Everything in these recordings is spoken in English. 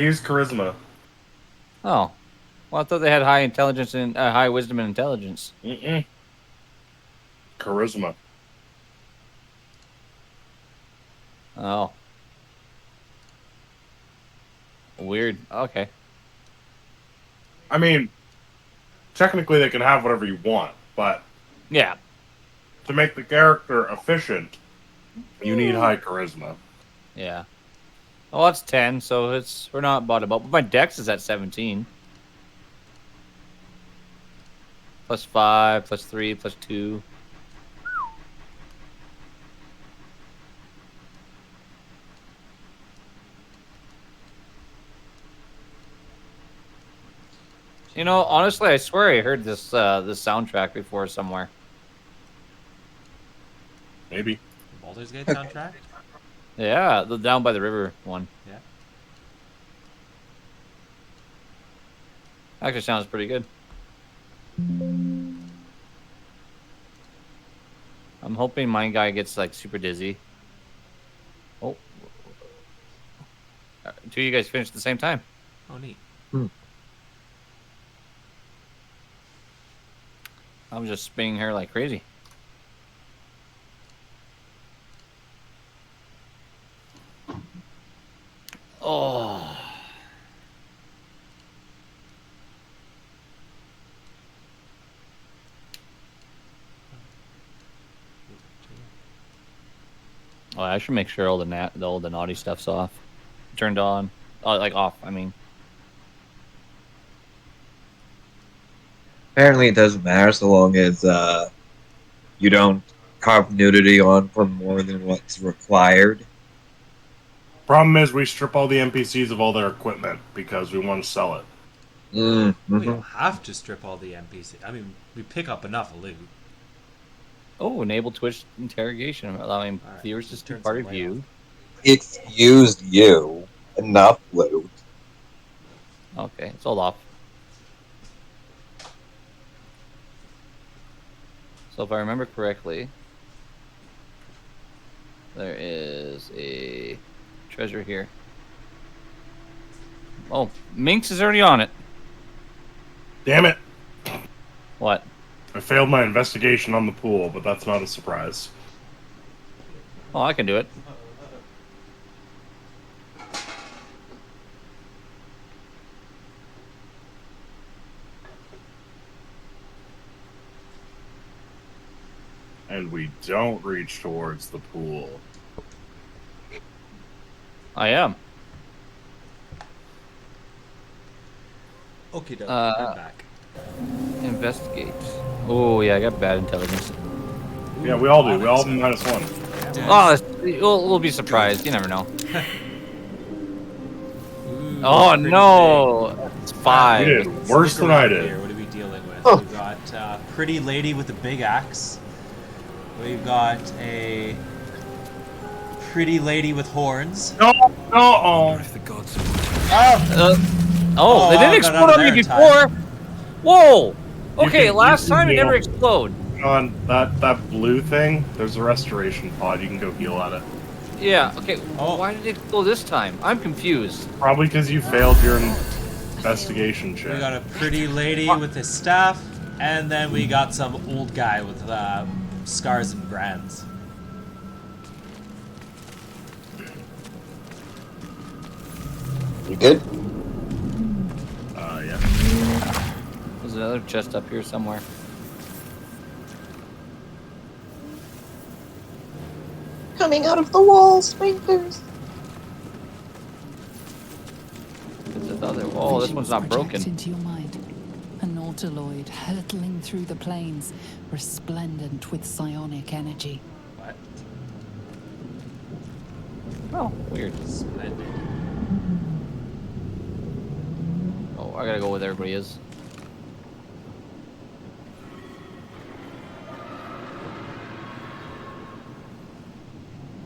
Use charisma. Oh. Well, I thought they had high intelligence and high wisdom and intelligence. Mm-mm. Charisma. Oh. Weird. Okay. I mean, technically they can have whatever you want, but Yeah. to make the character efficient, you need high charisma. Yeah. Well, that's 10, so we're not bottom up. But my dex is at 17. Plus 5, plus 3, plus 2. You know, honestly, I swear I heard this soundtrack before somewhere. Maybe. Baldur's Gate soundtrack? Yeah, the Down by the River one. Yeah. Actually sounds pretty good. I'm hoping my guy gets like super dizzy. Oh. Two of you guys finished at the same time. Oh, neat. I'm just spinning her like crazy. Oh. Oh, I should make sure all the naughty stuff's off, turned on, like off. I mean, Apparently, it doesn't matter so long as you don't carve nudity on for more than what's required. Problem is, we strip all the NPCs of all their equipment because we want to sell it. We don't have to strip all the NPCs. I mean, we pick up enough loot. oh, enable Twitch interrogation, allowing All right, viewers to let's see turn party some light view. It's used you enough loot. Okay, it's all off. So if I remember correctly, there is a treasure here. Oh, Minx is already on it. Damn it! What? I failed my investigation on the pool, but that's not a surprise. Oh, I can do it. And we don't reach towards the pool. I am. Okay, doke. I'm back. Investigate. Oh, yeah, I got bad intelligence. Yeah, we all do. We all have -1. Oh, we'll be surprised. You never know. Ooh, Oh, pretty no. It's You 5. did big. worse Look than I around did. here. What are we dealing with? Oh. We've got pretty lady with a big axe. We've got a pretty lady with horns. No, no. If the gods Oh, they I didn't got explode out of on me there in before. Whoa. Okay, can- last you can time it never heal. exploded. On that blue thing, there's a restoration pod. You can go heal at it. Yeah, okay. Oh. Why did it explode this time? I'm confused. Probably because you failed your investigation check. We got a pretty lady with a staff, and then we got some old guy with scars and brands. You good? Yeah. There's another chest up here somewhere. Coming out of the wall, sphincters. There's another. Oh, this one's not Project broken. into your mind. An autoloid hurtling through the plains, resplendent with psionic energy. What? Oh, weird. Splendid. Oh, I gotta go where everybody is.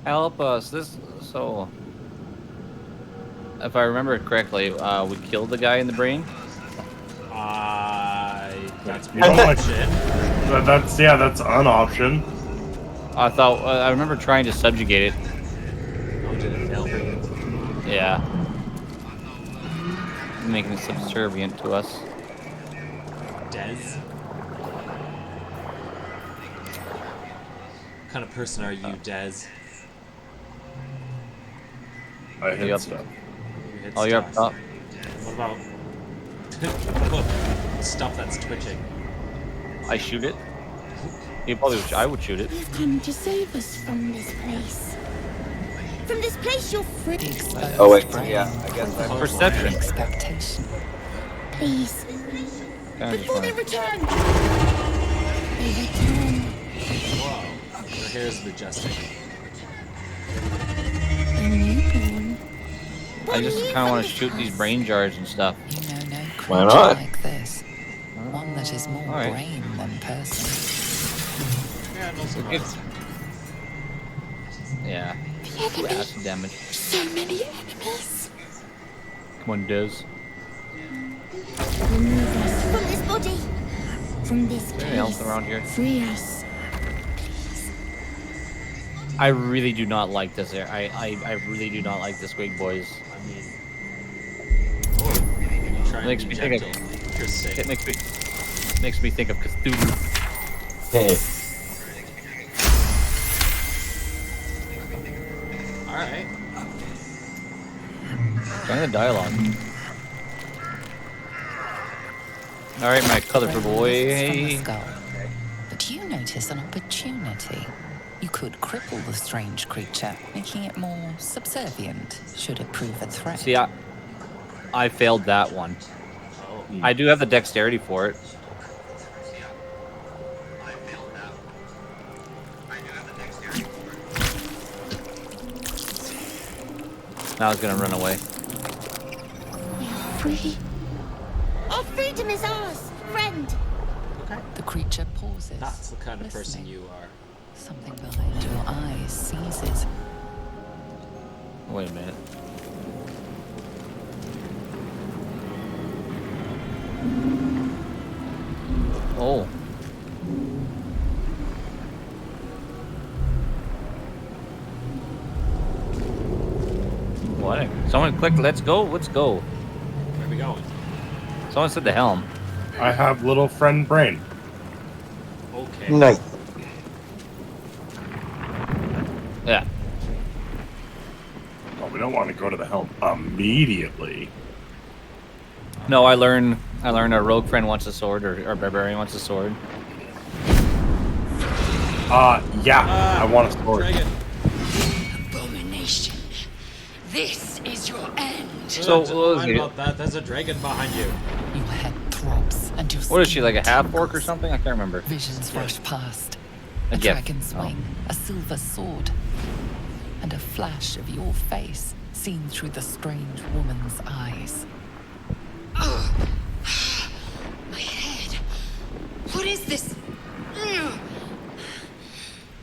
Help us. So, if I remember correctly, we killed the guy in the brain. That's You don't like bullshit. That's an option. I remember trying to subjugate it. Oh, did it fail for you? Yeah. making it subservient to us. Dez? What kind of person are you, Dez? I You hit up? stuff. You hit Oh, you're up stuff. top. What about what about stuff that's twitching? I shoot it. You probably would, I would shoot it. You've come to save us from this place. From this place you're free. The exposed Oh wait, brain yeah, I guess that's Perception. expectation. Please. Kinda Before they fine. return. They return. Whoa. Your hair is majestic. A newborn. I just kind of want to shoot these brain jars and stuff. You know no Why creature not? like this. One that is more Alright. brain than person. Yeah, no so Good. Yeah. Two acid damage. So many enemies. Come on, Diz. Remove us from this body. From this place. Anything else around here? Free us. I really do not like this air. I really do not like this wig, boys. I mean, oh, trying Makes to me be think of- gentle. Interesting. It makes me think of Cthulhu. Hey, All right. Trying the dialogue. All right, my colorful boy. From the skull. But you notice an opportunity. You could cripple the strange creature, making it more subservient, should it prove a threat. See, I failed that one. Oh. I do have the dexterity for it. Now I was gonna run away. We are free. Our freedom is ours, friend. Okay. The creature pauses. That's the kind of person listening. you are. Something behind your eyes seizes. Wait a minute. Oh. What? Someone clicked, let's go, let's go. Where are we going? Someone said the helm. I have little friend brain. Okay. nice. Yeah. Well, we don't want to go to the helm immediately. No, I learned our rogue friend wants a sword, or our barbarian wants a sword. Yeah, I want a sword. Dragon. Abomination. This is your end. So, Don't mind about that. There's a dragon behind you. Your head throbs and your What is she, skin like a half orc or tingles. something? I can't remember. Visions rush past. A A gift. dragon's Oh. wing, a silver sword, and a flash of your face seen through the strange woman's eyes. My head. What is this?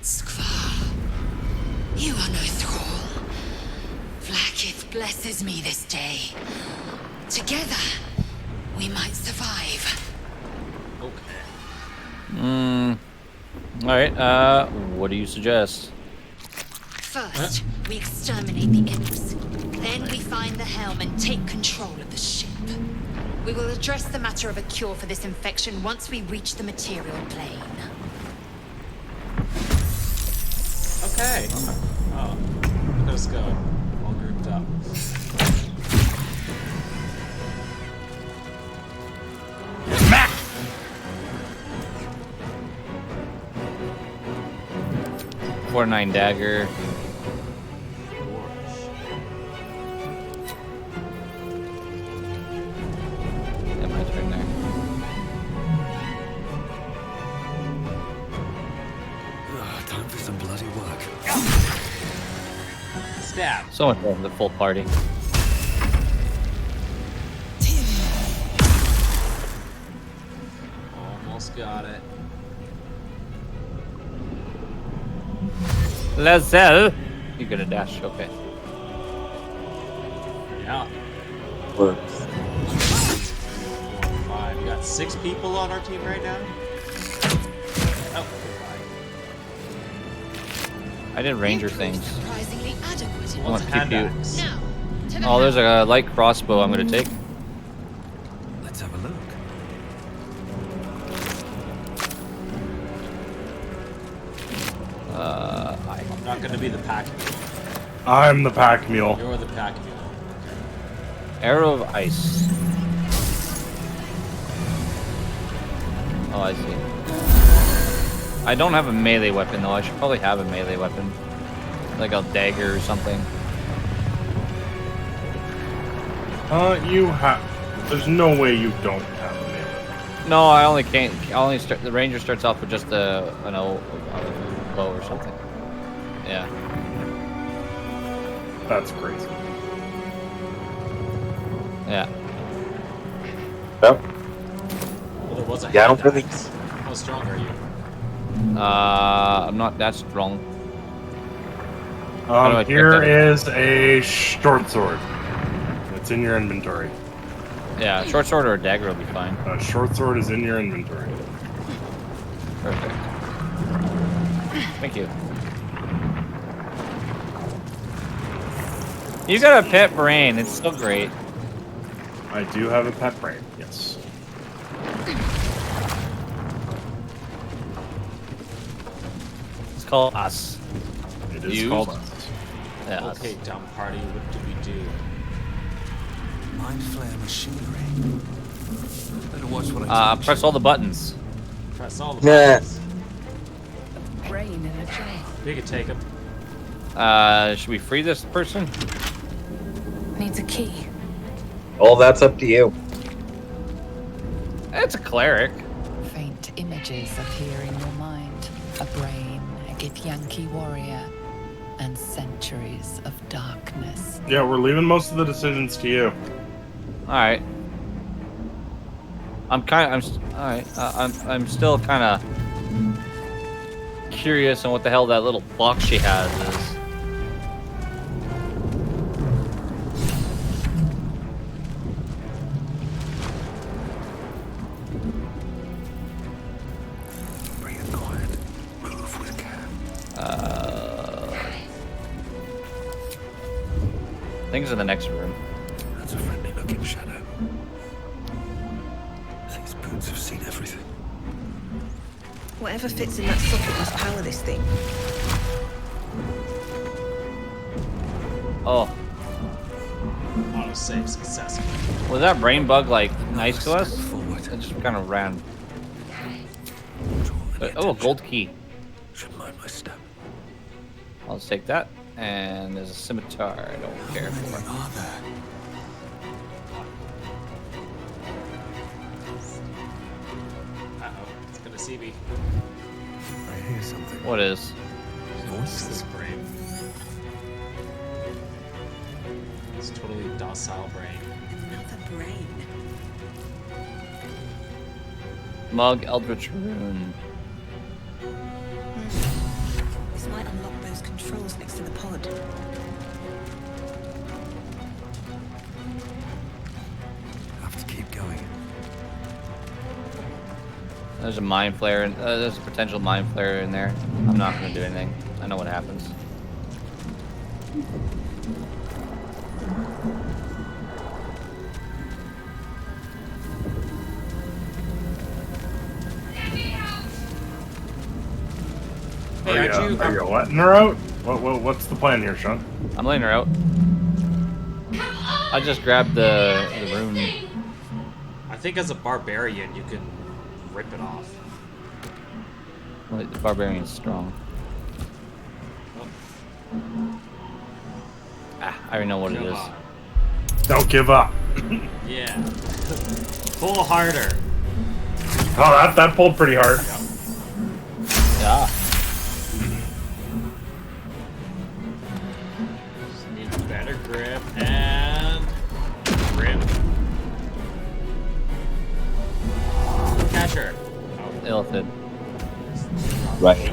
Skvar. You are no thrall. Vlaakith blesses me this day. Together, we might survive. Okay. Alright, what do you suggest? First, we exterminate the imps. Then we find the helm and take control of the ship. We will address the matter of a cure for this infection once we reach the material plane. Okay. Oh. Look at us go. All grouped up. Smack! 4-9 dagger. Yeah, my turn there. Time for some bloody work. Stab. So much for the full party. Almost got it. Lazelle! You're gonna dash, okay. Yeah. Works. 4, 5. We got 6 people on our team right now. Oh, 5. I did ranger things. Surprisingly adequate. I want What's a to keep you. hand axe? Now, to the Oh, there's a light crossbow I'm gonna take. Let's have a look. I'm not gonna be the pack mule. I'm the pack mule. You're the pack mule. Arrow of ice. Oh, I see. I don't have a melee weapon though. I should probably have a melee weapon, like a dagger or something. You have. There's no way you don't have a melee. No, I only can't. I only start. The ranger starts off with just a bow or something. Yeah. That's crazy. Yeah. Yep. Well, there was a Yeah, I don't hand really- axe. How strong are you? I'm not that strong. do I Here check that? is a short sword. It's in your inventory. Yeah, short sword or a dagger will be fine. A short sword is in your inventory. Perfect. Thank you. You got a pet brain. It's so great. I do have a pet brain. Yes. It's called us. It is Used? called us. Yeah. Okay, dumb party, what do we do? Mind flare machinery. Better watch what I touch. Press all the buttons. Press all the Nah. buttons. Brain in a jar. We could take him. Should we free this person? Needs a key. All that's up to you. It's a cleric. Faint images appear in your mind. A brain, a Githyanki warrior, and centuries of darkness. Yeah, we're leaving most of the decisions to you. All right. All right. I'm still kind of curious on what the hell that little box she has is. Bring it quiet. Move with care. Things in the next room. That's a friendly looking shadow. These boots have seen everything. Whatever fits in that socket must power this thing. Oh, Autosave successful. was that brain bug like nice to Step us? forward. It just kind of ran. Draw any Oh, a attention. gold key. Should mind my step. I'll just take that. And there's a scimitar. I don't care How many for. are there? Uh-oh, it's gonna see me. I hear something. What is? It's this brain. It's totally docile brain. Another brain. Mug Eldritch Rune. This might unlock those controls next to the pod. Have to keep going. There's a mind flare. There's a potential mind flare in there. I'm not gonna do anything. I know what happens. Hey, aren't you? Are you letting her out? What's the plan here, Sean? I'm letting her out. I just grabbed the rune. I think as a barbarian, you can rip it off. Wait, the barbarian's strong. Ah, I already know what it Come is. on. Don't give up. Yeah. Pull harder. Oh, that pulled pretty hard. Yeah. Just need better grip and grip. Catch her. Oh, Illithid. Right.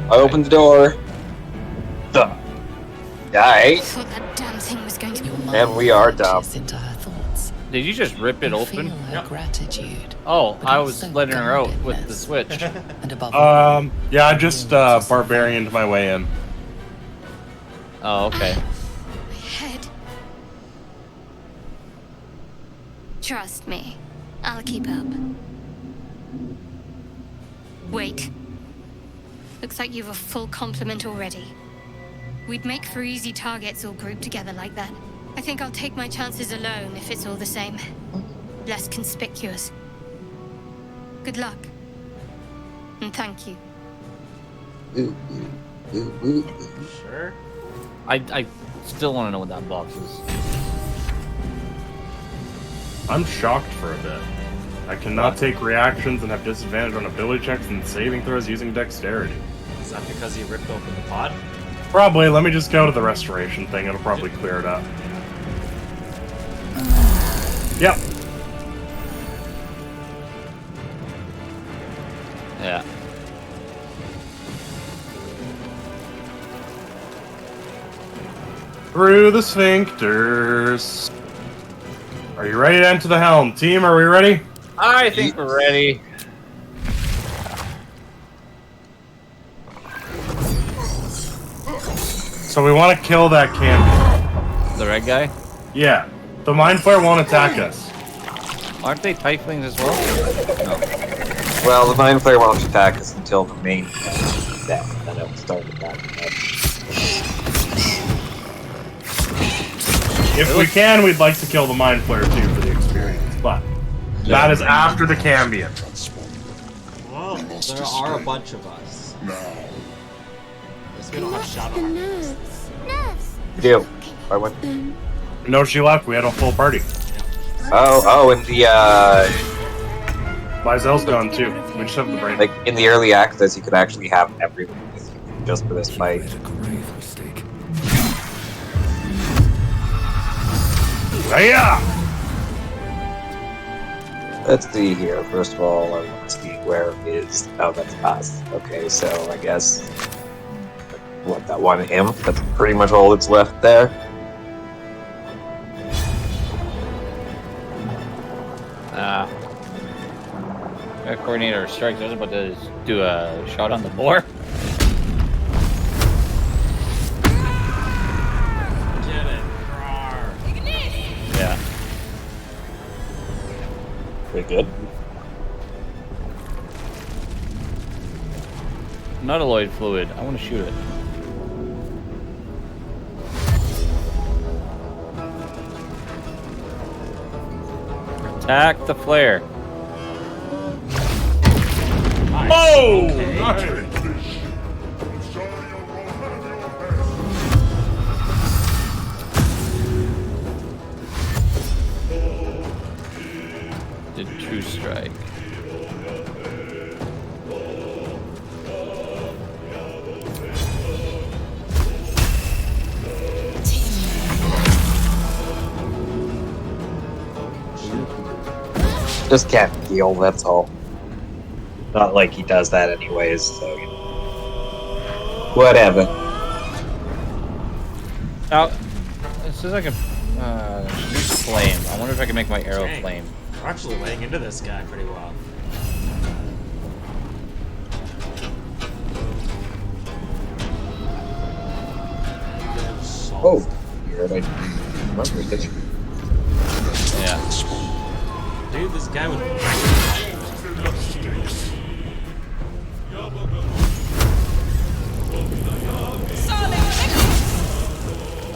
I opened the door. Duh. I Die. thought that damn thing was going to be. Your And we are dumb. reaches into her thoughts. Did you just rip it You open? feel her Yep. gratitude. Oh, but I was also letting her out with the guardedness. switch. And above all, Yeah, I just barbarianed my way in. Oh, okay. head. Trust me, I'll keep up. Wait. Looks like you've a full complement already. We'd make for easy targets all grouped together like that. I think I'll take my chances alone if it's all the same. Less conspicuous. Good luck. And thank you. Sure. I still want to know what that box is. I'm shocked for a bit. I cannot take reactions and have disadvantage on ability checks and saving throws using dexterity. Is that because you ripped open the pod? Probably. Let me just go to the restoration thing. It'll probably clear it up. Yep. Yeah. Through the sphincters. Are you ready to enter the helm? Team, are we ready? I think we're ready. So we want to kill that camp. The red guy? Yeah. The Mind Flare won't attack us. Aren't they tieflings as well? No. Well, the Mind Flare won't attack us until the main is dead, and then it'll start attacking us. If we can, we'd like to kill the Mind Flare too for the experience, but that is after the Cambion. Well, there are a bunch of us. At least we don't have shadow harvest. We do. I went. No, she left. We had a full party. Oh, and the Lysel's gone too. We just have the brain. like in the early access, you could actually have everyone with you just for this fight. Made a grave mistake. Hiya! Let's see here. First of all, I want to see where is. Oh, that's us. Okay, so I guess what, that one imp? That's pretty much all that's left there. Gotta coordinate our strikes. I was about to do a shot on the boar. Get it. Rawr. Yeah. Pretty good. Nautiloid fluid. I want to shoot it. Attack the flare. Nice. Oh! Okay. Nice. Did true strike. Just can't heal, that's all. Not like he does that anyways, so you know. Whatever. Now, this is like a flame. I wonder if I can make my arrow Dang. flame. We're actually laying into this guy pretty well. Oh, you're right. Remember, did you? Yeah. Dude, this guy would.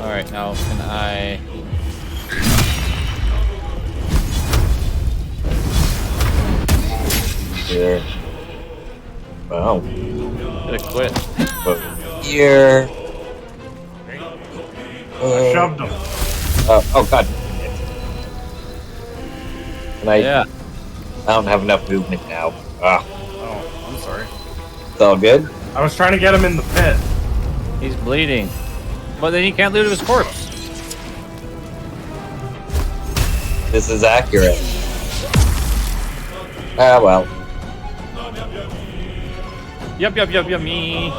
Alright, now can I... Here. Wow. Should I quit? But here. I shoved him. Oh god. And Yeah. I don't have enough movement now. Ah, Oh, I'm sorry. it's all good. I was trying to get him in the pit. He's bleeding. But then he can't loot his corpse. This is accurate. Ah well. Yup, me.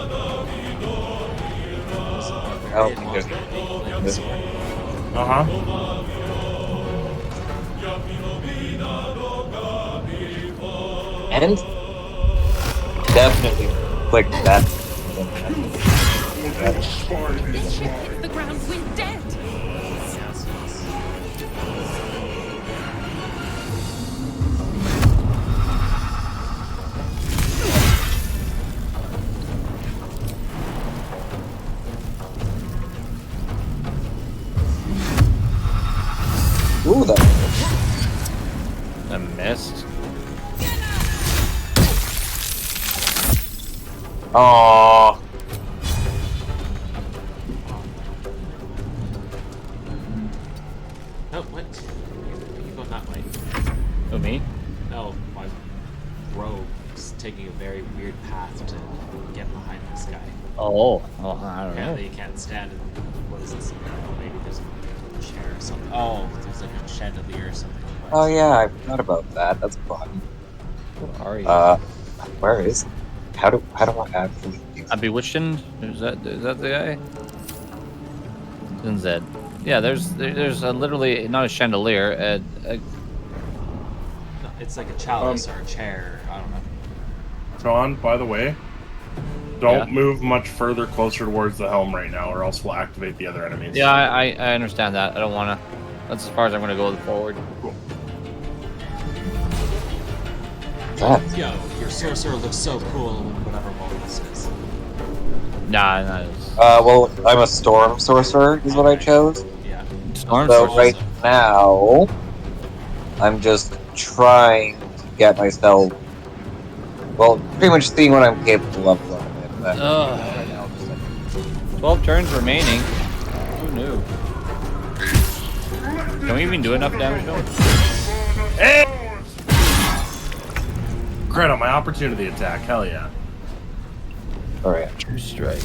I don't think there's anything this way. Uh-huh. And definitely click that. The ship hits the underground wind dead. Yes, yes. Ooh, that. I missed. Aww. Oh, what? You go that way. Who, me? No, my rogue's taking a very weird path to get behind this guy. Oh, well, I don't know. Apparently, you can't stand in. What is this? Oh, maybe there's a chair or something. Oh, there's like a chandelier or something. Oh yeah, I forgot about that. That's fun. Who are you? Where is? How do I actually do? I'm bewitched. Is that the guy? Then Z. Yeah, there's literally not a chandelier. No, it's like a chalice or a chair. I don't know. John, by the way, don't Yeah. move much further closer towards the helm right now, or else we'll activate the other enemies. Yeah, I understand that. I don't want to. That's as far as I'm going to go forward. Cool. That? Yo, your sorcerer looks so cool. Whatever mode this is. Nah, not as Well, I'm a storm sorcerer, is what I chose. Yeah. storm So sorcerer. right now, I'm just trying to get myself. Well, pretty much seeing what I'm capable of. A little bit, but right now, I'm just like, 12 turns remaining. Who knew? Can we even do enough damage to him? Hey! Crit on my opportunity attack. Hell yeah. all right. True strike.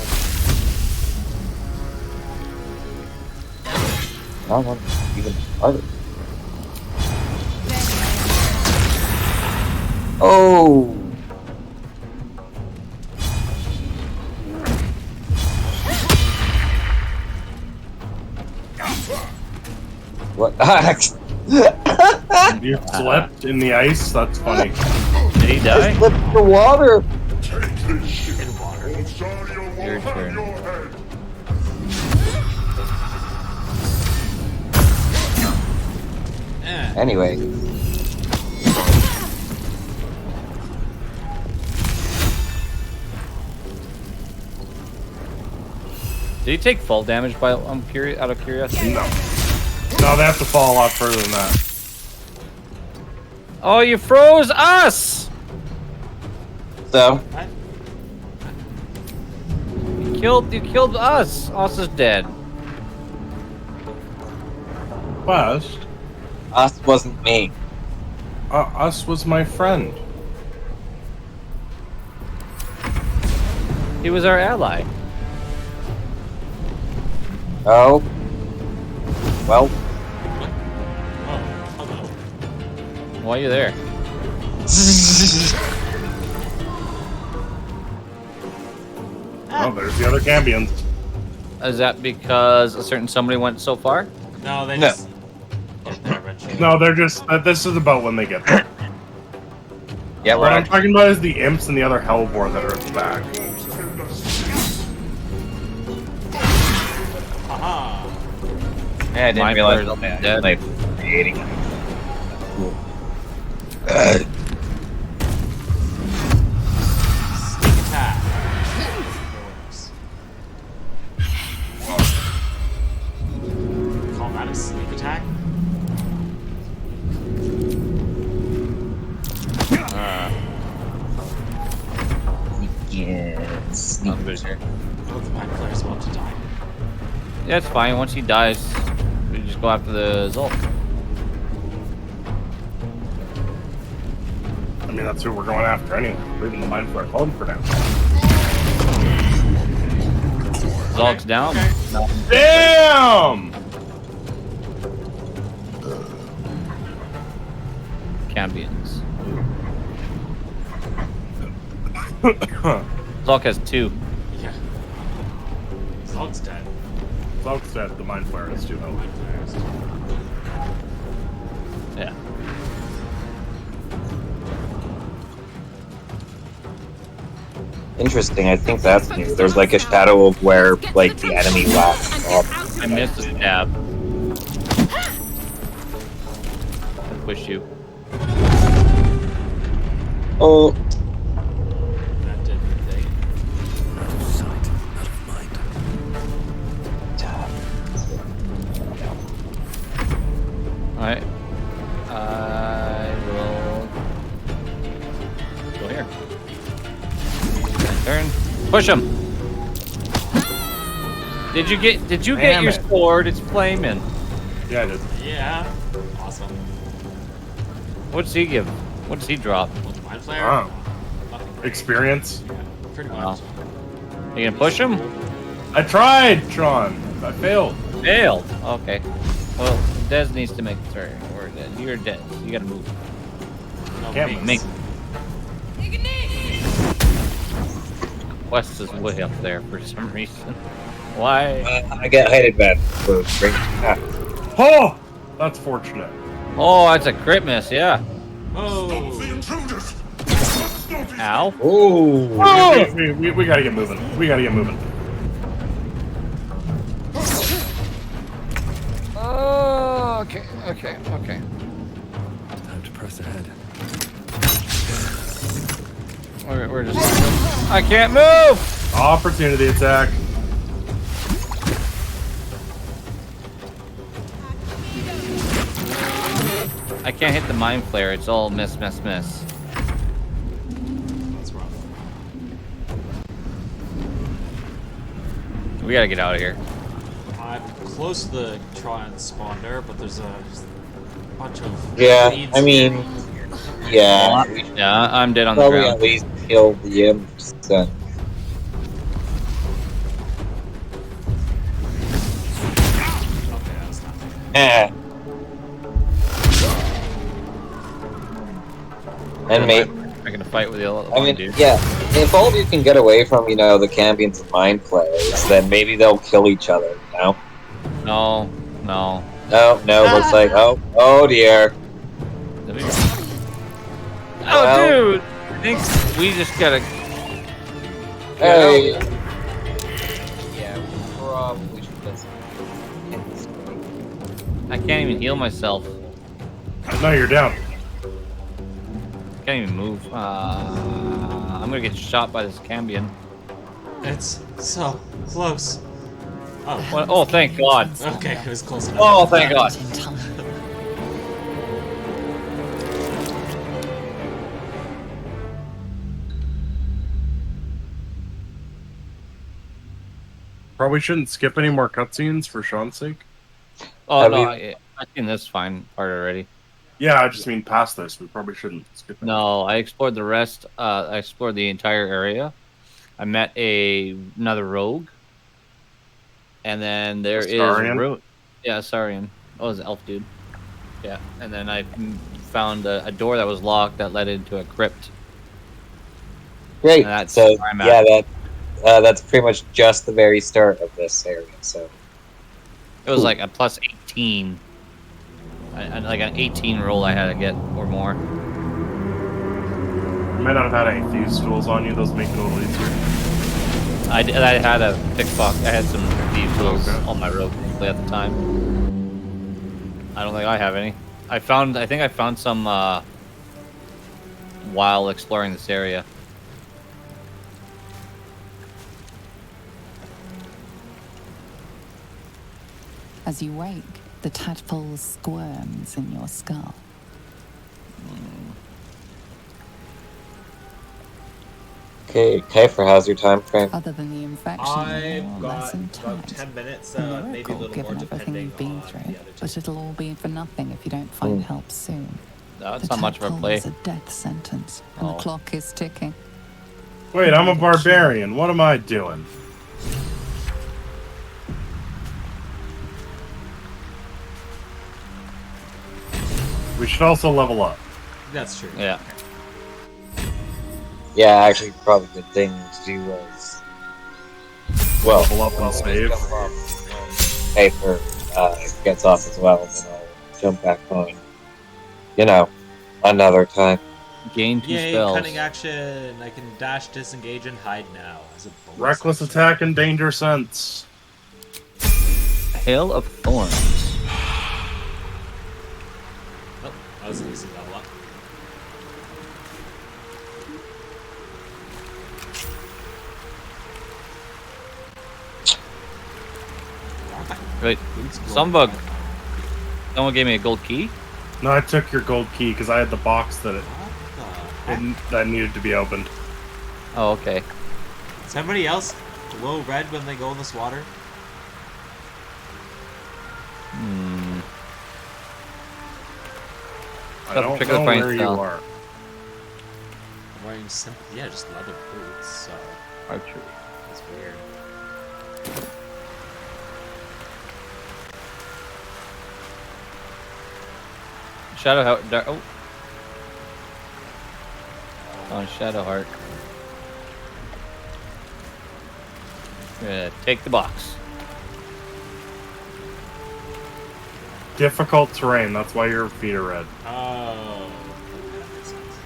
That one even harder. Oh. What? You slipped in the ice? That's funny. Did he I die? slipped in the water. Your turn. Anyway, Did he take fall damage by? I'm curious. Out of curiosity. No. No, they have to fall a lot further than that. Oh, you froze us! so You killed us. Us is dead. West, us wasn't me. us was my friend. He was our ally. Oh. Well, Oh, hello. Why are you there? Oh, there's the other Cambions. Is that because a certain somebody went so far? No, they No. just get there eventually. No, they're just. This is about when they get there. yeah, What I'm we're talking about is the imps and the other Hellbore that are at the back. Haha. Yeah, I didn't My realize player's that. dead. Like creating. Sneak attack. Call that a sneak attack? Yes. I'm good here. Oh, the mind player's about to die. Yeah, it's fine. Once he dies, we just go after the Zulk. I mean, that's who we're going after anyway. Leaving the mine for a home for now. Zulk's down. Okay. No. Damn! Cambions. Zulk has 2. Yeah. Zog's dead. Folks said the Mind Flayer is too Mind heavy. player's dead. Yeah. Interesting. I think that's new. There's like a shadow of where like the enemy left. I missed the stab. I push you. Oh, That did the thing. Out of sight, out of mind. Alright. I will go here. My turn. Push him! Did you get Damn your it. sword? It's flaming. Yeah, I did. Yeah. Awesome. What does he give? What does he drop? Mind flare? Oh. Nothing great. Experience. Yeah, pretty Wow. much. You gonna push him? I tried, Sean. I failed. Failed. Okay. Well, Dez needs to make the turn. Or Dez. You're Dez. You gotta move. No Can't peaks. Make. Quest is way up there for some reason. Why? I get height advantage for range attack. Oh, that's fortunate. Oh, that's a crit miss. Yeah. Oh! Ow. Ooh. We gotta get moving. We gotta get moving. Oh, okay, okay, okay. Time to press ahead. We're just. I can't move. Opportunity attack. I can't hit the mind flare. It's all miss, miss, miss. That's rough. We gotta get out of here. I'm close to the Tron spawner, but there's a bunch of Yeah, leads I mean, yeah, we should Yeah, I'm dead on the probably ground. at least kill the imps then. Okay, that's not Eh. And mate, I'm gonna fight with the other I one, mean, dude. yeah, if all of you can get away from, the Cambions and Mind Flayers, then maybe they'll kill each other, No, no. No, looks like, oh dear. Oh, Well. dude! I think we just gotta. Hey. Yeah, we probably should just end this. I can't even heal myself. No, you're down. Can't even move. I'm gonna get shot by this Cambion. It's so close. Oh, What? Oh, thank God. okay, it was close enough. Oh, thank God. In time. Probably shouldn't skip any more cutscenes for Sean's sake. Oh, Have no. you- I've seen this fine part already. Yeah, I just mean past this. We probably shouldn't skip it. No, I explored the rest. I explored the entire area. I met another rogue. And then there is Astarion? Yeah, Sarian. Oh, it was an elf dude. Yeah, and then I found a door that was locked that led into a crypt. Great. And that's So where I'm at. yeah, that's pretty much just the very start of this area. So It was like a plus 18. Like an 18 roll I had to get or more. You might not have had any thieves tools on you. Those make it a little easier. I had a pickpocket. I had some thieves tools Okay. on my rope at the time. I don't think I have any. I think I found some while exploring this area. As you wake, the tadpole squirms in your skull. okay, Kiefer, how's your time frame? Other than the infection, I've you're got less about intact. 10 minutes, A maybe a miracle, little given more, everything depending you've been on through. the other two. But it'll all be for nothing if you don't find help soon. That's The not much of a tadpole play. is a death sentence, and Oh. the clock is ticking. Wait, I'm a barbarian. What am I doing? We should also level up. That's true. Yeah. Yeah, actually, probably good thing to do was Level up and save. Kiefer gets off as well, and then I'll jump back on. Another time. Gain 2 Yay, spells. cunning action! I can dash, disengage, and hide now as a bonus Reckless action. attack and danger sense. Hail of Thorns. Oh, that was an easy level up. Wait, Sunbug. Someone gave me a gold key? No, I took your gold key because I had the box that that needed to be opened. Oh, okay. Does everybody else glow red when they go in this water? Hmm. I don't know where you are. I'm wearing simple, yeah, just leather boots, so Archery. it's weird. Shadow Heart. Oh. On Shadow Heart. Take the box. Difficult terrain, that's why your feet are red. Oh, that makes sense.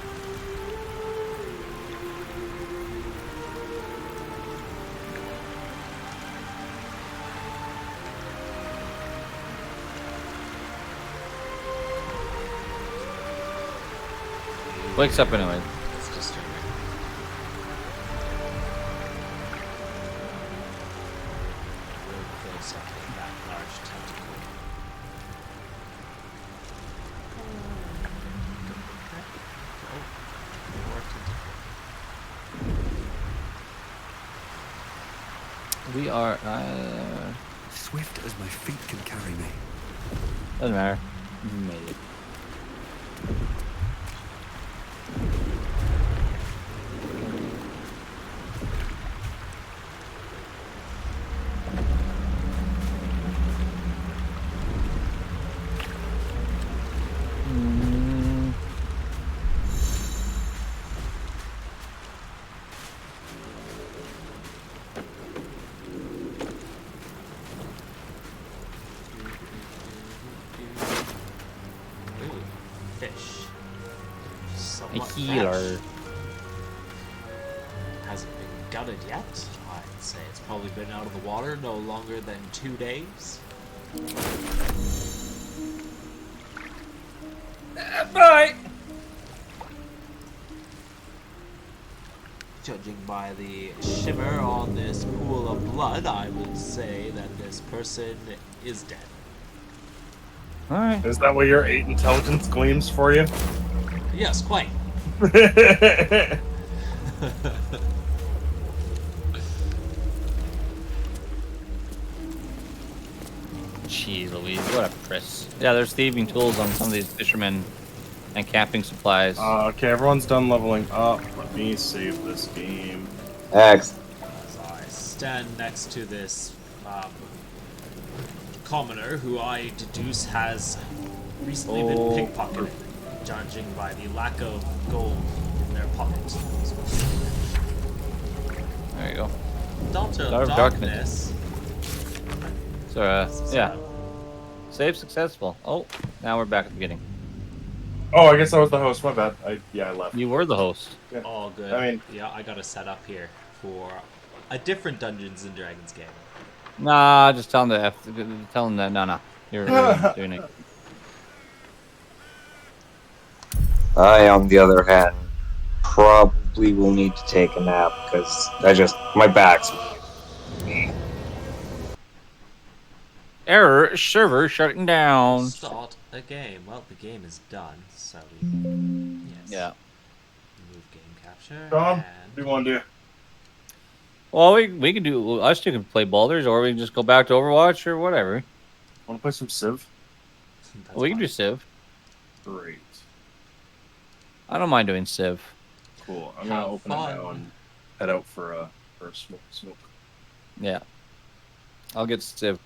Wakes up anyway. It's disturbing. Real close up to that large tentacle. Oh, more tentacle. We are. Swift as my feet can carry me. Doesn't matter. You made it. Ooh, fish. A Somewhat healer. fresh. Hasn't been gutted yet. I'd say it's probably been out of the water no longer than 2 days. Bye! Judging by the shimmer on this pool of blood, I would say that this person is dead. Alright. Is that what your 8 intelligence gleams for you? Yes, quite. Jeez Louise, what a priss. Yeah, there's thieving tools on some of these fishermen and camping supplies. Okay, everyone's done leveling up. Let me save this game. X. As I stand next to this commoner who I deduce has recently been pickpocketed, judging by the lack of gold in their pocket. There you go. Daughter Daughter of of Darkness. So, yeah. Save successful. Oh, now we're back at the beginning. Oh, I guess I was the host. My bad. I left. You were the host. Yeah. All good. I mean, yeah, I got a set up here for a different Dungeons and Dragons game. Nah, just tell them tell them that no. You're doing it. I, on the other hand, probably will need to take a nap because my back's me. Error, server shutting down. Start a game. Well, the game is done, so we can, yes. Yeah. Move game capture. Tom, and what do you want to do? Well, we can do. Us two can play Baldur's, or we can just go back to Overwatch or whatever. Want to play some Civ? We can do Civ. Great. I don't mind doing Civ. Cool. I'm gonna open it now and head out for a smoke. Yeah. I'll get Civ.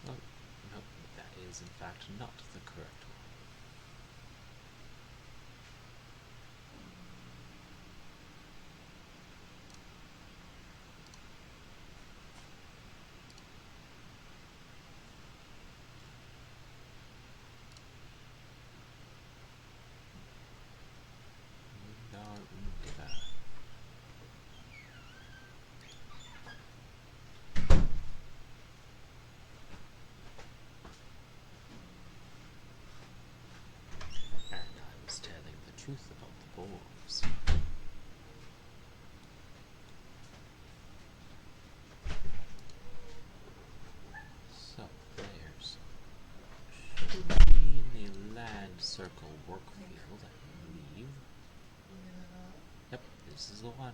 Oh, no, that is in fact not the correct one. fork field, I believe. Yep, this is the one.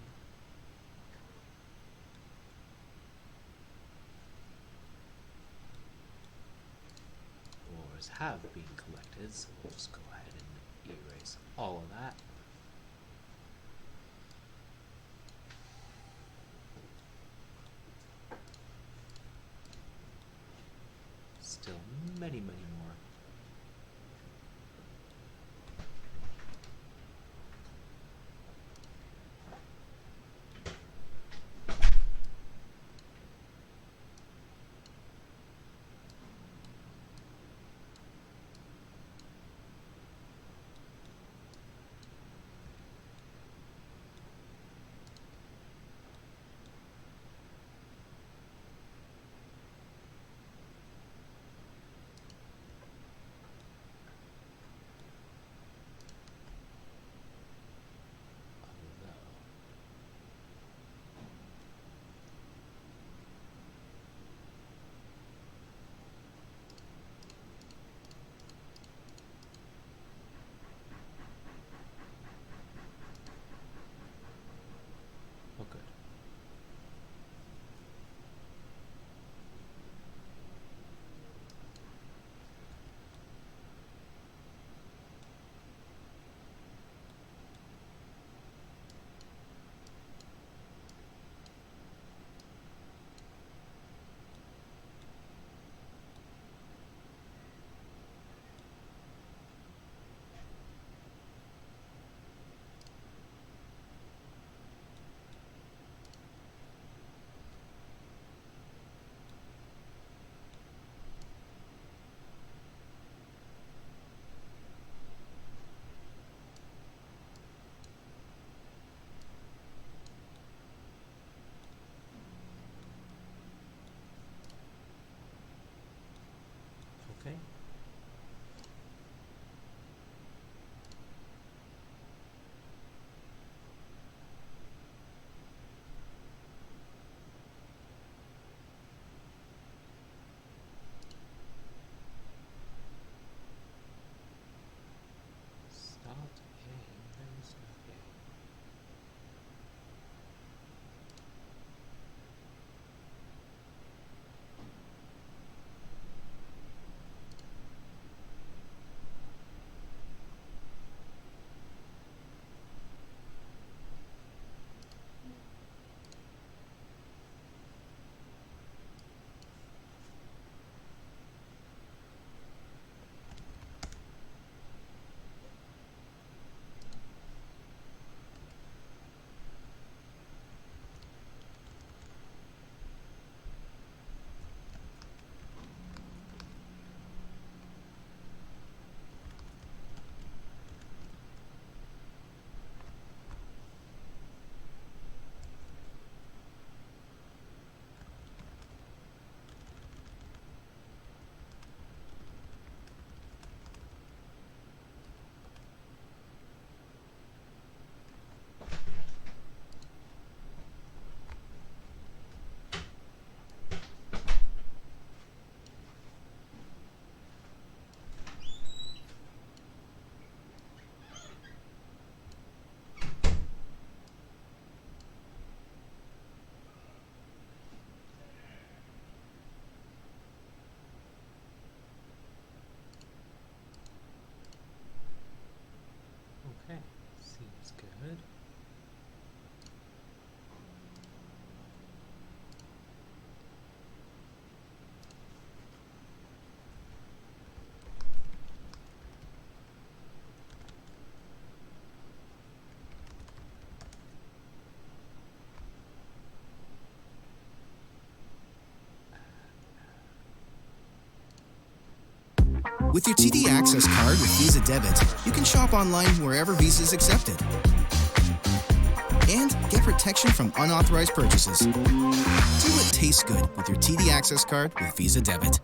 Ores have been collected, so we'll just go ahead and erase all of that. Still many, many more. Oh, good. Okay. Start A. There's no A. Okay, seems good. With your TD Access card with Visa Debit, you can shop online wherever Visa is accepted. And get protection from unauthorized purchases. Do what tastes good with your TD Access card with Visa Debit.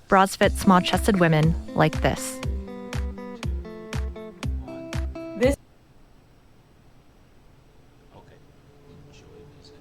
Bras fit small-chested women like this. Okay, enjoy music.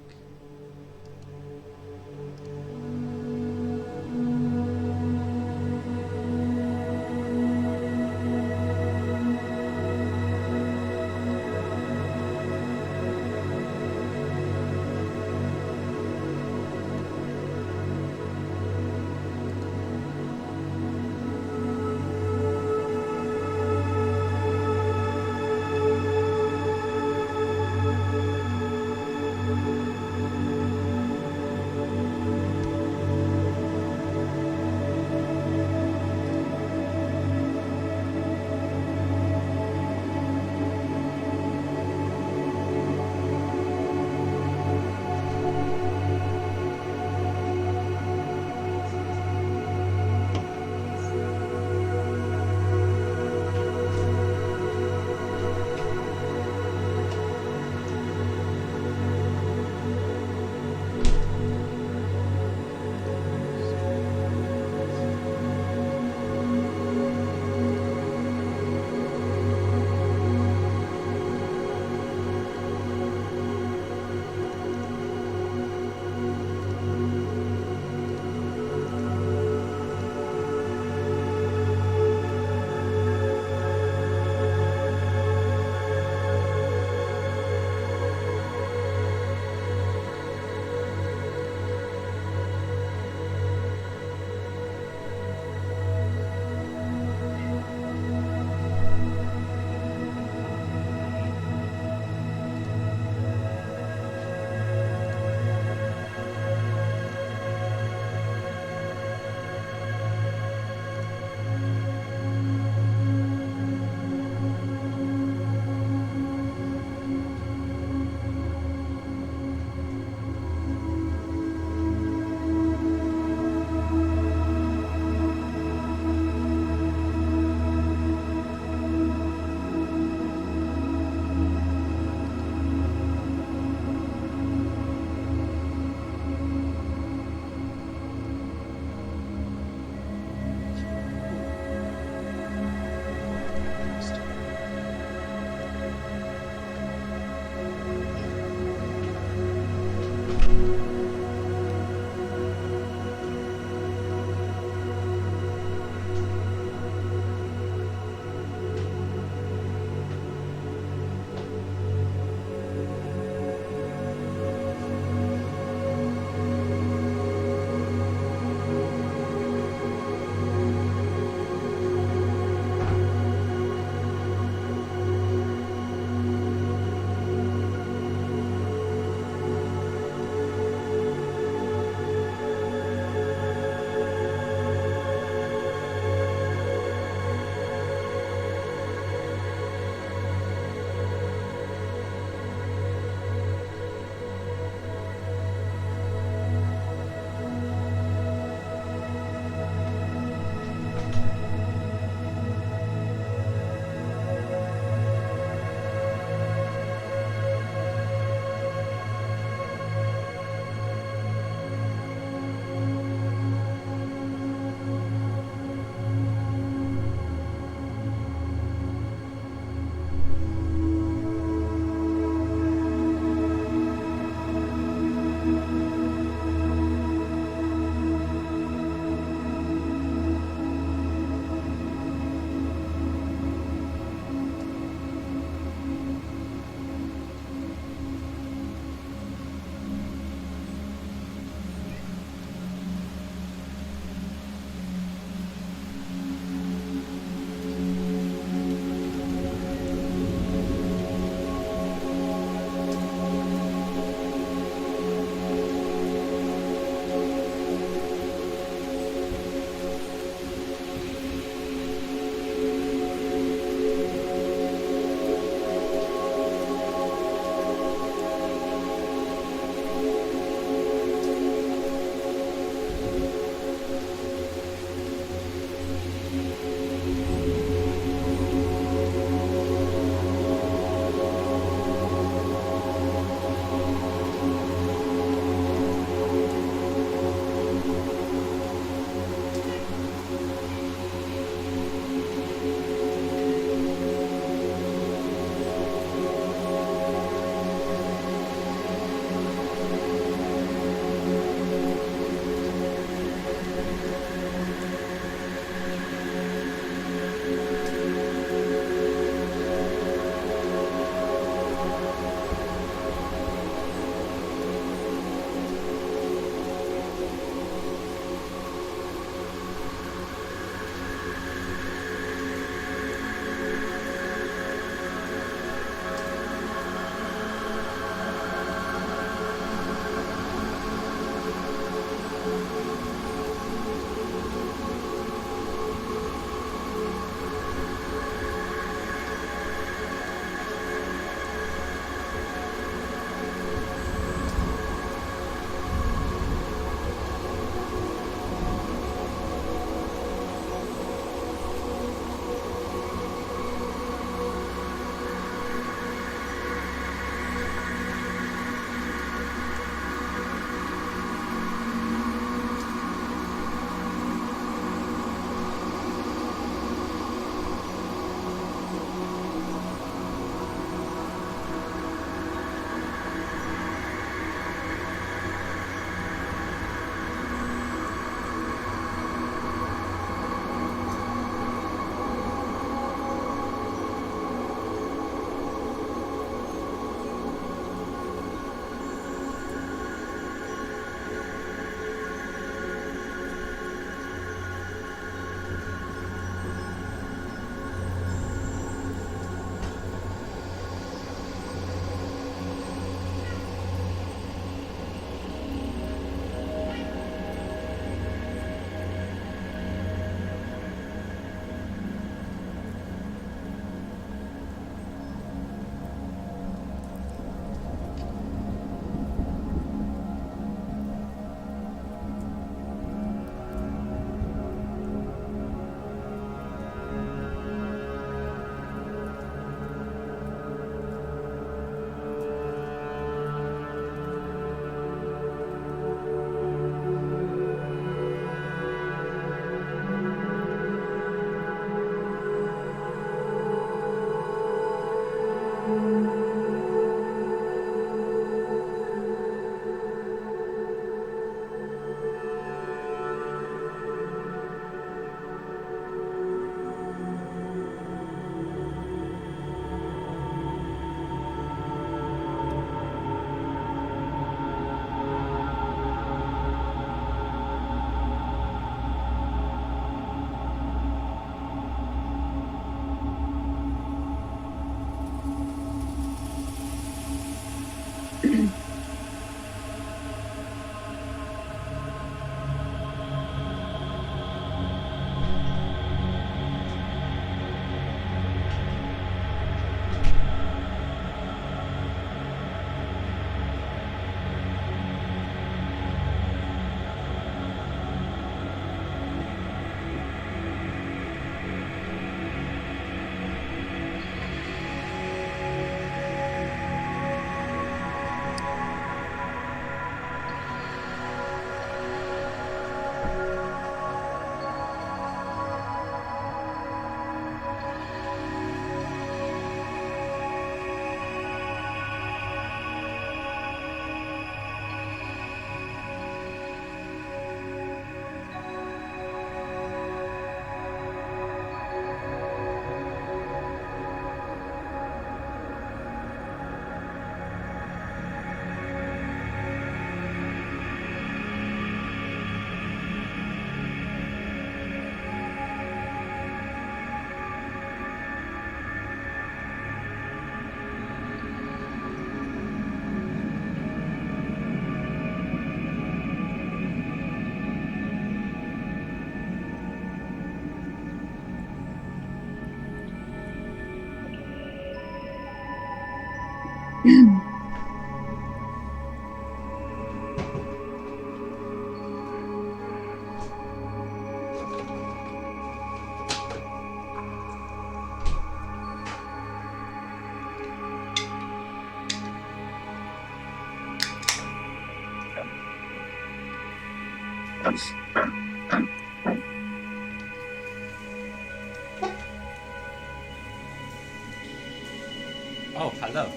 Oh, hello.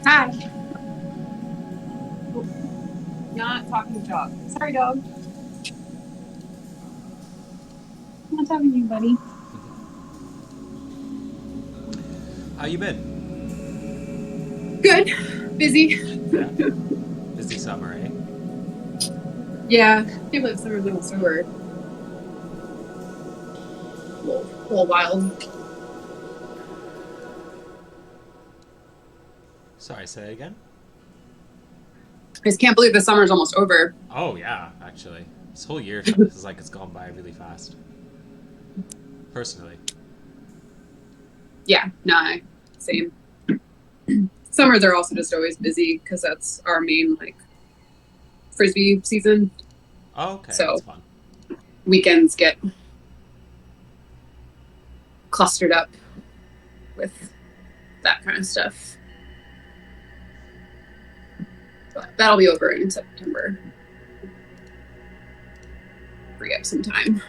Hi. Not talking to dog. Sorry, dog. I'm not talking to you, buddy. How you been? Good. Busy. Yeah. Busy summer, eh? Yeah. Can't believe summer's almost over. Whole wild. Sorry, say it again? I just can't believe the summer's almost over. Oh, yeah, actually. This whole year feels like it's gone by really fast. Personally. Yeah, nah, same. Summers are also just always busy because that's our main, like, frisbee season. Oh, okay, So that's fun. weekends get clustered up with that kind of stuff. But that'll be over in September. Free up some time.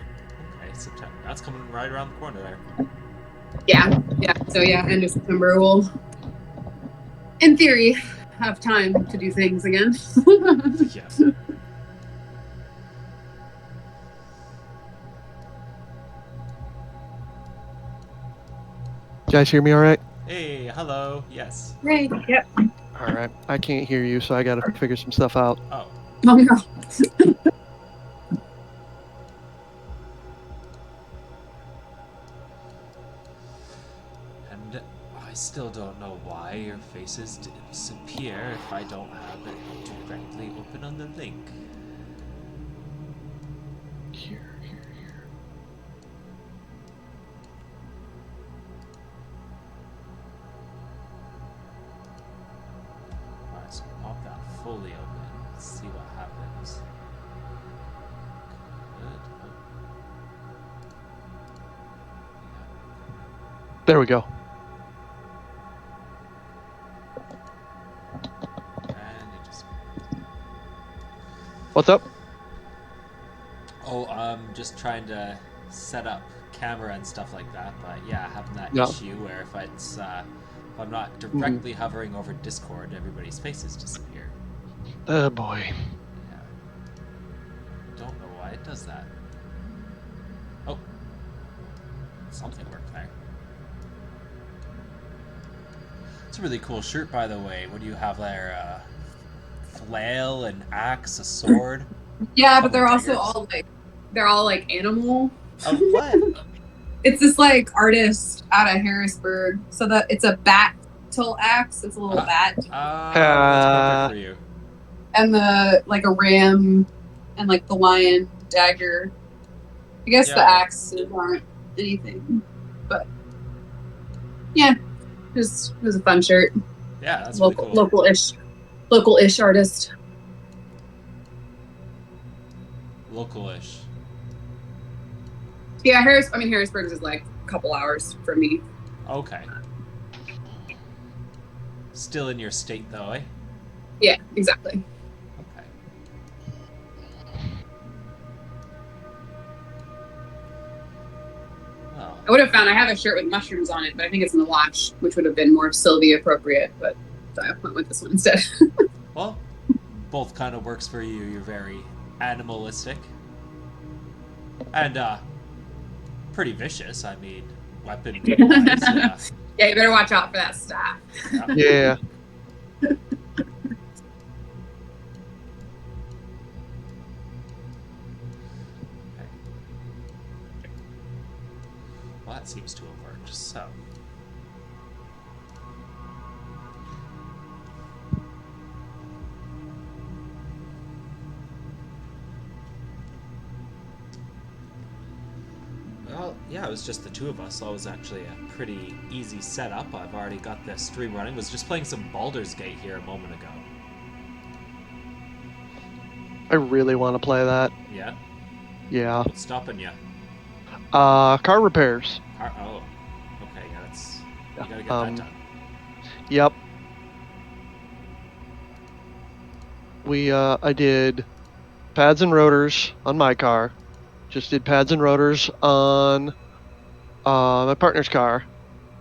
Okay, September. That's coming right around the corner there. Yeah. So yeah, end of September we'll, in theory, have time to do things again. Yes. You guys hear me all right? Hey, hello. Yes. Right. Yep. All right. I can't hear you, so I got to figure some stuff out. Oh. Oh no. And I still don't know why your faces disappear if I don't have it directly open on the link. Here. Alright, so pop that fully open. Let's see what happens. Good. There we go. And it just... What's up? Oh, just trying to set up camera and stuff like that, but yeah, having that Yeah. issue where if I'm not directly hovering over Discord, everybody's faces disappear. Oh boy. Yeah. Don't know why it does that. Oh. Something worked there. It's a really cool shirt, by the way. What do you have there? Flail, an axe, a sword? Yeah, but they're also all like animal. Oh, what? It's this like artist out of Harrisburg. So that it's a battle axe. It's a little bat. That's perfect for you. And the like a ram and like the lion dagger. I guess the axes aren't anything. But yeah. It was a fun shirt. Yeah, that's really cool. Local-ish artist. Local-ish. Yeah, Harrisburg is like a couple hours from me. Okay. Still in your state, though, eh? Yeah, exactly. Okay. Well, I have a shirt with mushrooms on it, but I think it's in the wash, which would have been more Sylvie appropriate, but so I went with this one instead. well, both kind of works for you. You're very animalistic. And, pretty vicious. I mean, weapon-wise, yeah. Yeah, you better watch out for that staff. Yeah. Well, that seems to have worked, so... Well, yeah, yeah, it was just the two of us, so it was actually a pretty easy setup. I've already got the stream running. Was just playing some Baldur's Gate here a moment ago. I really want to play that. Yeah? Yeah. What's stopping you? Car repairs. Oh. Okay, yeah, that's... You gotta get that done. Yep. I did pads and rotors on my car. Just did pads and rotors on my partner's car.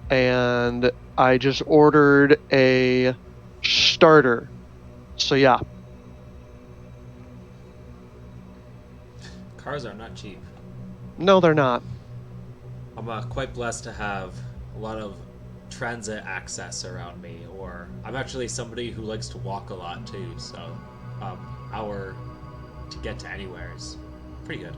And I just ordered a starter. So yeah. Cars are not cheap. No, they're not. I'm quite blessed to have a lot of transit access around me, or I'm actually somebody who likes to walk a lot too, so hour to get to anywhere is pretty good.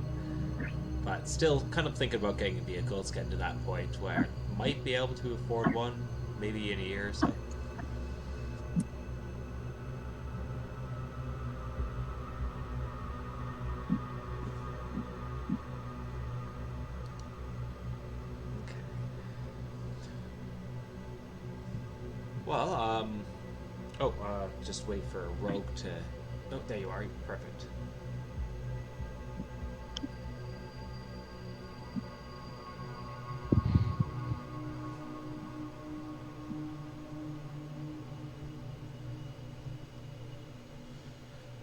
But still kind of thinking about getting a vehicle. It's getting to that point where I might be able to afford one, maybe in a year or so. Well, just wait for Rogue to... Oh, there you are. Perfect.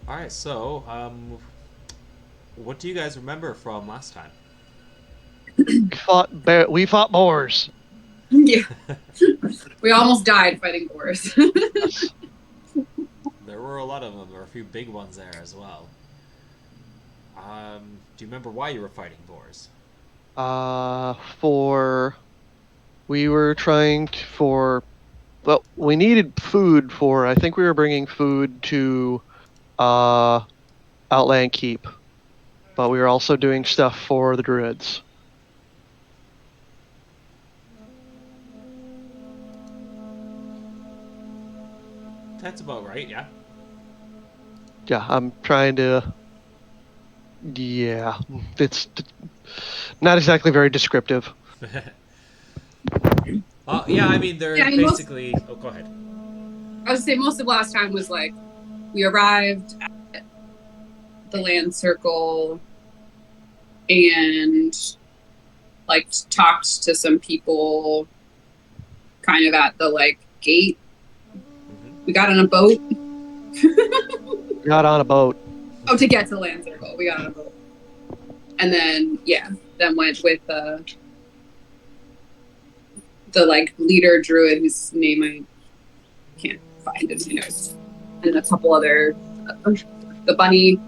Alright, so, what do you guys remember from last time? We fought boars. Yeah. We almost died fighting boars. There were a lot of them. There were a few big ones there as well. Do you remember why you were fighting boars? We were trying well, we needed food I think we were bringing food to Outland Keep, but we were also doing stuff for the druids. That's about right, yeah. Yeah, I'm trying to... Yeah, it's not exactly very descriptive. Yeah, I mean, they're basically... Oh, go ahead. I would say most of last time was like, we arrived at the land circle and like talked to some people kind of at the like gate. We got on a boat. Got on a boat. Oh, to get to land circle, we got on a boat. And then, then went with the like leader druid whose name I can't find in my notes, and a couple other the bunny.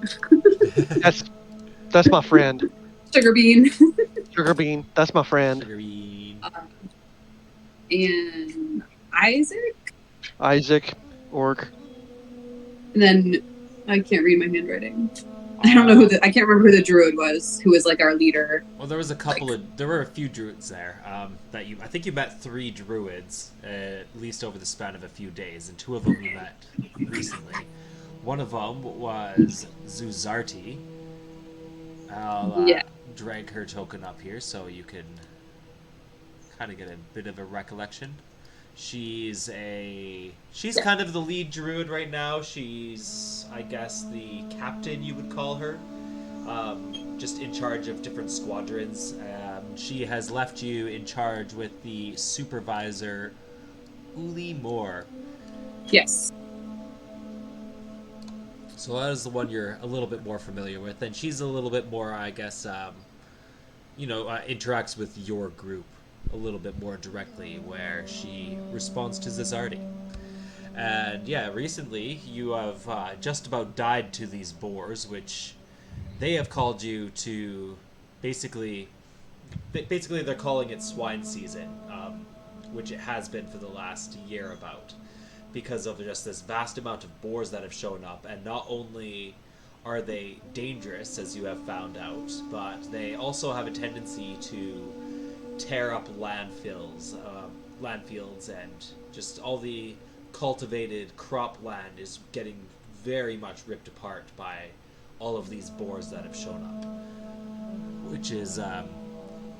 That's my friend. Sugar bean. Sugar bean. That's my friend. Sugar bean. And Isaac, orc. And then I can't read my handwriting. I don't know I can't remember who the druid was, who was like our leader. Well, there was there were a few druids there I think you met 3 druids, at least over the span of a few days, and 2 of them you met recently. One of them was Zuzarti. I'll drag her token up here so you can kind of get a bit of a recollection. She's kind of the lead druid right now. She's, I guess, the captain, you would call her. Just in charge of different squadrons. She has left you in charge with the supervisor, Uli Moore. Yes. So that is the one you're a little bit more familiar with. And she's a little bit more, I guess, interacts with your group a little bit more directly, where she responds to Zizardi. And yeah, recently you have just about died to these boars, which they have called you to basically they're calling it swine season, which it has been for the last year about, because of just this vast amount of boars that have shown up. And not only are they dangerous, as you have found out, but they also have a tendency to tear up landfills, and just all the cultivated cropland is getting very much ripped apart by all of these boars that have shown up, which is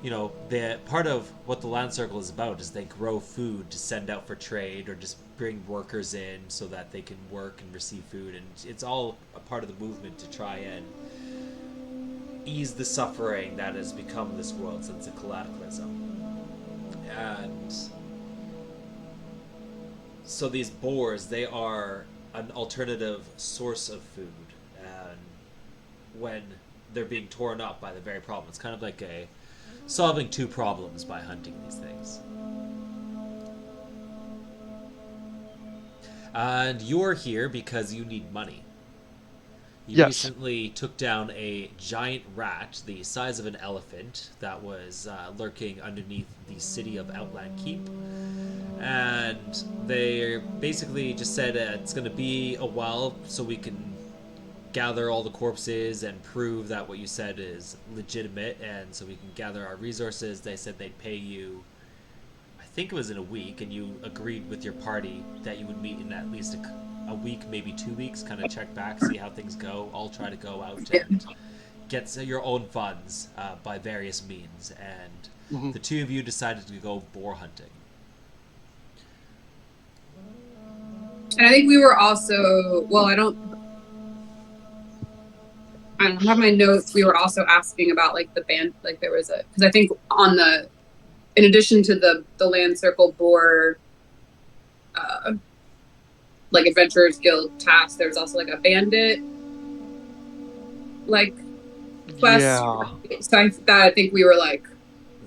you know, the part of what the Land Circle is about is they grow food to send out for trade or just bring workers in so that they can work and receive food, and it's all a part of the movement to try and ease the suffering that has become this world since the cataclysm. And so these boars, they are an alternative source of food, and when they're being torn up by the very problem, it's kind of like a solving two problems by hunting these things. And you're here because you need money. You recently took down a giant rat the size of an elephant that was lurking underneath the city of Outland Keep. And they basically just said it's going to be a while so we can gather all the corpses and prove that what you said is legitimate, and so we can gather our resources. They said they'd pay you, I think it was in a week, and you agreed with your party that you would meet in at least a week, maybe 2 weeks, kind of check back, see how things go. I'll try to go out and get your own funds by various means, and the two of you decided to go boar hunting. And I think we were also, well, I don't have my notes. We were also asking about like the band, like there was because I think on in addition to the Land Circle boar, like Adventurers Guild task, there was also like a bandit, like quest. Yeah. So I think we were like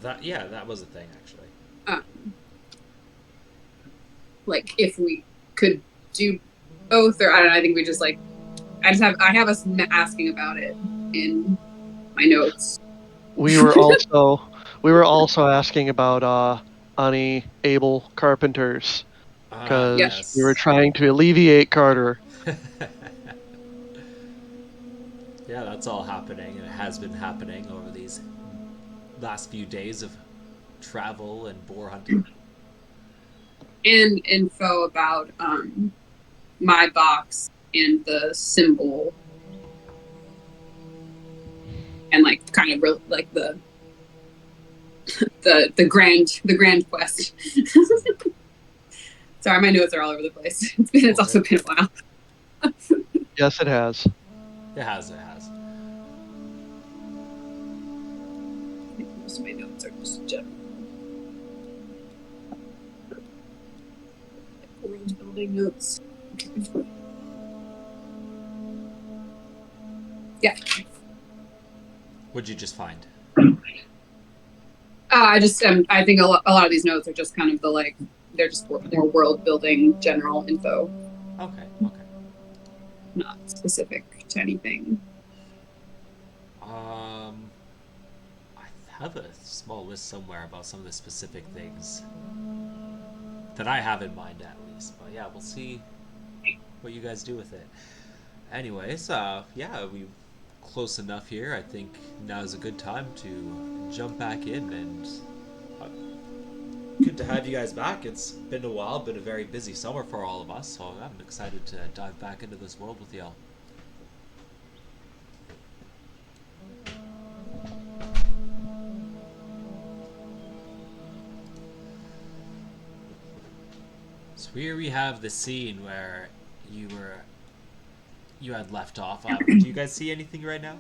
that. Yeah, that was a thing actually. Like if we could do both, or I don't know. I think we just like I have us asking about it in my notes. We were also asking about any able carpenters because we were trying to alleviate Carter. Yeah, that's all happening, and it has been happening over these last few days of travel and boar hunting. And info about my box and the symbol, and like kind of like the grand quest. Sorry, my notes are all over the place. It's also been a while. Yes, it has. It has. Most of my notes are just general. World building notes. Yeah. What'd you just find? I think a lot of these notes are just kind of the like, they're just more world building general info. Okay. Not specific to anything. I have a small list somewhere about some of the specific things that I have in mind at least. But yeah, we'll see what you guys do with it. Anyways, yeah, we're close enough here. I think now is a good time to jump back in, and good to have you guys back. It's been a while, been a very busy summer for all of us, so I'm excited to dive back into this world with y'all. So here we have the scene where you had left off. Do you guys see anything right now?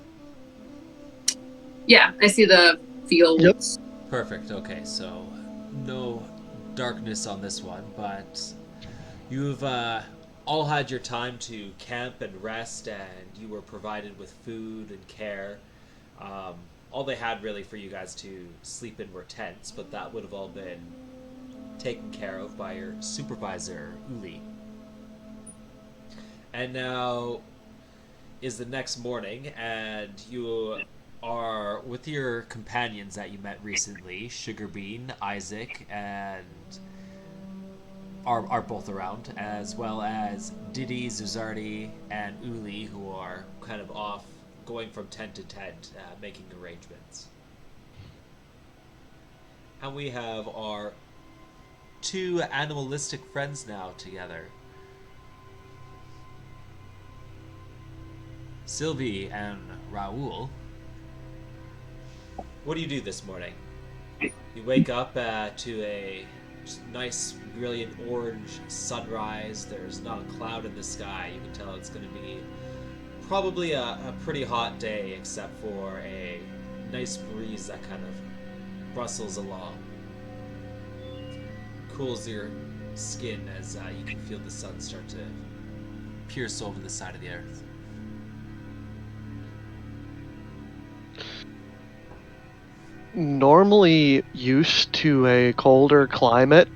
Yeah, I see the fields. Yep. Perfect. Okay, so no darkness on this one, but you've all had your time to camp and rest, and you were provided with food and care. All they had really for you guys to sleep in were tents, but that would have all been taken care of by your supervisor, Uli. And now is the next morning, and you are with your companions that you met recently. Sugarbean, Isaac, and are both around, as well as Diddy, Zuzardi, and Uli, who are kind of off, going from tent to tent, making arrangements. And we have our two animalistic friends now together. Sylvie and Raoul. What do you do this morning? You wake up to a nice, brilliant orange sunrise. There's not a cloud in the sky. You can tell it's going to be probably a pretty hot day, except for a nice breeze that kind of rustles along. Cools your skin as you can feel the sun start to pierce over the side of the earth. Normally used to a colder climate,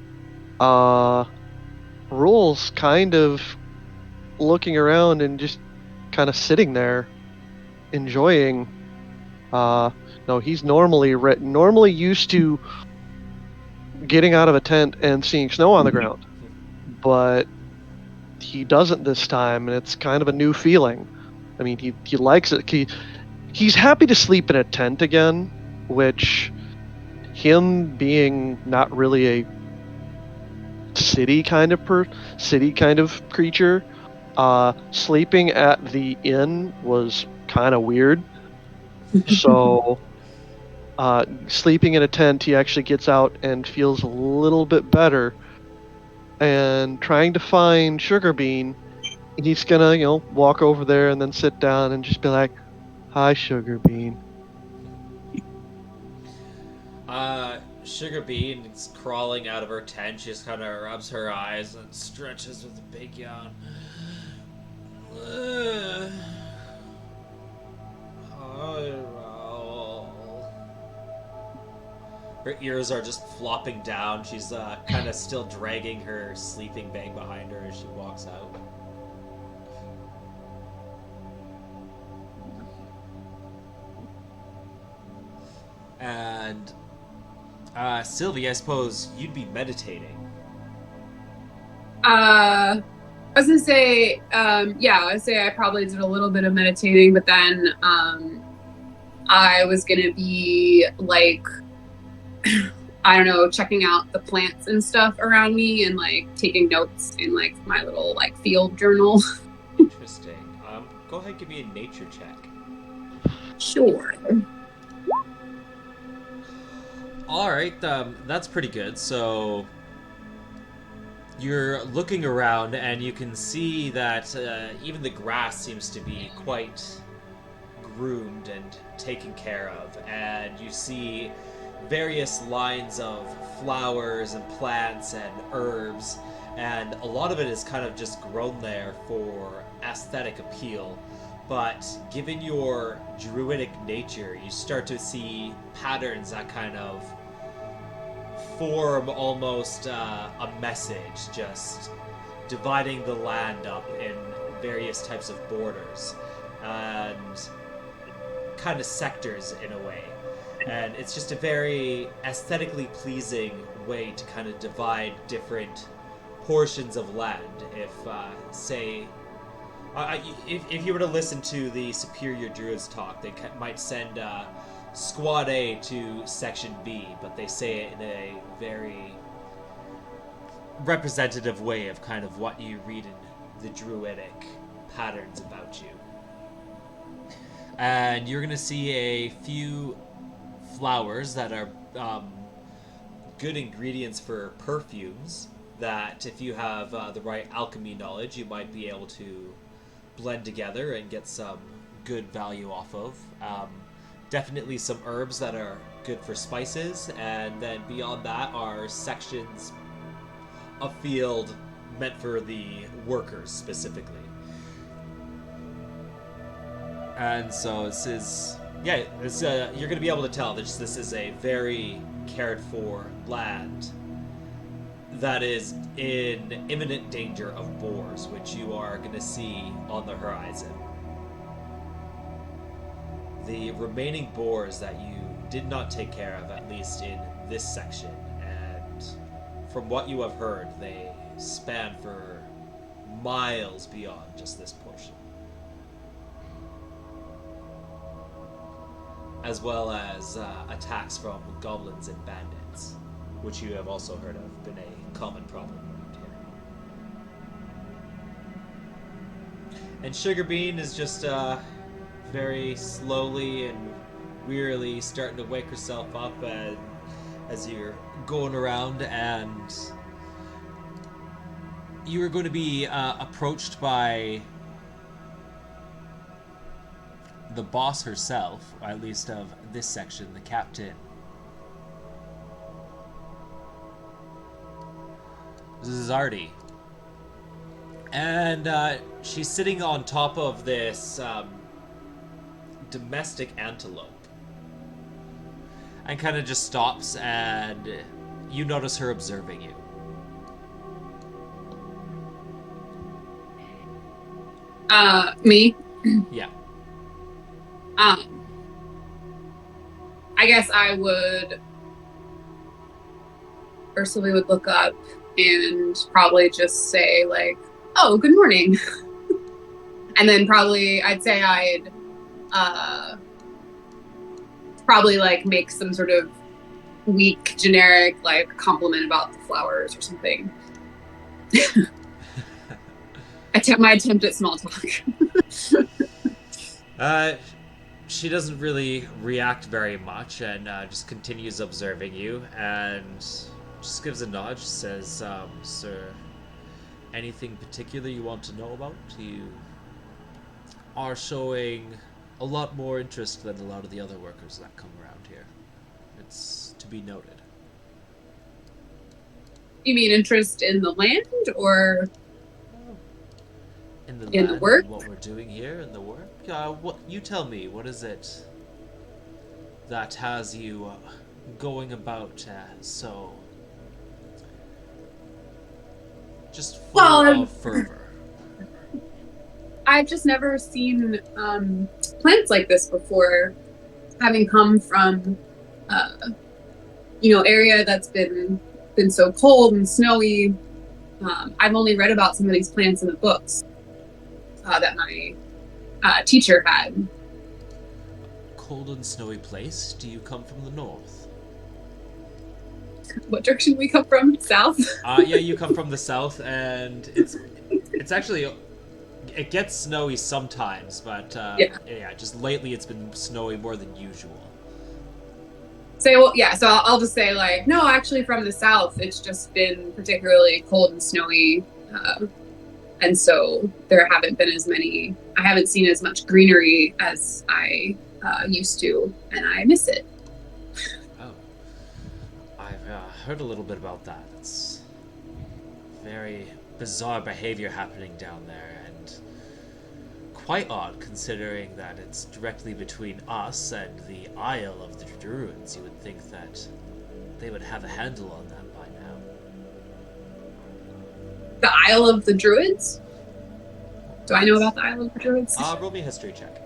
Rule's kind of looking around and just kind of sitting there, enjoying. No, he's normally used to getting out of a tent and seeing snow on the ground, but he doesn't this time, and it's kind of a new feeling. I mean, he likes it. He's happy to sleep in a tent again, which, him being not really a city kind of creature, sleeping at the inn was kind of weird. So, sleeping in a tent, he actually gets out and feels a little bit better. And trying to find Sugarbean, he's gonna, walk over there and then sit down and just be like, "Hi, Sugarbean." Sugarbean is crawling out of her tent. She just kind of rubs her eyes and stretches with a big yawn. Her ears are just flopping down. She's kind of still dragging her sleeping bag behind her as she walks out. And Sylvie, I suppose you'd be meditating. I was gonna say, I would say I probably did a little bit of meditating, but then I was gonna be like, I don't know, checking out the plants and stuff around me and like taking notes in like my little like field journal. Interesting. Go ahead and give me a nature check. Sure. Alright, that's pretty good. So you're looking around and you can see that even the grass seems to be quite groomed and taken care of. And you see various lines of flowers and plants and herbs, and a lot of it is kind of just grown there for aesthetic appeal. But given your druidic nature, you start to see patterns that kind of form almost a message, just dividing the land up in various types of borders and kind of sectors in a way. And it's just a very aesthetically pleasing way to kind of divide different portions of land. If, say, if you were to listen to the Superior Druids talk, they might send Squad A to Section B, but they say it in a very representative way of kind of what you read in the Druidic patterns about you. And you're going to see a few flowers that are good ingredients for perfumes that if you have the right alchemy knowledge, you might be able to blend together and get some good value off of. Definitely some herbs that are good for spices, and then beyond that are sections of field meant for the workers specifically. And so this is, you're going to be able to tell that this is a very cared for land that is in imminent danger of boars, which you are going to see on the horizon. The remaining boars that you did not take care of, at least in this section, and from what you have heard, they span for miles beyond just this portion. As well as attacks from goblins and bandits, which you have also heard of, been a common problem around here. And Sugarbean is just very slowly and wearily starting to wake herself up, and as you're going around, and you are going to be approached by the boss herself, or at least of this section, the captain. This is Artie. And she's sitting on top of this domestic antelope. And kind of just stops, and you notice her observing you. Me? Yeah. I guess I would... Ursula would look up and probably just say, like, oh, good morning. And then probably, I'd say I'd probably, like, make some sort of weak, generic, like, compliment about the flowers or something. My attempt at small talk. She doesn't really react very much, and just continues observing you, and just gives a nod, says, sir, anything particular you want to know about? You are showing a lot more interest than a lot of the other workers that come around here. It's to be noted. You mean interest in the land, or in the land, work? And what we're doing here, in the work? What you tell me, what is it that has you going about so just full of fervor? I've just never seen plants like this before, having come from area that's been so cold and snowy. I've only read about some of these plants in the books that my teacher had. Cold and snowy place? Do you come from the north? What direction do we come from? South? Yeah, you come from the south, and it's actually, it gets snowy sometimes, but yeah, just lately it's been snowy more than usual. So I'll just say, like, no, actually from the south, it's just been particularly cold and snowy, and so there haven't been I haven't seen as much greenery as I used to, and I miss it. Oh, I've heard a little bit about that. It's very bizarre behavior happening down there, and quite odd considering that it's directly between us and the Isle of the Druids. You would think that they would have a handle on that by now. The Isle of the Druids? Do I know about the Isle of the Druids? Roll me a history check.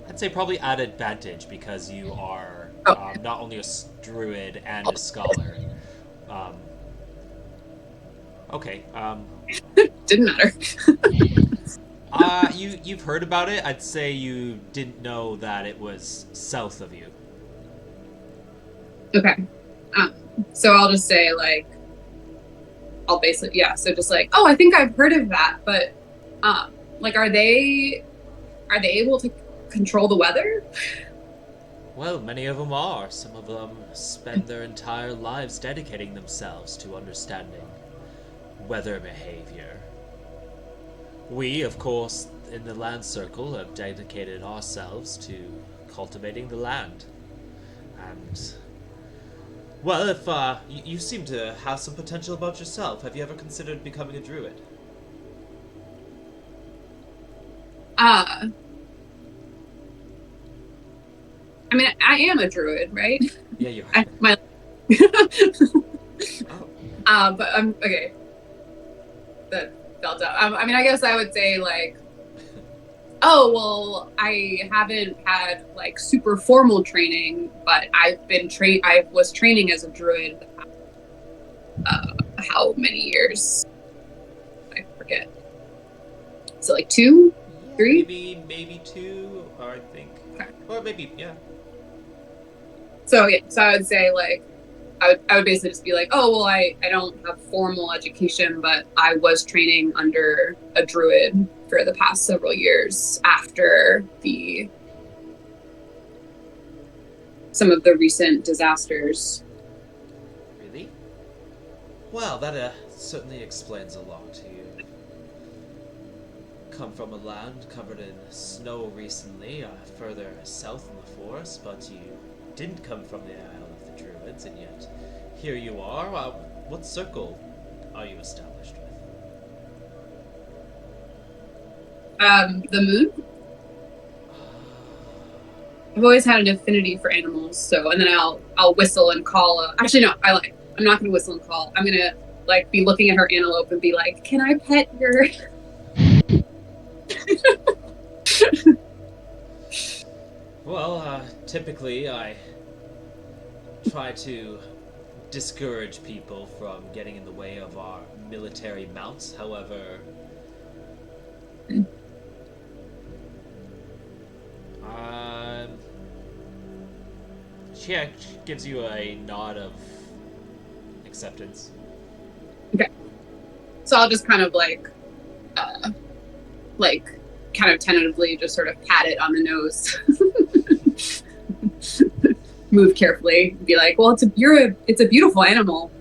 I'd say probably at advantage because you are not only a druid and a scholar. Okay. Didn't matter. You've heard about it. I'd say you didn't know that it was south of you. Okay. So I'll just say, like, I'll basically, so just like, oh, I think I've heard of that, but like, are they able to control the weather? Well, many of them are. Some of them spend their entire lives dedicating themselves to understanding weather behavior. We, of course, in the Land Circle, have dedicated ourselves to cultivating the land. And, well, if you seem to have some potential about yourself, have you ever considered becoming a druid? I mean, I am a druid, right? Yeah, you are. But I'm okay. That felt out. I mean, I guess I would say, like, oh, well, I haven't had, like, super formal training, but I've been I was training as a druid. How many years? I forget. So, like, 2, 3? Maybe 2, or I think, or maybe, yeah. So I would say, like, I would basically just be like, oh, well, I don't have formal education, but I was training under a druid for the past several years after the some of the recent disasters. Really? Well, that certainly explains a lot. You come from a land covered in snow recently, further south in the forest, but you didn't come from the Isle of the Druids, and yet here you are. What circle are you established with? The moon? I've always had an affinity for animals, so, and then I'll whistle and call. Actually, no, I lied. I'm not gonna whistle and call. I'm gonna like be looking at her antelope and be like, "Can I pet your?" Well, typically I try to discourage people from getting in the way of our military mounts. However, she gives you a nod of acceptance. Okay. So I'll just kind of kind of tentatively just sort of pat it on the nose. Move carefully. Be like, well, it's a beautiful animal.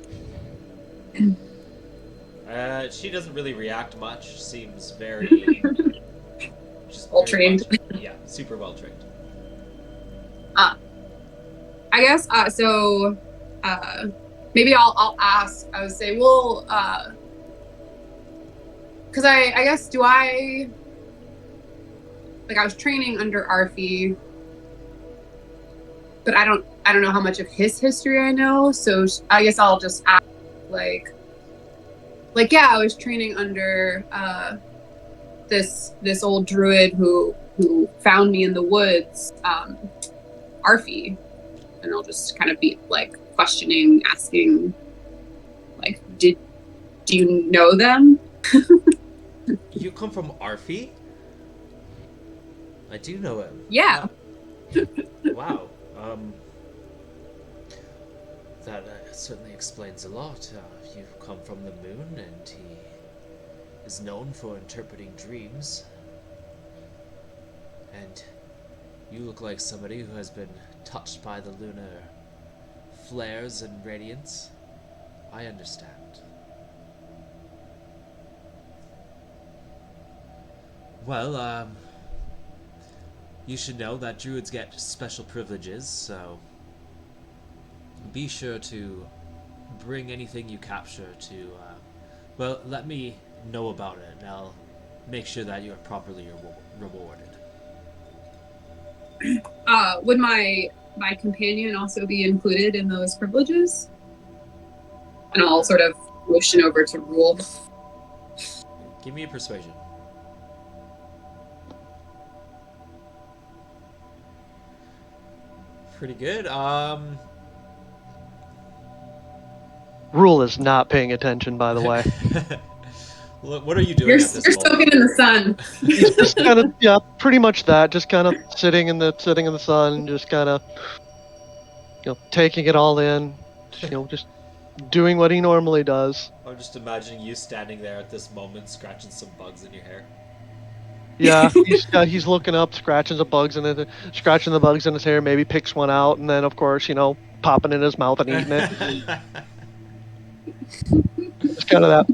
She doesn't really react much. Seems very well trained. Yeah, super well trained. I guess so. Maybe I'll ask. I would say, well, because I guess I was training under Arfi, but I don't know how much of his history I know. So I guess I'll just ask, yeah, I was training under this old druid who found me in the woods, Arfi, and I'll just kind of be like questioning, asking, like, do you know them? You come from Arfi? I do know him. Yeah. Wow. That certainly explains a lot. You've come from the moon, and he is known for interpreting dreams. And you look like somebody who has been touched by the lunar flares and radiance. I understand. Well, you should know that druids get special privileges, so be sure to bring anything you capture to, well, let me know about it, and I'll make sure that you are properly rewarded. Would my companion also be included in those privileges? And I'll sort of motion over to Rule. Give me a persuasion. Pretty good. Rule is not paying attention, by the way. What are you doing? You're at this moment? soaking in the sun. He's just kind of, yeah, pretty much that. Just kind of sitting in the sun, just kind of, taking it all in. Just doing what he normally does. I'm just imagining you standing there at this moment, scratching some bugs in your hair. Yeah, he's looking up, scratching the bugs in his hair. Maybe picks one out, and then of course, popping it in his mouth and eating it. It's kind of that.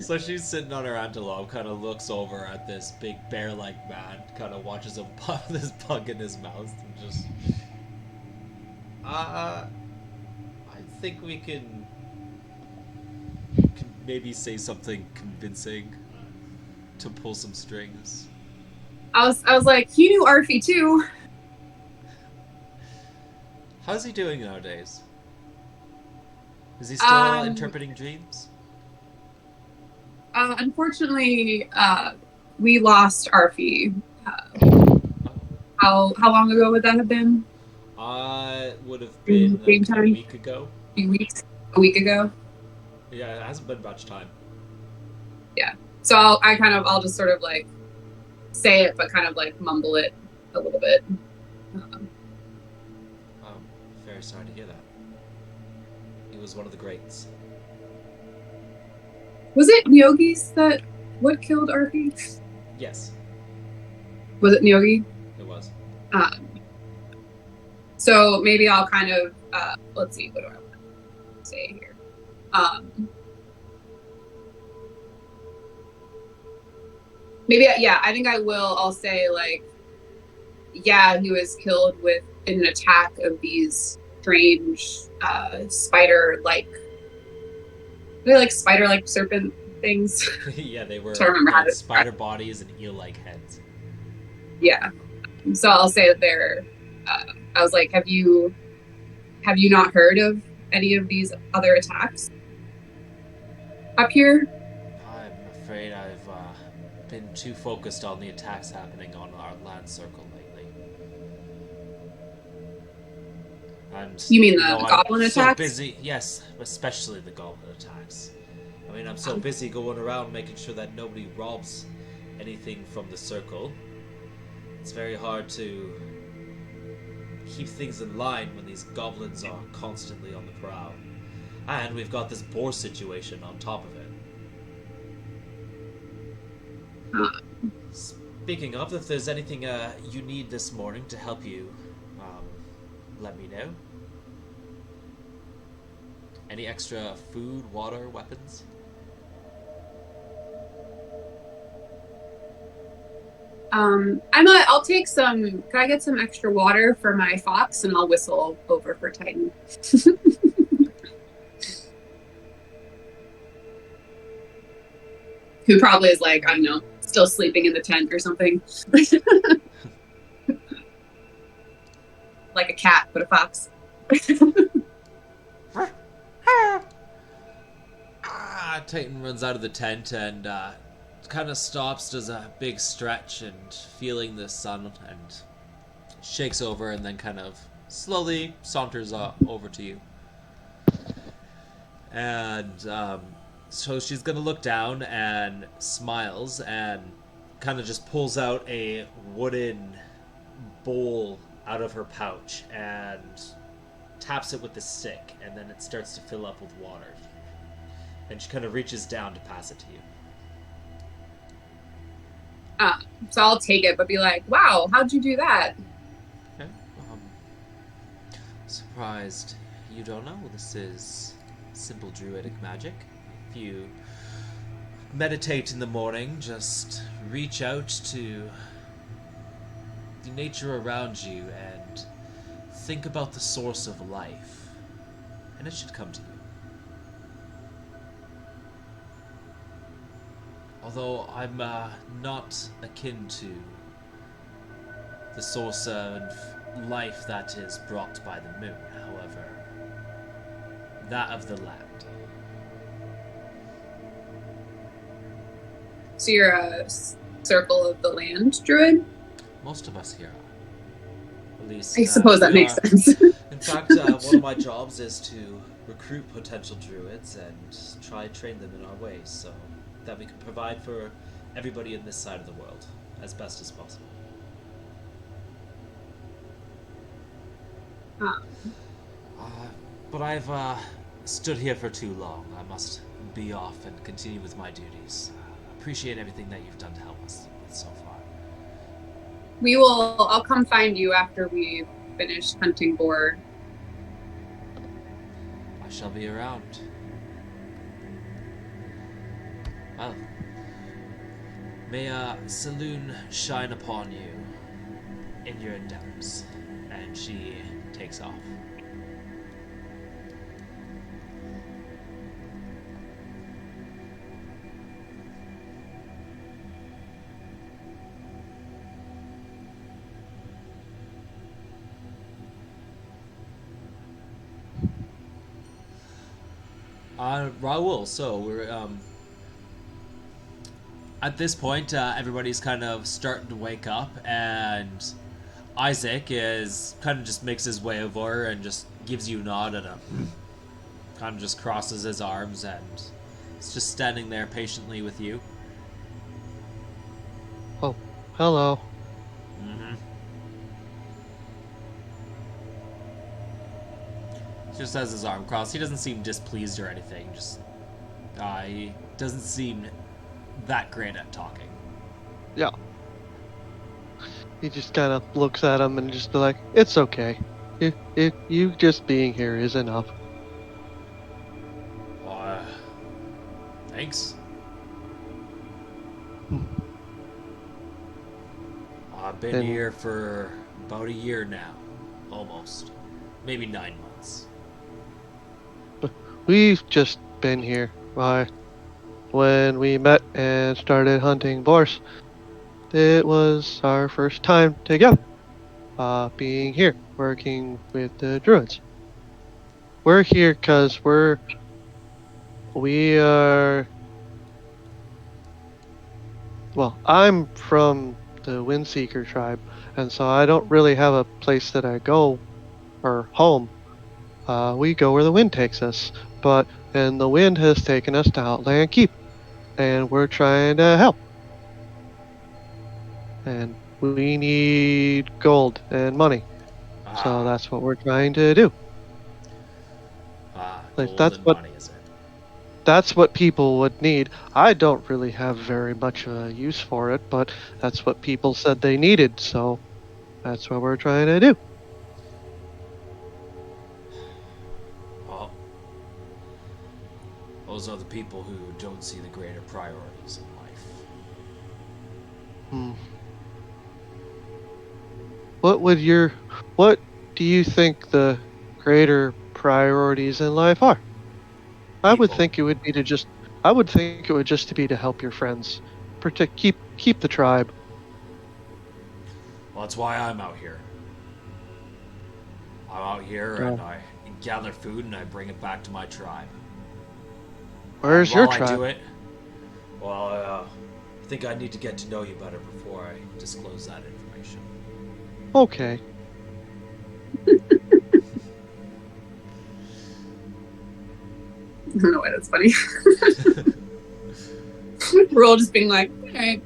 So she's sitting on her antelope, kind of looks over at this big bear-like man, kind of watches him pop this bug in his mouth, and just... I think we can maybe say something convincing to pull some strings. I was like, he knew Arfi too. How's he doing nowadays? Is he still interpreting dreams? Unfortunately, we lost Arfi. How long ago would that have been? Would have been like a week ago. A week ago. Yeah, it hasn't been much time. Yeah. So I'll just sort of like say it, but kind of like mumble it a little bit. Very sorry to hear that. He was one of the greats. Was it Nyogi's what killed Arfi? Yes. Was it Nyogi? It was. So maybe I'll kind of let's see, what do I want to say here? Maybe I think I will. I'll say like, yeah, he was killed with an attack of these strange spider-like, they're like spider-like serpent things. Yeah, they were. I remember how to spider bodies and eel-like heads. Yeah. So I'll say that they're. I was like, have you not heard of any of these other attacks up here? I'm afraid I've been too focused on the attacks happening on our land circle lately. And You mean the goblin I'm attacks? So busy, yes, especially the goblin attacks. I mean, I'm so busy going around making sure that nobody robs anything from the circle. It's very hard to keep things in line when these goblins are constantly on the prowl. And we've got this boar situation on top of it. Speaking of, if there's anything you need this morning to help you, let me know. Any extra food, water, weapons? I'll take some. Can I get some extra water for my fox, and I'll whistle over for Titan. Who probably is like, I don't know, still sleeping in the tent or something. Like a cat, but a fox. Titan runs out of the tent and kind of stops, does a big stretch, and feeling the sun, and shakes over, and then kind of slowly saunters over to you. And so she's gonna look down and smiles and kind of just pulls out a wooden bowl out of her pouch and taps it with the stick, and then it starts to fill up with water. And she kind of reaches down to pass it to you. So I'll take it, but be like, wow, how'd you do that? Okay. Surprised you don't know. This is simple druidic magic. If you meditate in the morning, just reach out to the nature around you and think about the source of life, and it should come to you. Although I'm not akin to the source of life that is brought by the moon, however, that of the land. So you're a circle of the land druid? Most of us here are. At least, I suppose that makes sense. In fact, one of my jobs is to recruit potential druids and try train them in our ways, so that we can provide for everybody in this side of the world as best as possible. But I've stood here for too long. I must be off and continue with my duties. Appreciate everything that you've done to help us so far. I'll come find you after we finish hunting boar. I shall be around. Well, may Saloon shine upon you in your endeavors. And she takes off. Raoul, so we're at this point, everybody's kind of starting to wake up, and Isaac is kind of just makes his way over and just gives you a nod and kind of just crosses his arms and is just standing there patiently with you. Oh, hello. Mm-hmm. Just has his arm crossed. He doesn't seem displeased or anything. Just he doesn't seem that great at talking. Yeah. He just kind of looks at him and just be like, "It's okay. You just being here is enough." Thanks. Hmm. I've been And here for about a year now. Almost. Maybe 9 months. we've just been here. Why? When we met and started hunting boars, it was our first time together. Being here, working with the druids. We're here because we are. Well, I'm from the Windseeker tribe, and so I don't really have a place that I go or home. We go where the wind takes us, and the wind has taken us to Outland Keep, and we're trying to help. And we need gold and money, so that's what we're trying to do. Like Gold and money, is it? that's what people would need. I don't really have very much use for it, but that's what people said they needed, so that's what we're trying to do. Well, those are the people who don't see the greater priorities in life. Hmm. What do you think the greater priorities in life are? I would think it would be to just I would think it would just to be to help your friends, protect keep the tribe. Well, that's why I'm out here. I'm out here and I gather food and I bring it back to my tribe. Where's your While I tribe? do it, I think I need to get to know you better before I disclose that information. Okay. I don't know why that's funny. We're all just being like, alright.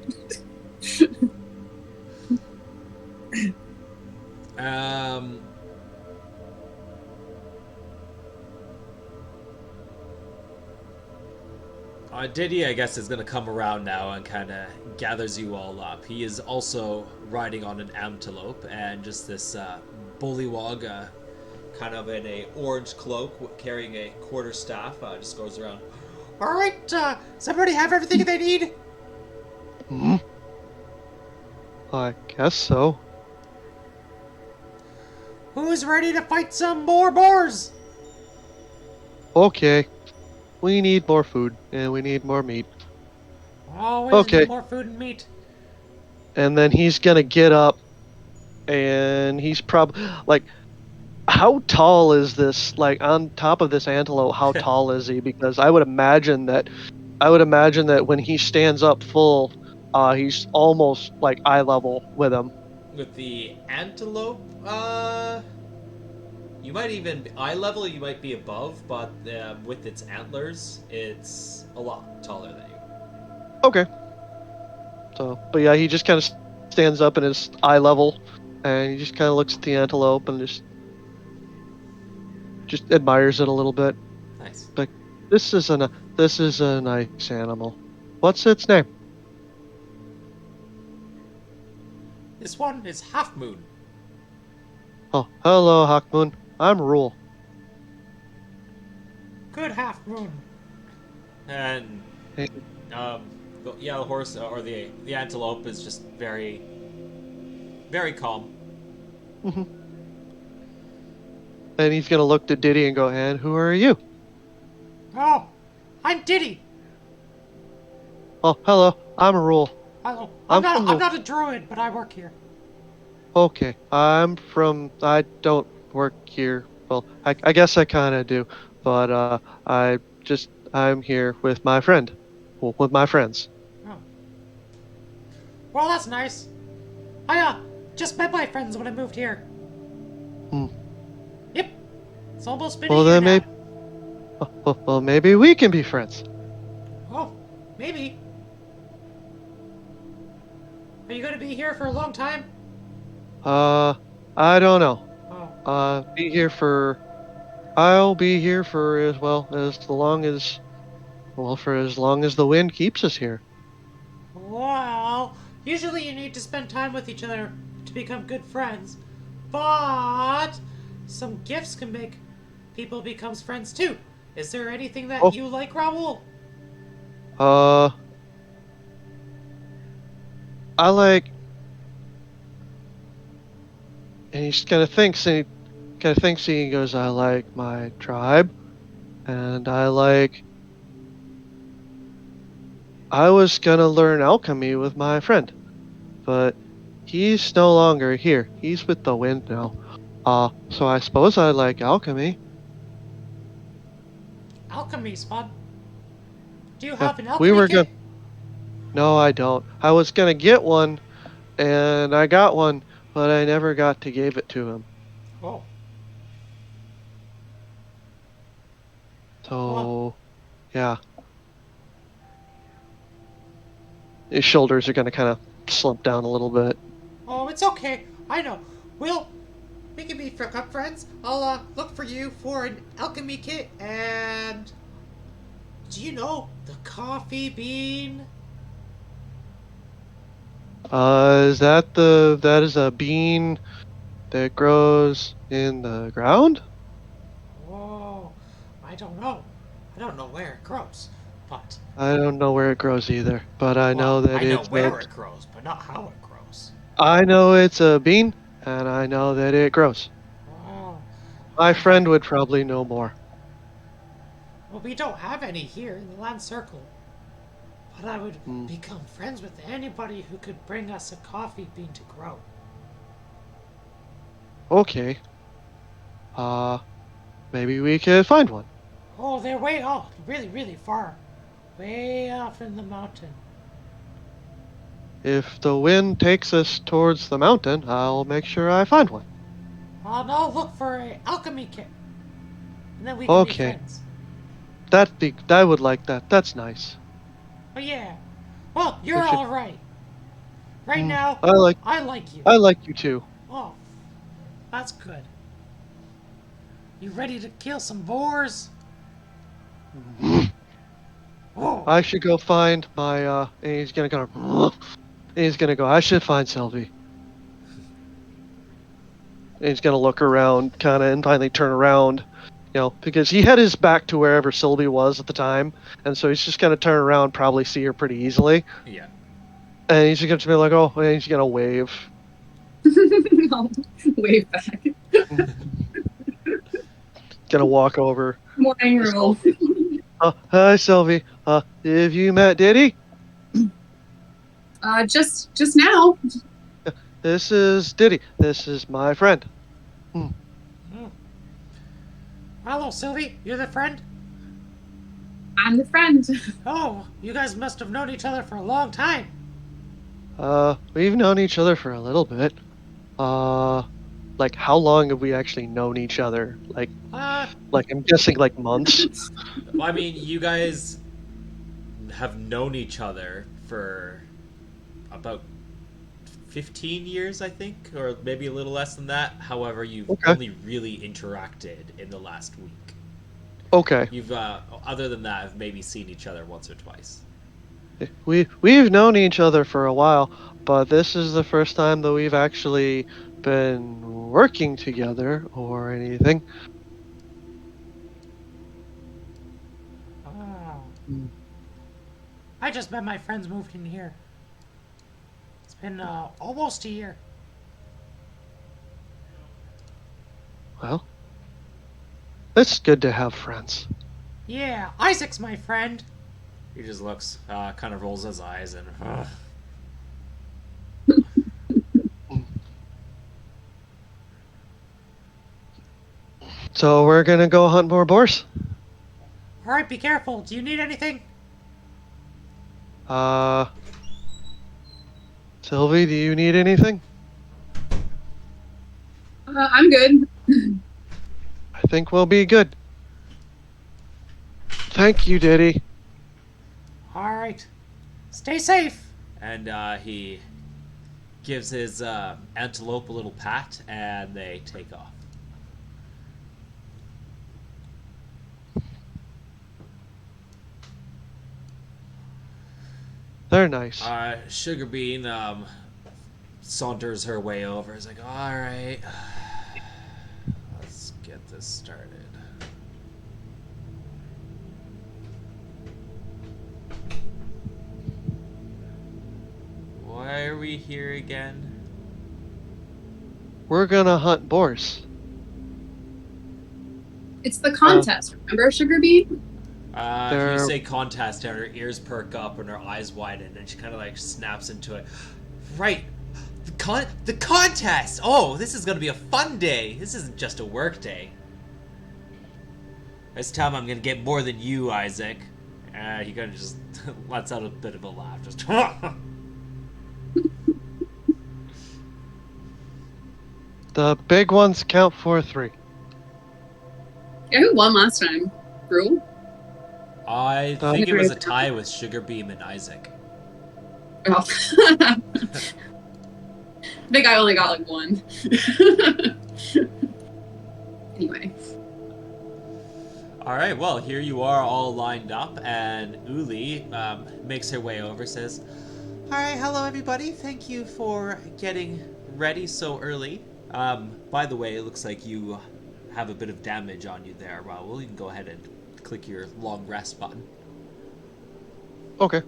Diddy, I guess, is going to come around now and kind of gathers you all up. He is also riding on an antelope and just this bullywog, kind of in a orange cloak, carrying a quarter staff, just goes around. All right, does everybody have everything they need? Hmm. I guess so. Who's ready to fight some more boars? Okay. We need more food and we need more meat. Always need more food and meat. And then he's gonna get up, and he's probably like, how tall is this? Like on top of this antelope, how tall is he? Because I would imagine that when he stands up full, he's almost like eye level with him. With the antelope, you might even eye level. You might be above, but with its antlers, it's a lot taller than you. Okay. So, but yeah, he just kind of stands up and is eye level, and he just kind of looks at the antelope and just admires it a little bit. Nice. Like, this is a nice animal. What's its name? This one is Half Moon. Oh, hello, Hawkmoon. I'm Rule. Good Half Moon. And Hey. the horse or the antelope is just very, very calm. Mm-hmm. And he's gonna look to Diddy and go, "And who are you?" Oh, I'm Diddy. Oh, hello. I'm Rule. Hello. I'm not a druid, but I work here. Okay. I don't work here. Well, I guess I kind of do, but I'm here with my friend. Well, with my friends. Oh. Well, that's nice. I just met my friends when I moved here. Hmm. Yep. It's almost been Well, a year then now. well, maybe we can be friends. Oh, maybe. Are you gonna be here for a long time? I don't know. Oh. I'll be here for as long as the wind keeps us here. Well, usually you need to spend time with each other to become good friends, but some gifts can make people become friends too. Is there anything that Oh. you like, Raoul? I like. And he kind of thinks, and he goes, I like my tribe, and I was gonna learn alchemy with my friend, but he's no longer here. He's with the wind now. So I suppose I like alchemy. Alchemy's fun. Do you Yeah, have an we alchemy were kit? gonna. No, I don't. I was gonna get one, and I got one, but I never got to give it to him. Oh. So, yeah. His shoulders are gonna kind of slump down a little bit. Oh, it's okay. I know. We can be good friends. I'll look for you for an alchemy kit. And do you know the coffee bean? That is a bean that grows in the ground? Oh, I don't know. I don't know where it grows, but I don't know where it grows either, but I well, know that I know it's a, where it grows, but not how it grows. I know it's a bean, and I know that it grows. Oh, My all friend right. would probably know more. Well, we don't have any here in the land circle, but I would Hmm. become friends with anybody who could bring us a coffee bean to grow. Okay. Maybe we could find one. Oh, they're way off, really, really far, way off in the mountain. If the wind takes us towards the mountain, I'll make sure I find one. I'll now look for an alchemy kit, and then we can be Okay. friends. I would like that. That's nice. Oh yeah. Well, you're We should- all right. Right now, I like you. I like you too. Oh, that's good. You ready to kill some boars? Oh. I should go find my and he's gonna go and he's gonna go, I should find Sylvie. And he's gonna look around kinda and finally turn around. Because he had his back to wherever Sylvie was at the time, and so he's just gonna turn around, probably see her pretty easily. Yeah. And he's gonna be like, oh, and he's gonna wave. I'll wave back. Gonna walk over. Morning, Raoul. Hi, Sylvie. Have you met Diddy? Just now. This is Diddy. This is my friend. Hello, Sylvie. You're the friend? I'm the friend. Oh, you guys must have known each other for a long time. We've known each other for a little bit. Like how long have we actually known each other? Like I'm guessing like months. Well, I mean, you guys have known each other for about 15 years, I think, or maybe a little less than that. However, you've only really interacted in the last week. Okay. You've, other than that, have maybe seen each other once or twice. We've known each other for a while, but this is the first time that we've actually been working together or anything. Oh. I just met my friends moved in here. It's been almost a year. Well, it's good to have friends. Yeah, Isaac's my friend. He just looks, kind of rolls his eyes and. So we're gonna go hunt more boars? Alright, be careful. Do you need anything? Sylvie, do you need anything? I'm good. I think we'll be good. Thank you, Diddy. Alright. Stay safe. And he gives his antelope a little pat and they take off. They're nice. Sugar Bean saunters her way over. It's like, all right, let's get this started. Why are we here again? We're gonna hunt boars. It's the contest, remember, Sugar Bean? You say contest, and her ears perk up and her eyes widen, and she kind of like snaps into it. Right, the contest. Oh, this is gonna be a fun day. This isn't just a work day. This time I'm gonna get more than you, Isaac. He kind of just lets out a bit of a laugh. Just. The big ones count for 3. Yeah, who won last time? Rule? I think it was a tie with Sugarbeam and Isaac. Oh. I think I only got like 1. Anyway. Alright, well, here you are all lined up, and Uli makes her way over, says, "Alright, hello everybody, thank you for getting ready so early. By the way, it looks like you have a bit of damage on you there. Well, you can go ahead and click your long rest button." Okay.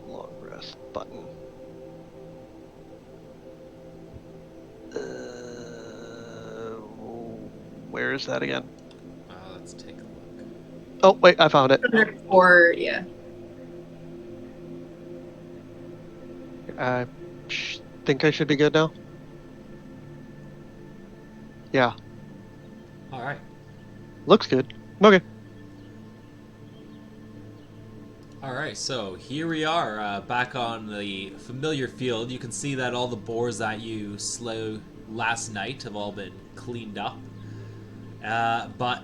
Long rest button. Where is that again? Let's take a look. Oh, wait, I found it. Or, yeah. I think I should be good now. Yeah. Alright. Looks good. Okay. Alright, so here we are, back on the familiar field. You can see that all the boars that you slew last night have all been cleaned up. But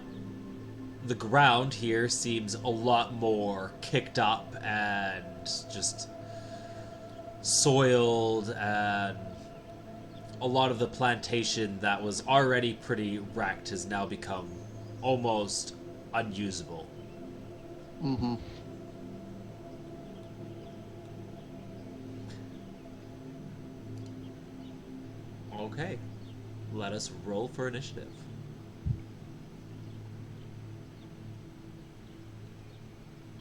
the ground here seems a lot more kicked up and just soiled, and a lot of the plantation that was already pretty wrecked has now become almost unusable. Mm-hmm. Okay, let us roll for initiative.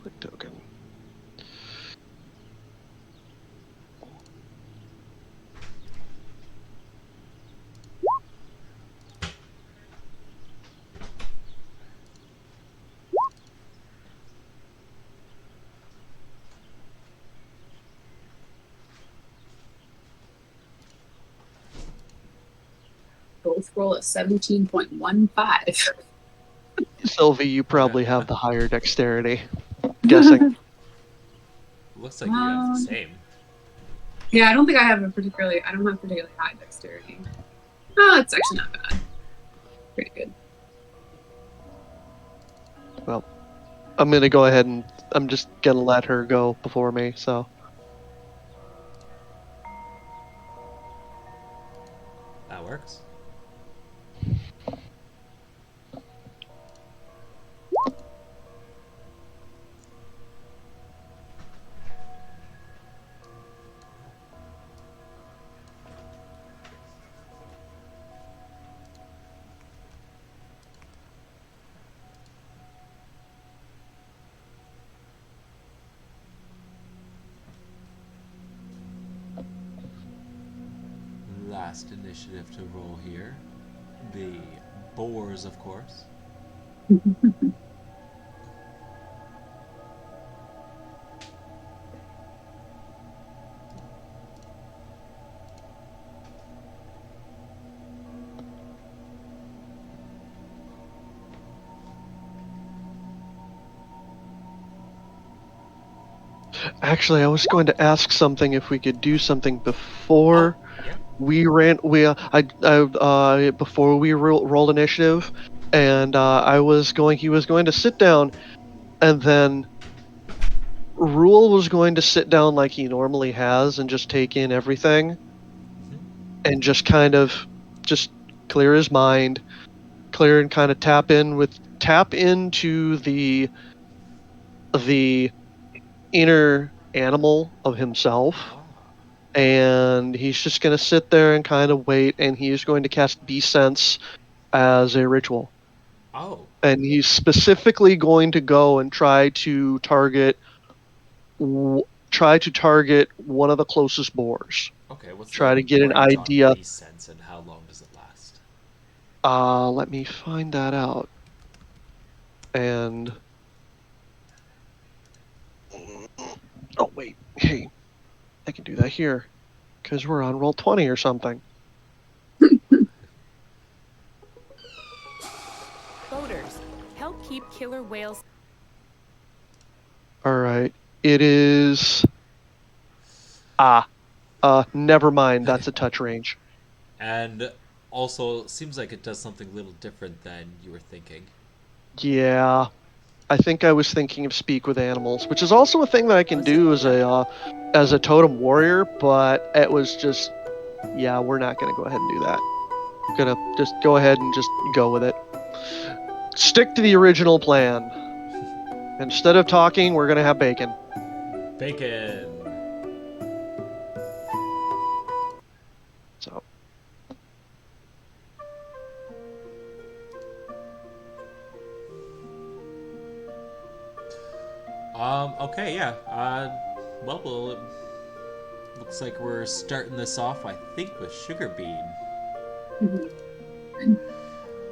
Quick token. Both roll at 17.15. Sylvie, you probably have the higher dexterity. Guessing. Looks like you have the same. Yeah, I don't think I have particularly high dexterity. Oh, it's actually not bad. Pretty good. Well, I'm gonna go ahead and I'm just gonna let her go before me, so. That works. Last initiative to roll here. The boars, of course. Actually, I was going to ask something if we could do something before we ran. Before we rolled initiative, and he was going to sit down, and then Rule was going to sit down like he normally has and just take in everything, and just kind of just clear his mind, clear and kind of tap into the inner animal of himself. And he's just going to sit there and kind of wait, and he's going to cast Sense as a ritual. Oh. And he's specifically going to go and try to target one of the closest boars. Okay, what's Try the to get an range idea. on sense and how long does it last? Let me find that out. And oh wait, hey, I can do that here because we're on roll 20 or something. Boaters, help keep killer whales. All right, it is. Never mind. That's a touch range. And also, seems like it does something a little different than you were thinking. Yeah, I think I was thinking of speak with animals, which is also a thing that I can do as a totem warrior. But it was just, yeah, we're not gonna go ahead and do that. Gonna just go ahead and just go with it. Stick to the original plan. Instead of talking, we're gonna have bacon. Bacon. So. Okay, yeah. Well, it looks like we're starting this off, I think, with Sugar Bean.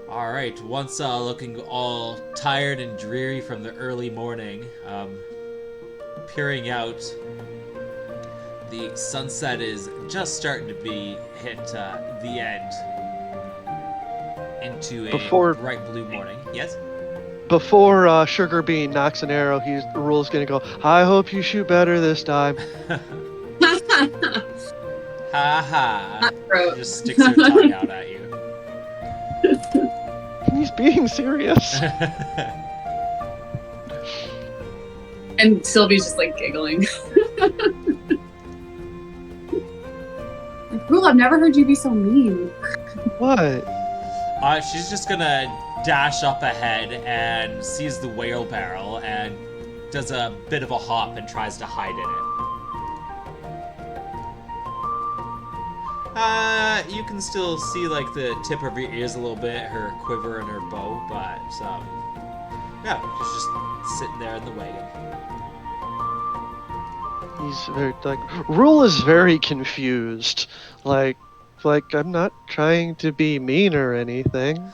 All right. Once looking all tired and dreary from the early morning, peering out, the sunset is just starting to be hit the end into a bright blue morning. Yes. Before Sugar Bean knocks an arrow, the rule's gonna go, I hope you shoot better this time. Ha ha. She just sticks her tongue out at you. He's being serious. And Sylvie's just like giggling. Rule, I've never heard you be so mean. What? She's just gonna dash up ahead and sees the whale barrel and does a bit of a hop and tries to hide in it. You can still see like the tip of her ears a little bit, her quiver and her bow, but yeah, she's just sitting there in the wagon. He's very Rule is very confused. Like I'm not trying to be mean or anything.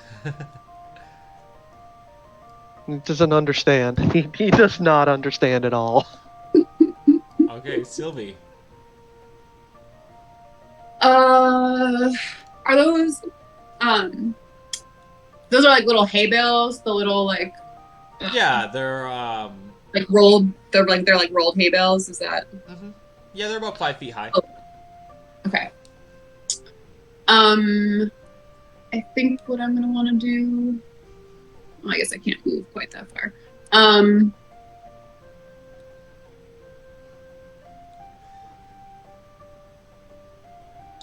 He doesn't understand. He does not understand at all. Okay, Sylvie. Are those those are like little hay bales, the little like yeah, they're like rolled, they're like rolled hay bales, is that? Mm-hmm. Yeah, they're about 5 feet high. Oh. Okay. I think what I'm gonna want to do, well, I guess I can't move quite that far.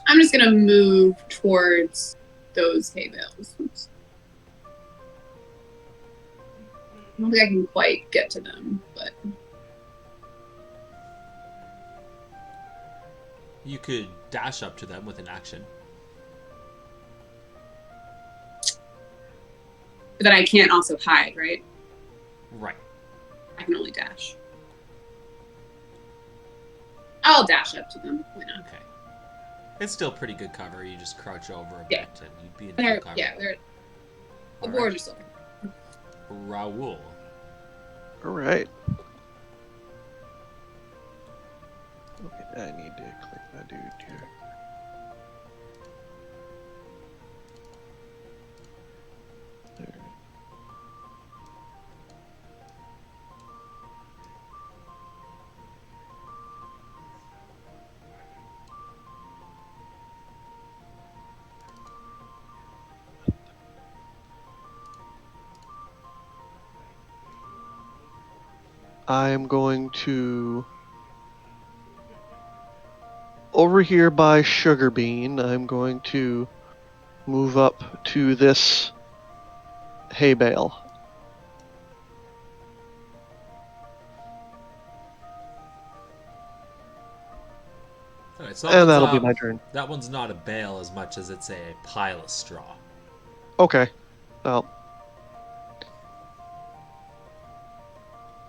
I'm just gonna move towards those hay bales. Oops. I don't think I can quite get to them, but you could dash up to them with an action. But then I can't also hide, right? Right. I can only dash. I'll dash up to them. Why not? Okay. It's still pretty good cover. You just crouch over a bit and you'd be in They're, full cover. yeah, the boards are still there. Raoul. All right. Okay, I need to click my dude here. There. I'm going to, over here by Sugar Bean, I'm going to move up to this hay bale. Okay, so And that'll be my turn. That one's not a bale as much as it's a pile of straw. Okay. Well.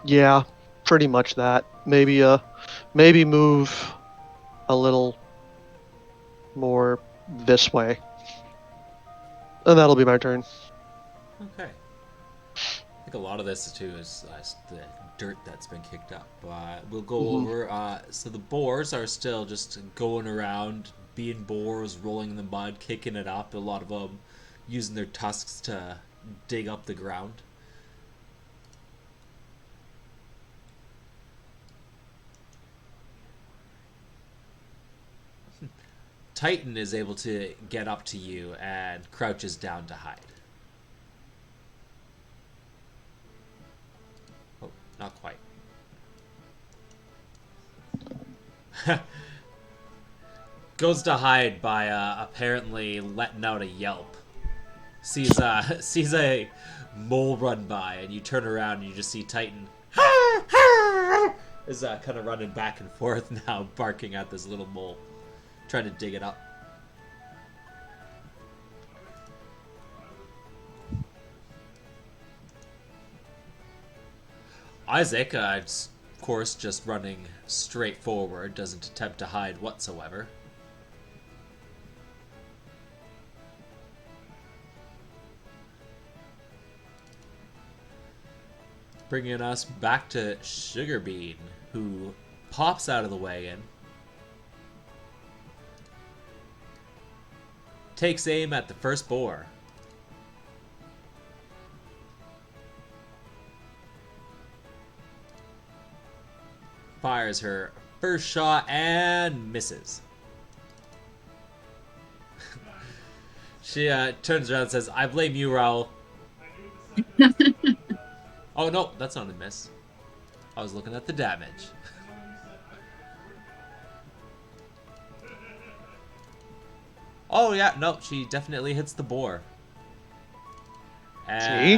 Yeah, pretty much that. Maybe move a little more this way. And that'll be my turn. Okay. I think a lot of this too is the dirt that's been kicked up. We'll go over. So the boars are still just going around, being boars, rolling in the mud, kicking it up. A lot of them using their tusks to dig up the ground. Titan is able to get up to you and crouches down to hide. Oh, not quite. Goes to hide by apparently letting out a yelp. Sees a mole run by, and you turn around and you just see Titan is kind of running back and forth now, barking at this little mole, trying to dig it up. Isaac, of course, just running straight forward, doesn't attempt to hide whatsoever. Bringing us back to Sugarbean, who pops out of the wagon, takes aim at the first boar. Fires her first shot and misses. She turns around and says, "I blame you, Raul." Oh no, that's not a miss. I was looking at the damage. Oh yeah, no, she definitely hits the boar. See?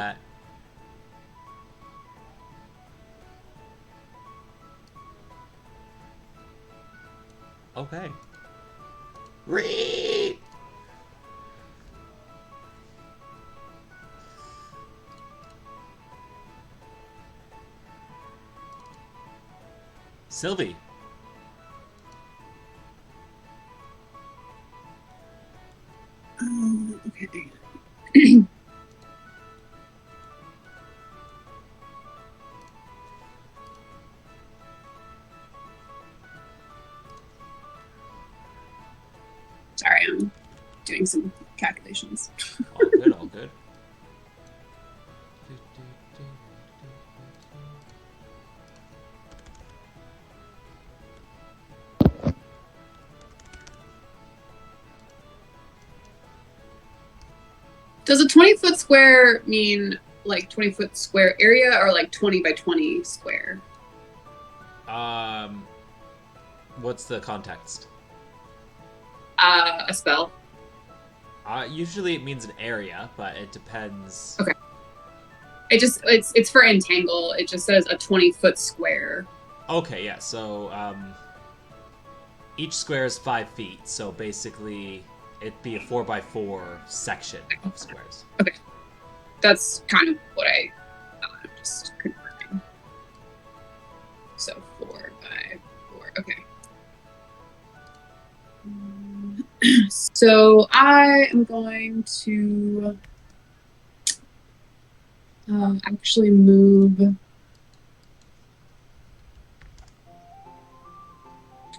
Okay. Read. Sylvie. Okay. Sorry, I'm doing some calculations. All good, all good. Does a 20-foot square mean like 20-foot square area or like 20 by 20 square? What's the context? A spell. Usually it means an area, but it depends. Okay. It's for entangle. It just says a 20-foot square. Okay, yeah. So each square is 5 feet. So basically, it'd be a 4x4 section of squares. Okay, that's kind of what I thought. I'm just confirming. So 4x4. Okay. So I am going to actually move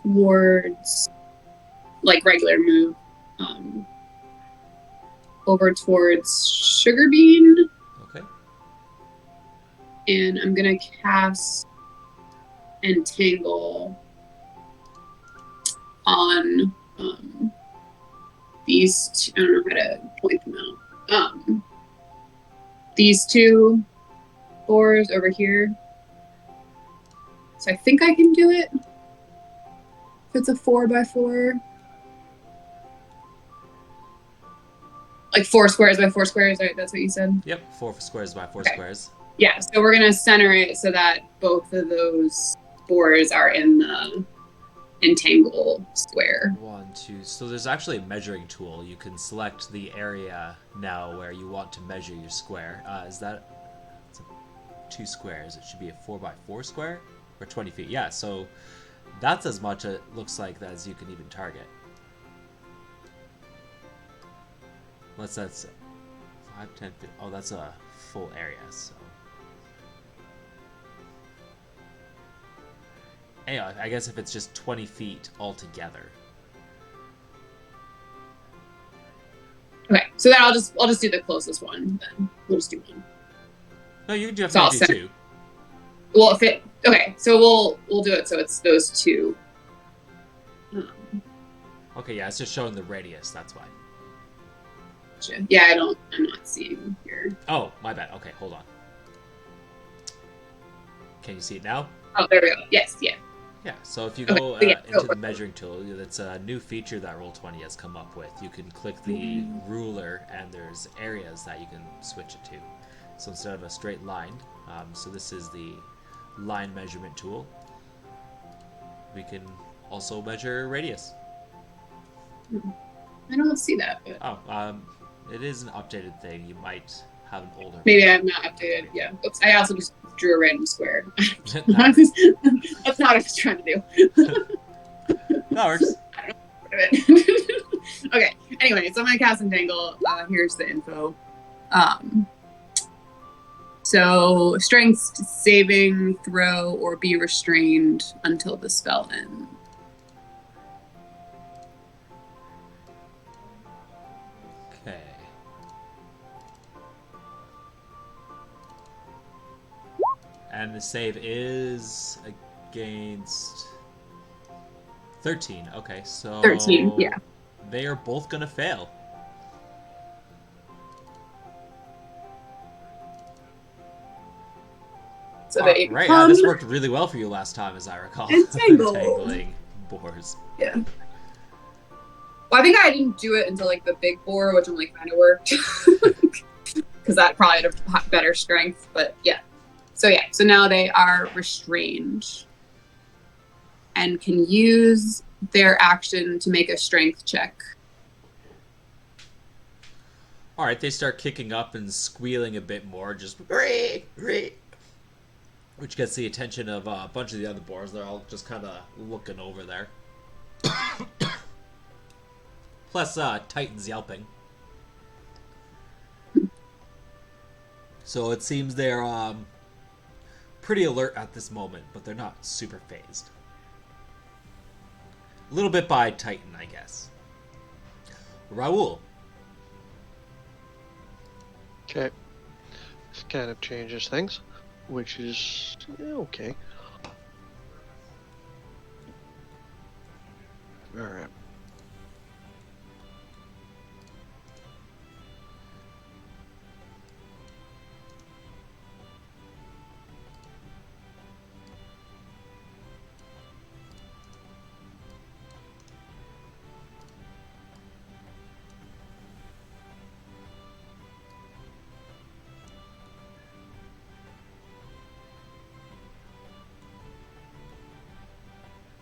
towards, like, regular move, over towards Sugarbean. Okay. And I'm gonna cast Entangle on these two. I don't know how to point them out. These two boars over here. So I think I can do it. If it's a 4x4. Like 4 squares by 4 squares, right? That's what you said? Yep, 4 squares by 4 squares. Yeah, so we're going to center it so that both of those boars are in the entangle square. 1, 2. So there's actually a measuring tool. You can select the area now where you want to measure your square. Is that it's 2 squares? It should be a 4x4 square or 20 feet. Yeah. So that's as much it looks like as you can even target. Unless that's 5, 10, 15. Oh, that's a full area. So. Anyway, I guess if it's just 20 feet altogether. Okay, so then I'll just do the closest one. Then we'll just do one. No, you can definitely do 2. Well, if it okay, so we'll do it so it's those 2. Okay, yeah, it's just showing the radius. That's why. Yeah, I'm not seeing here. Oh, my bad. Okay, hold on. Can you see it now? Oh, there we go. Yes, yeah. Yeah, so if you go into the measuring tool, that's a new feature that Roll20 has come up with. You can click the ruler, and there's areas that you can switch it to. So instead of a straight line, so this is the line measurement tool. We can also measure radius. I don't see that. But... Oh, it is an updated thing. You might have an older. Maybe I'm not updated. Yeah. Oops. I also just drew a random square. That's not what I was trying to do. That works. I don't know. Okay. Anyway, so I'm gonna cast Entangle. Here's the info. So strength saving throw or be restrained until the spell ends. Okay. And the save is against 13. Okay, so 13, yeah. They are both gonna fail. So they right, yeah, this worked really well for you last time, as I recall. Entangling boars. Yeah. Well, I think I didn't do it until like the big boar, which only kind of worked because that probably had a better strength. But yeah. So now they are restrained and can use their action to make a strength check. All right, they start kicking up and squealing a bit more, just which gets the attention of a bunch of the other boars. They're all just kind of looking over there. Plus, Titan's yelping. So it seems they're pretty alert at this moment, but they're not super phased. A little bit by Titan, I guess. Raoul. Okay. This kind of changes things, which is okay. All right.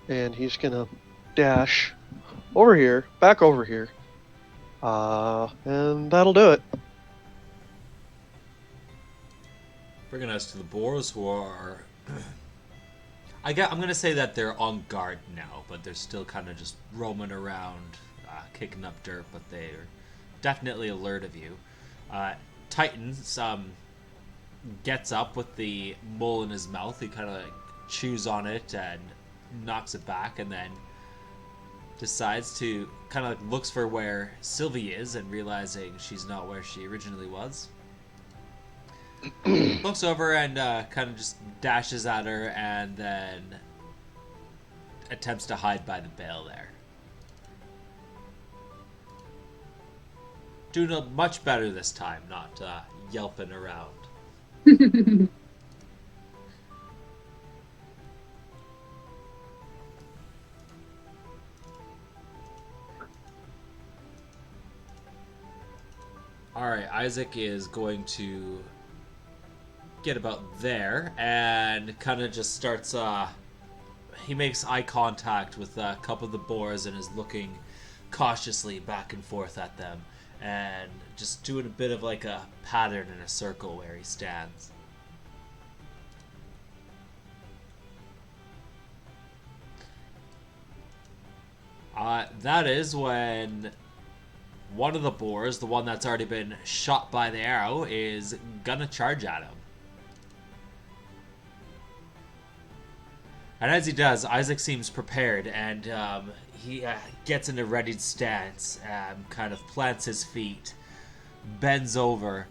And he's gonna dash over here, back over here, and that'll do it. Bringing us to the boars, who are... I'm gonna say that they're on guard now, but they're still kind of just roaming around, kicking up dirt, but they're definitely alert of you. Titan gets up with the mole in his mouth. He kind of chews on it and knocks it back, and then decides to kind of looks for where Sylvie is, and realizing she's not where she originally was, looks over and kind of just dashes at her, and then attempts to hide by the bale there. Doing much better this time, not yelping around. Alright, Isaac is going to get about there and kind of just starts he makes eye contact with a couple of the boars and is looking cautiously back and forth at them, and just doing a bit of like a pattern in a circle where he stands. That is when one of the boars, the one that's already been shot by the arrow, is gonna charge at him. And as he does, Isaac seems prepared, and he gets in a readied stance, kind of plants his feet, bends over,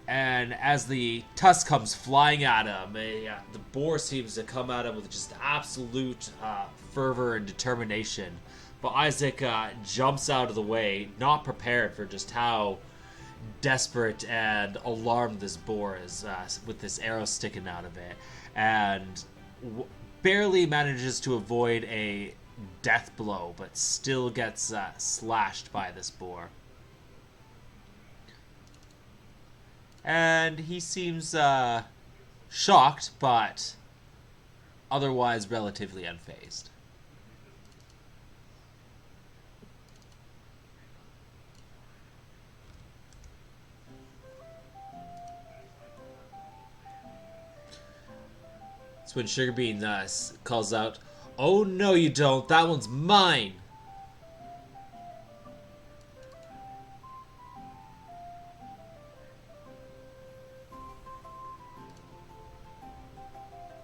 and as the tusk comes flying at him, the boar seems to come at him with just absolute fervor and determination. But Isaac jumps out of the way, not prepared for just how desperate and alarmed this boar is with this arrow sticking out of it, and barely manages to avoid a death blow, but still gets slashed by this boar. And he seems shocked, but otherwise relatively unfazed. It's when Sugarbean calls out, "Oh no you don't, that one's mine!"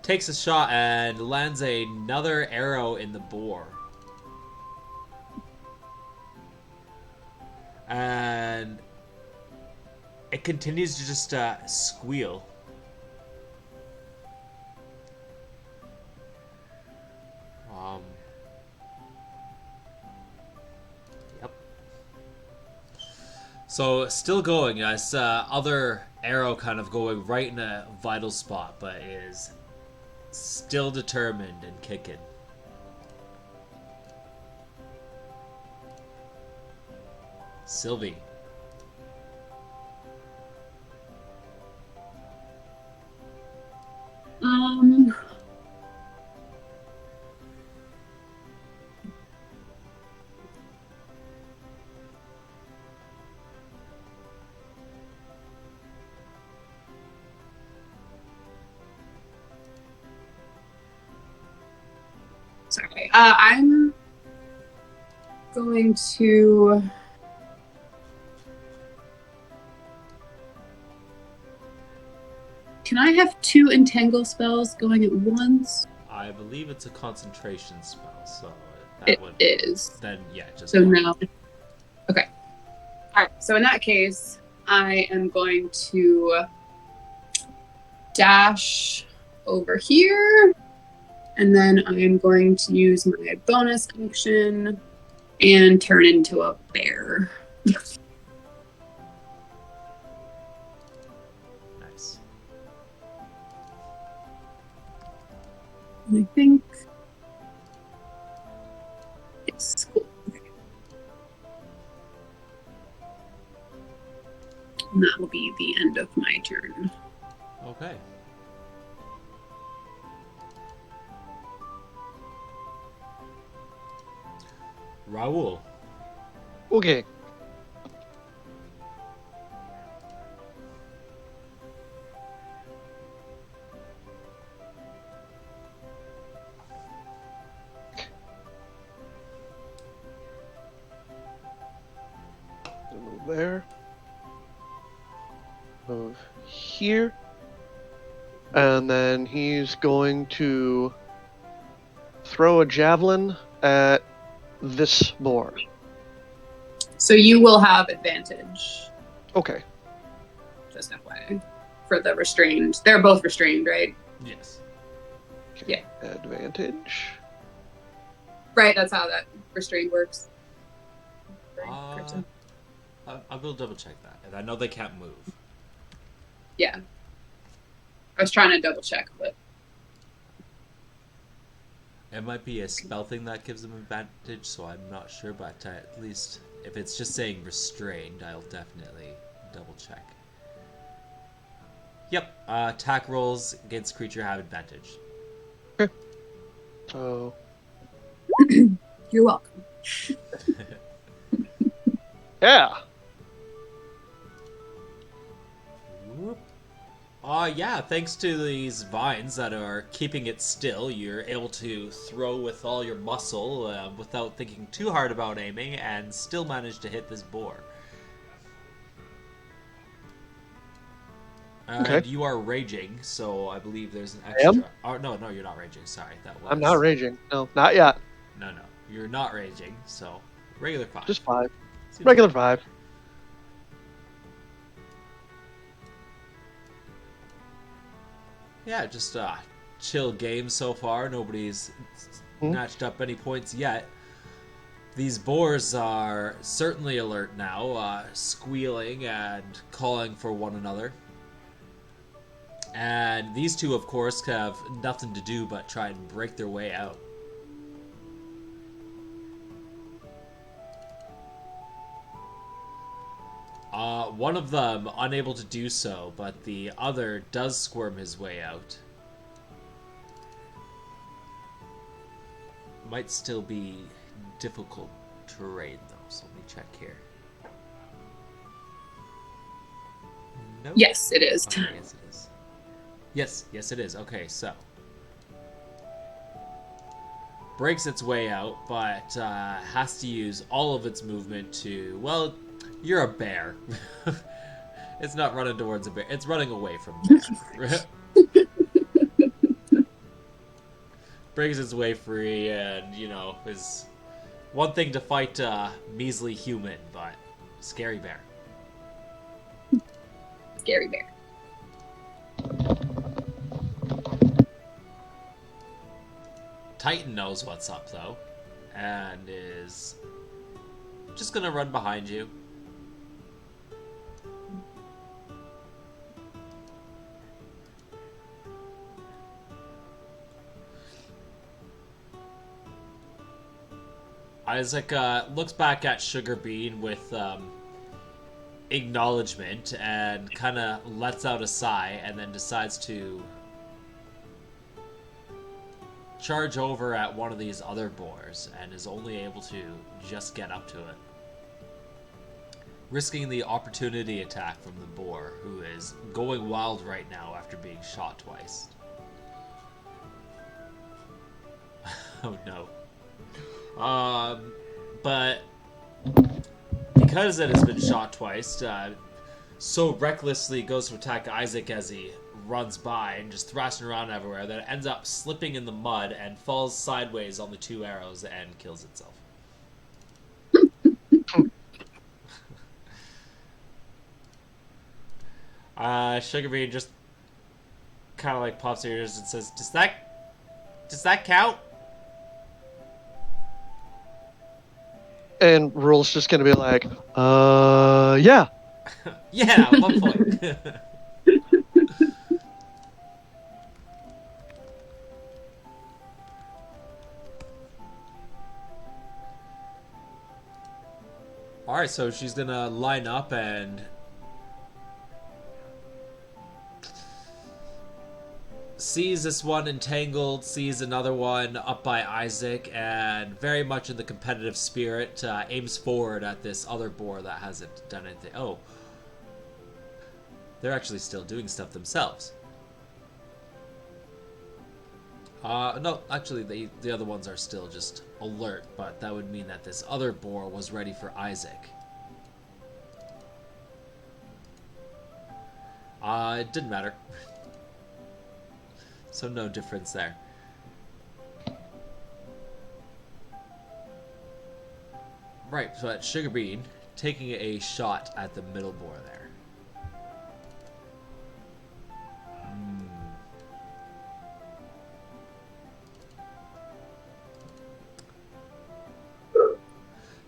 Takes a shot and lands another arrow in the boar. And it continues to just squeal. Yep. So still going. This other arrow kind of going right in a vital spot, but is still determined and kicking. Sylvie. Sorry. I'm going to... Can I have 2 entangle spells going at once? I believe it's a concentration spell, so It is. Then yeah, just so now. Okay. All right. So in that case, I am going to dash over here, and then I am going to use my bonus action and turn into a bear. Nice. I think it's cool. Okay. And that will be the end of my turn. Okay. Raul. Okay. Move there. Move here. And then he's going to throw a javelin at this boar. So you will have advantage. Okay. Just FYI. For the restrained. They're both restrained, right? Yes. Okay. Yeah. Advantage. Right, that's how that restrained works. I will double check that. And I know they can't move. Yeah. I was trying to double check, but... It might be a spell thing that gives them advantage, so I'm not sure, but at least if it's just saying restrained, I'll definitely double check. Yep, attack rolls against creature have advantage. Okay. So. You're welcome. Yeah. Yeah, thanks to these vines that are keeping it still, you're able to throw with all your muscle without thinking too hard about aiming and still manage to hit this boar. Okay. And you are raging, so I believe there's an I extra... am? Oh, no, you're not raging. Sorry, that was... I'm not raging. No, not yet. No, you're not raging, so regular 5. Just 5. Seems Regular like- 5. Yeah, just chill game so far. Nobody's notched up any points yet. These boars are certainly alert now, squealing and calling for one another. And these two, of course, have nothing to do but try and break their way out. One of them unable to do so, but the other does squirm his way out. Might still be difficult terrain, though, so let me check here. Nope. Yes, it is. Okay, yes, it is. Yes, it is. Okay, so. Breaks its way out, but has to use all of its movement to... Well, you're a bear. It's not running towards a bear. It's running away from a bear. Breaks its way free and, is one thing to fight a measly human, but scary bear. Scary bear. Titan knows what's up, though, and is just gonna run behind you. Isaac looks back at Sugar Bean with acknowledgement and kind of lets out a sigh and then decides to charge over at one of these other boars and is only able to just get up to it, risking the opportunity attack from the boar, who is going wild right now after being shot twice. Oh no. But because it has been shot twice, so recklessly goes to attack Isaac as he runs by and just thrashing around everywhere that it ends up slipping in the mud and falls sideways on the 2 arrows and kills itself. Sugar Bean just kind of like pops her ears and says, Does that count? And Rule's just gonna be like, yeah. Yeah, 1 point. Alright, so she's gonna line up and sees this one entangled, sees another one up by Isaac, and very much in the competitive spirit, aims forward at this other boar that hasn't done anything. Oh. They're actually still doing stuff themselves. No, actually, the other ones are still just alert, but that would mean that this other boar was ready for Isaac. It didn't matter. So no difference there. Right, so that's Sugar Bean taking a shot at the middle boar there.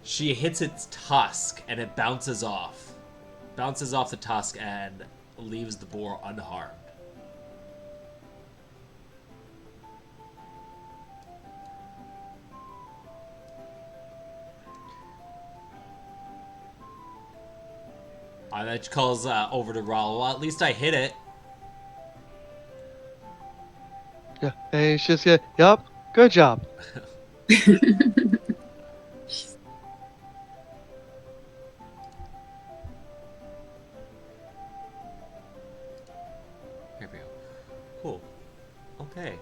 She hits its tusk and it bounces off. Bounces off the tusk and leaves the boar unharmed. That calls over to Raul. Well, at least I hit it. Yeah, and he's just gonna, yup, Good job. Here we go. Cool. Okay.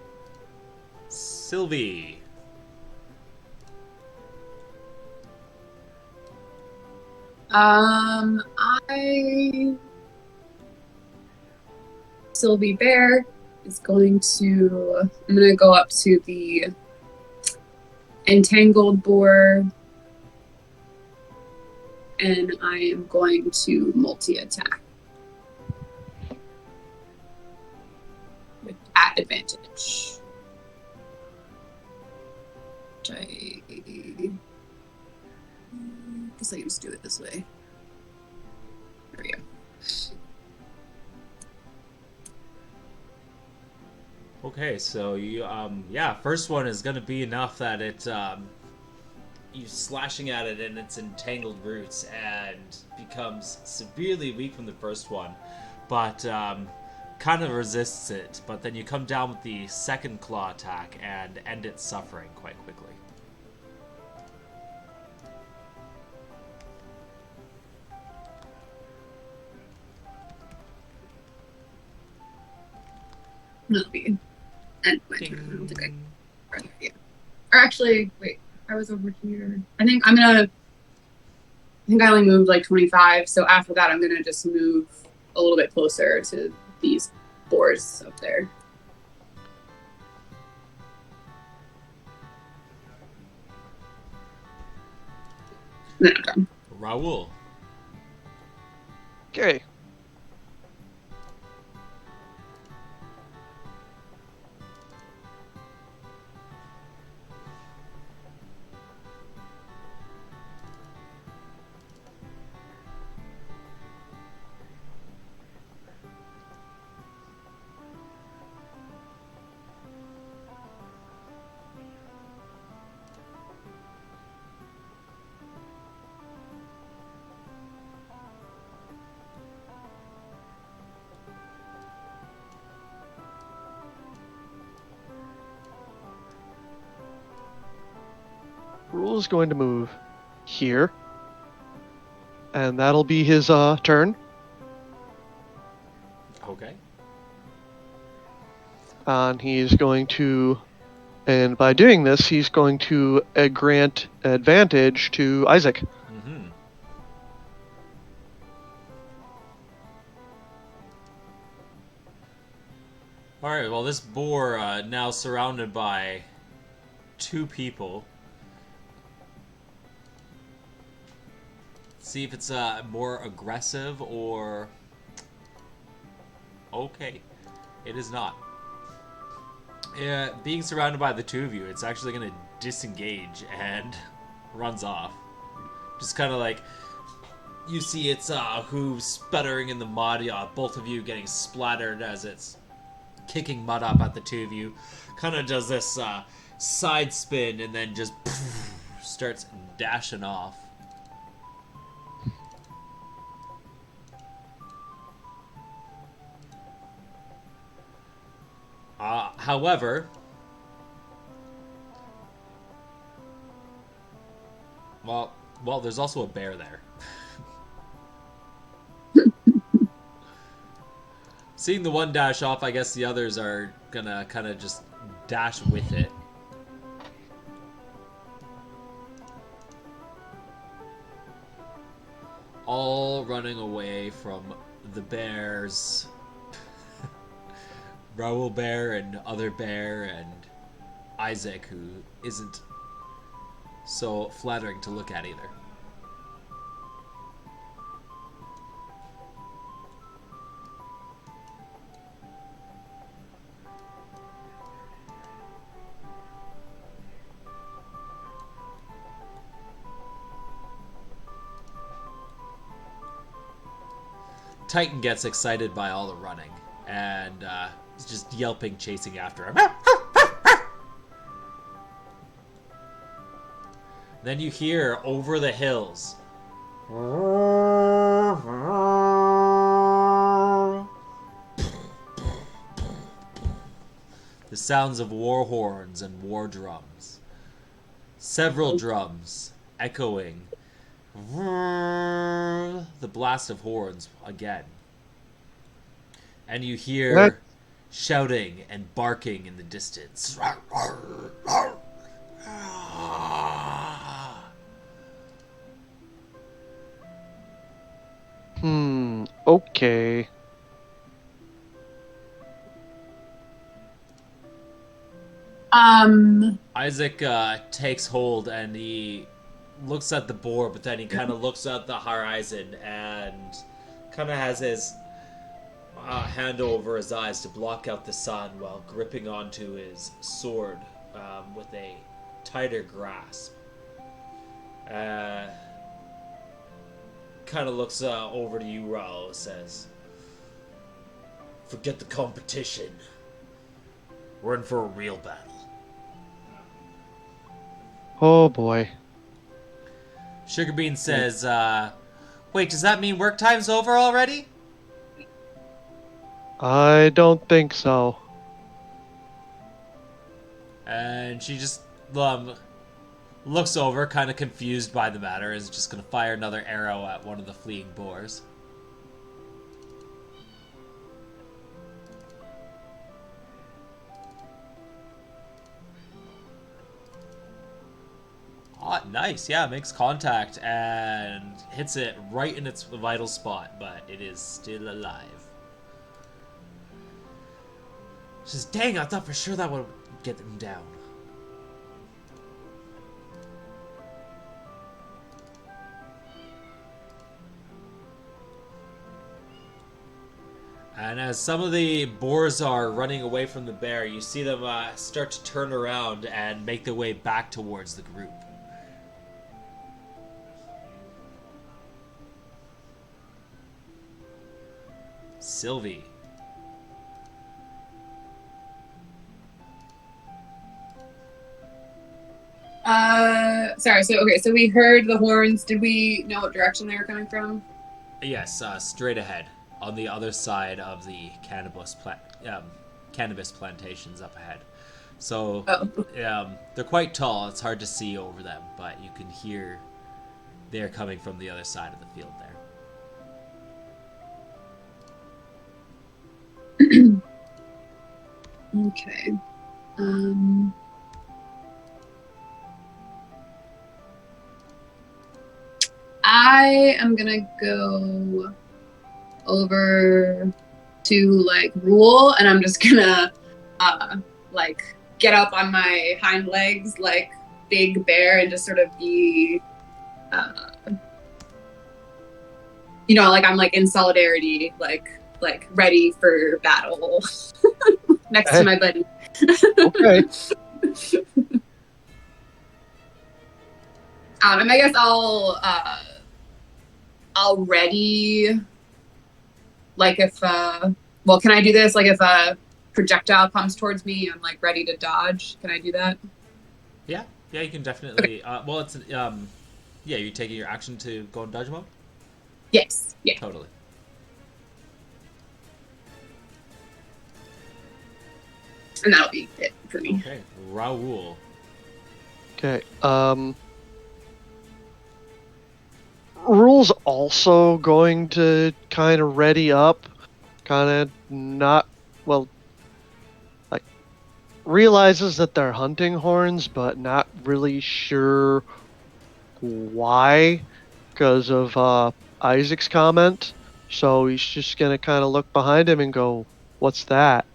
Sylvie. Sylvie Bear is going to. I'm going to go up to the entangled boar, and I am going to multi-attack at advantage. Which I guess I can just do it this way. There we go. Okay, so you yeah, first one is gonna be enough that it you slashing at it in its entangled roots and becomes severely weak from the first one, but kind of resists it. But then you come down with the second claw attack and end its suffering quite quickly. That'll be end my turn. I don't think I. Yeah. Or actually, wait. I was over here. I think I only moved like 25. So after that, I'm gonna just move a little bit closer to these boars up there. Then I'm done. Raul. Okay. Rule is going to move here. And that'll be his turn. Okay. And he's going to, and by doing this, he's going to grant advantage to Isaac. Mm-hmm. All right. Well, this boar now surrounded by 2 people. See if it's more aggressive or... Okay. It is not. Being surrounded by the 2 of you, it's actually going to disengage and runs off. Just kind of like... You see its hooves sputtering in the mud, both of you getting splattered as it's kicking mud up at the 2 of you. Kind of does this side spin and then just starts dashing off. However, well, there's also a bear there. Seeing the one dash off, I guess the others are gonna kind of just dash with it. All running away from the bears. Raoul Bear and Other Bear and Isaac, who isn't so flattering to look at either. Titan gets excited by all the running and is just yelping, chasing after him. Then you hear over the hills. the sounds of war horns and war drums. Several drums echoing. The blast of horns again. And you hear shouting and barking in the distance. Okay. Isaac takes hold and he looks at the boar, but then he kind of looks at the horizon and kind of has his hand over his eyes to block out the sun while gripping onto his sword with a tighter grasp. Kind of looks over to you, Raul, says, "Forget the competition. We're in for a real battle." Oh boy. Sugarbean says, "Wait, does that mean work time's over already?" I don't think so. And she just looks over, kind of confused by the matter, is just going to fire another arrow at one of the fleeing boars. Oh, nice. Yeah, makes contact and hits it right in its vital spot, but it is still alive. She says, "Dang, I thought for sure that would get them down." And as some of the boars are running away from the bear, you see them start to turn around and make their way back towards the group. Sylvie. Sorry. So we heard the horns. Did we know what direction they were coming from? Yes, straight ahead, on the other side of the cannabis plantations up ahead. So they're quite tall. It's hard to see over them, but you can hear they're coming from the other side of the field there. Okay. I am gonna go over to like Rule, and I'm just gonna like get up on my hind legs like Big Bear and just sort of be like I'm like in solidarity, like ready for battle next to my buddy. Okay. And I guess I'll ready, like if can I do this? Like if a projectile comes towards me, I'm like ready to dodge. Can I do that? Yeah, you can definitely. Okay. You're taking your action to go in dodge mode? Yes. Yeah. Totally. And that'll be it for me. Okay, Raul. Okay. Rule's also going to kind of ready up, kind of realizes that they're hunting horns, but not really sure why, because of Isaac's comment. So he's just going to kind of look behind him and go, "What's that?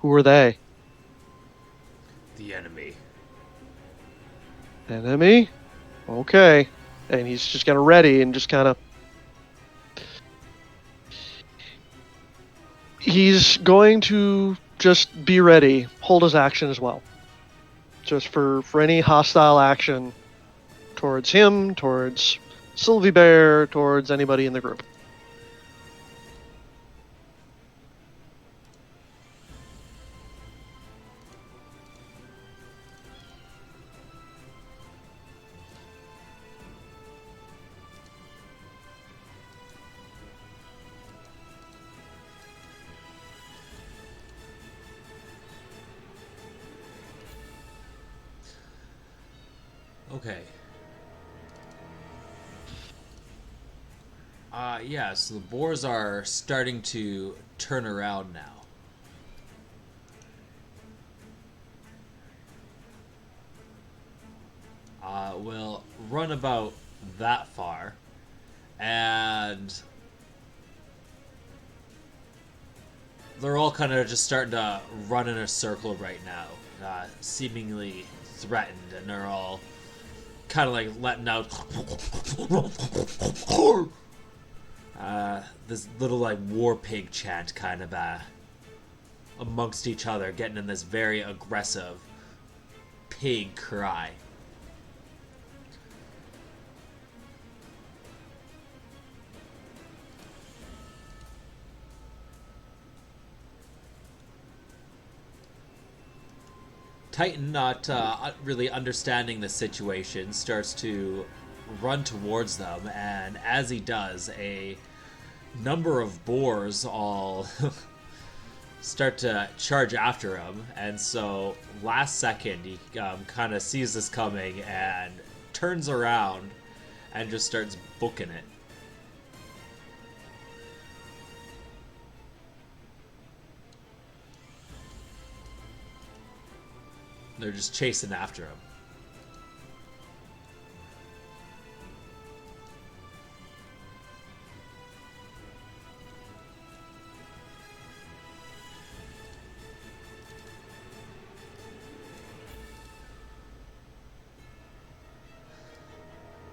Who are they?" The enemy. Enemy? Okay. And he's just going to ready and just kind of... He's going to just be ready, hold his action as well. Just for any hostile action towards him, towards Sylvie Bear, towards anybody in the group. Okay. Yeah, so the boars are starting to turn around now. We'll run about that far, and they're all kind of just starting to run in a circle right now, seemingly threatened, and they're all kind of like letting out this little like war pig chant kind of amongst each other, getting in this very aggressive pig cry. Titan, not really understanding the situation, starts to run towards them, and as he does, a number of boars all start to charge after him, and so last second he kind of sees this coming and turns around and just starts booking it. They're just chasing after him.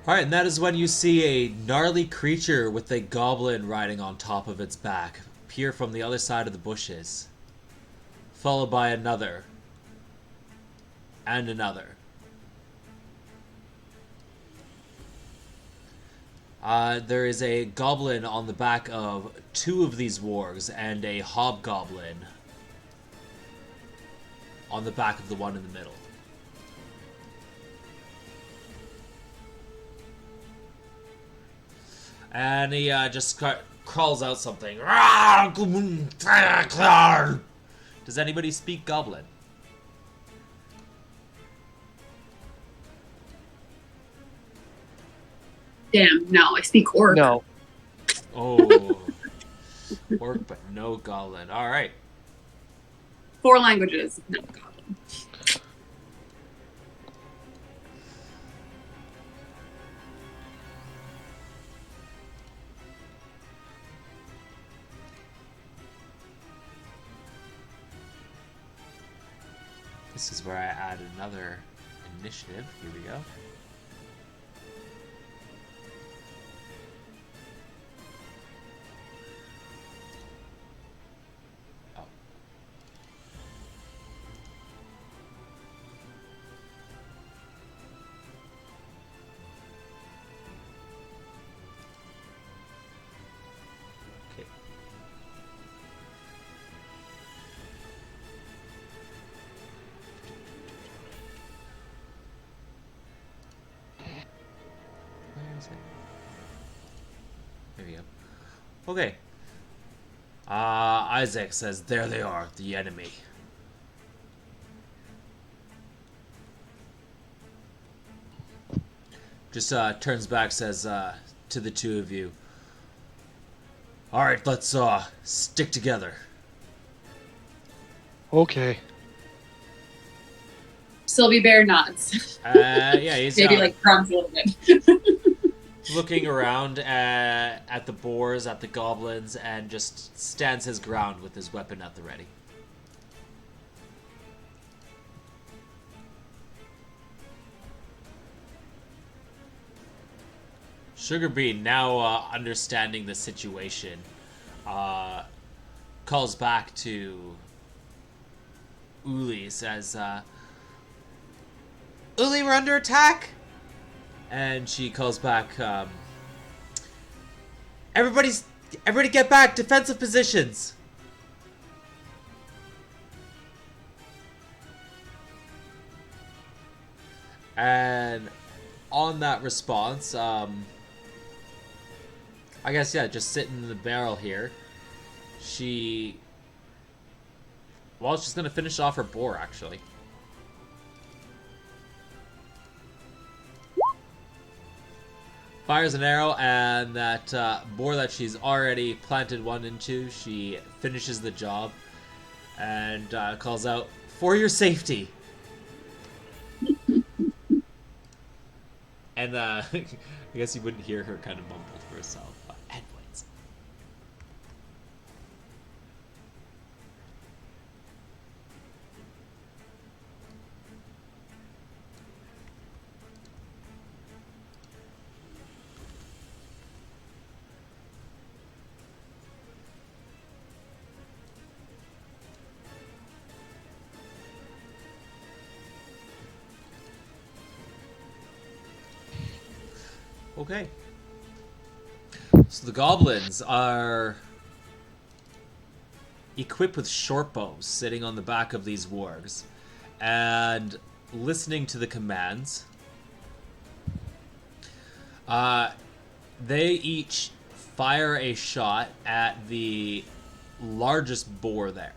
Alright, and that is when you see a gnarly creature with a goblin riding on top of its back appear from the other side of the bushes, followed by another. And another. There is a goblin on the back of two of these wargs and a hobgoblin on the back of the one in the middle. And he just crawls out something. Does anybody speak goblin? Damn, no, I speak orc. No. Oh. Orc, but no goblin. Alright. 4 languages, no goblin. This is where I add another initiative. Here we go. There we go. Okay. Isaac says, there they are, the enemy. Just turns back, says to the two of you, alright, let's stick together. Okay. Sylvie Bear nods. Yeah, he's maybe like grunts a little bit. Looking around at the boars, at the goblins, and just stands his ground with his weapon at the ready. Sugarbean, now understanding the situation, calls back to Uli, says, Uli, we're under attack! And she calls back, everybody get back! Defensive positions! And on that response, I guess, yeah, just sitting in the barrel here, she's gonna finish off her boar, actually. fires an arrow, and that boar that she's already planted one into, she finishes the job and calls out, "For your safety." And I guess you wouldn't hear her kind of mumble to herself. Anyways. Okay. So the goblins are equipped with short bows sitting on the back of these wargs and listening to the commands. They each fire a shot at the largest boar there.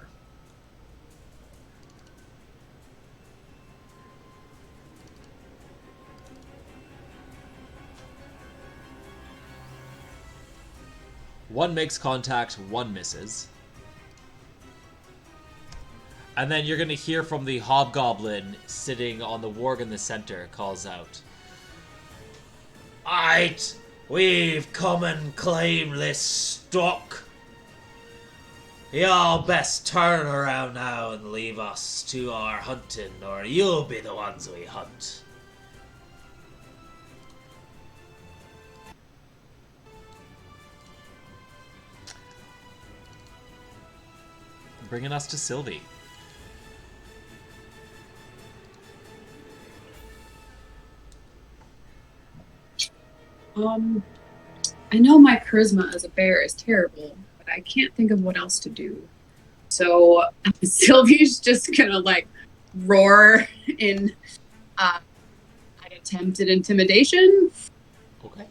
One makes contact, one misses. And then you're going to hear from the hobgoblin sitting on the warg in the center calls out, "Aight, we've come and claimed this stock. Y'all best turn around now and leave us to our hunting, or you'll be the ones we hunt." Bringing us to Sylvie. I know my charisma as a bear is terrible, but I can't think of what else to do. So Sylvie's just gonna like roar in an attempt at intimidation. Okay.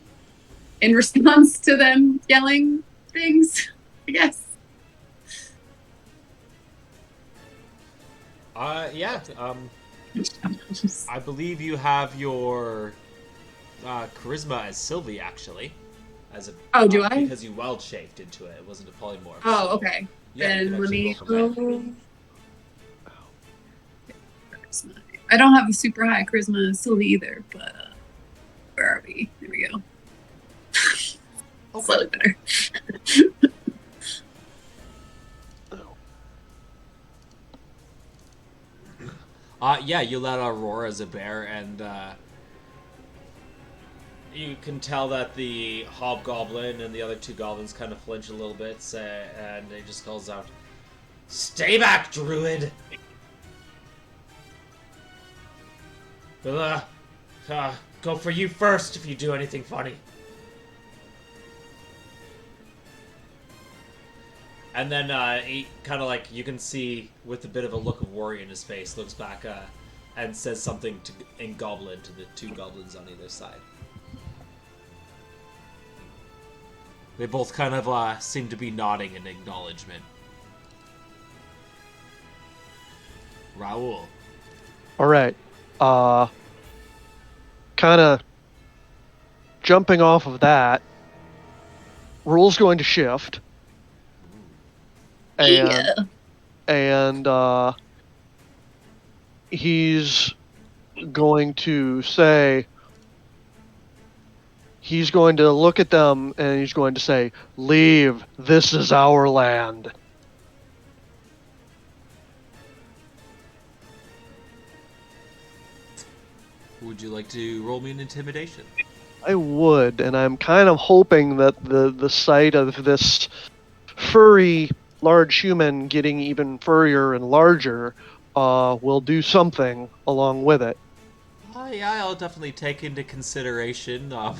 In response to them yelling things, I guess. Yeah. I believe you have your charisma as Sylvie, actually. As a do I? Because you wild shaped into it. It wasn't a polymorph. Oh, so, okay. Yeah, Then let me go from there. I don't have a super high charisma as Sylvie either, but where are we? There we go. Slightly better. Yeah, you let out a roar as a bear, and you can tell that the hobgoblin and the other two goblins kind of flinch a little bit, and he just calls out, "Stay back, druid! We'll go for you first if you do anything funny." And then he kind of like, you can see with a bit of a look of worry in his face, looks back and says something in Goblin to the two goblins on either side. They both kind of seem to be nodding in acknowledgement. Raoul. All right. Kind of jumping off of that, Rule's going to shift. And he's going to say, he's going to look at them and he's going to say, "Leave, this is our land." Would you like to roll me an intimidation? I would, and I'm kind of hoping that the sight of this furry large human getting even furrier and larger will do something along with it. Yeah, I'll definitely take into consideration So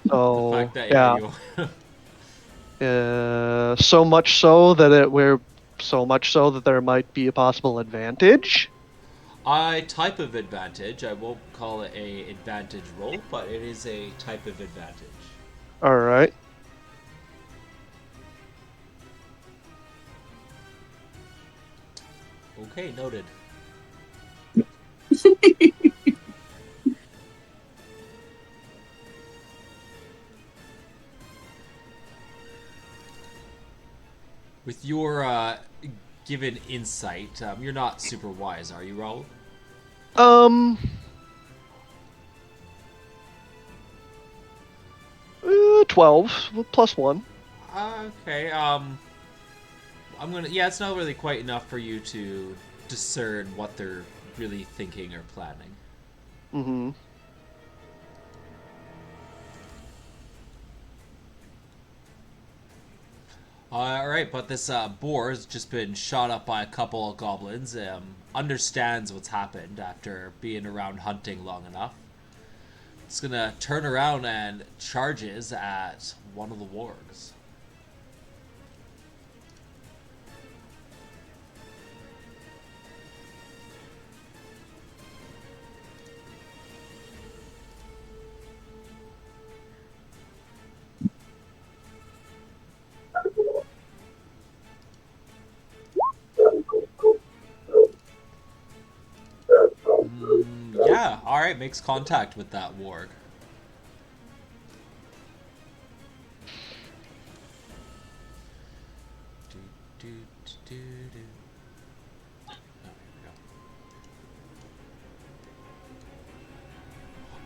the fact that so much so that there might be a possible advantage. Type of advantage. I won't call it a advantage roll, but it is a type of advantage. All right. Okay, noted. With your given insight, you're not super wise, are you, Raul? 12 plus 1. Okay. I'm gonna. Yeah, it's not really quite enough for you to discern what they're really thinking or planning. Mm-hmm. Alright, but this boar has just been shot up by a couple of goblins. Understands what's happened after being around hunting long enough. It's gonna turn around and charges at one of the wargs. Yeah, alright, makes contact with that warg.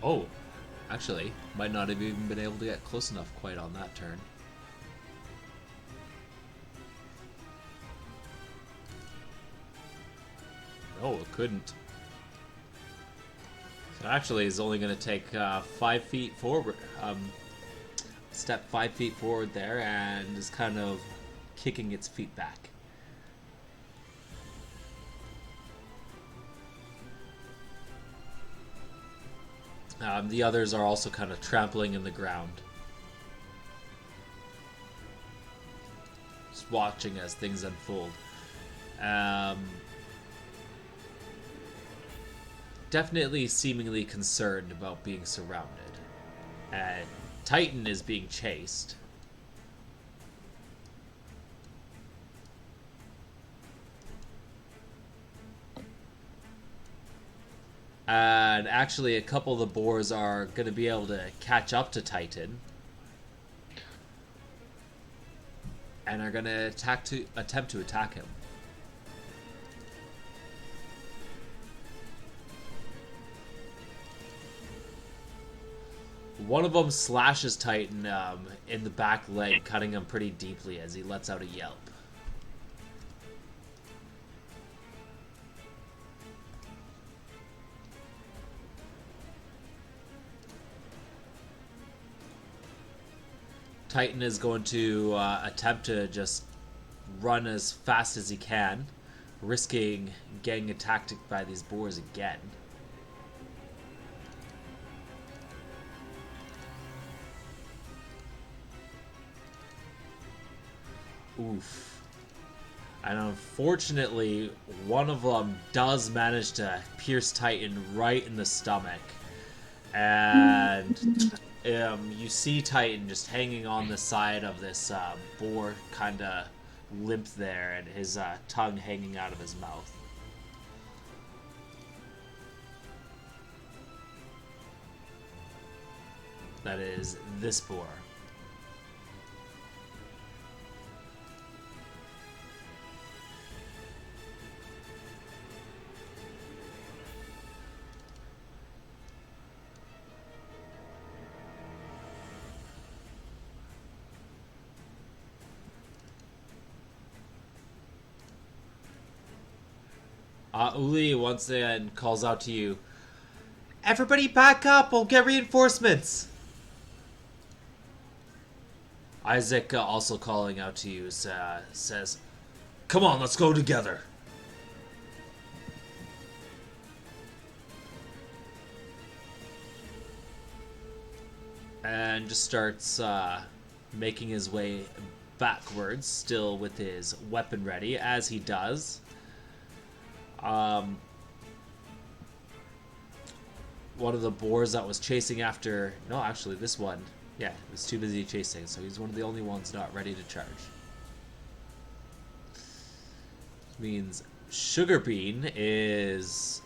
Oh, actually, might not have even been able to get close enough quite on that turn. No, it couldn't. So actually, it's only going to take 5 feet forward. Step 5 feet forward there, and is kind of kicking its feet back. The others are also kind of trampling in the ground. Just watching as things unfold. Definitely seemingly concerned about being surrounded. And Titan is being chased. And actually, a couple of the boars are going to be able to catch up to Titan. And are going to attempt to attack him. One of them slashes Titan in the back leg, cutting him pretty deeply as he lets out a yelp. Titan is going to attempt to just run as fast as he can, risking getting attacked by these boars again. Oof. And unfortunately, one of them does manage to pierce Titan right in the stomach. And you see Titan just hanging on the side of this boar, kind of limp there, and his tongue hanging out of his mouth. That is this boar. Uli once again calls out to you, "Everybody back up, we'll get reinforcements!" Isaac, also calling out to you, says, "Come on, let's go together." And just starts making his way backwards, still with his weapon ready, as he does. One of the boars that was chasing after... No, actually, this one. Yeah, was too busy chasing, so he's one of the only ones not ready to charge. Means Sugarbean is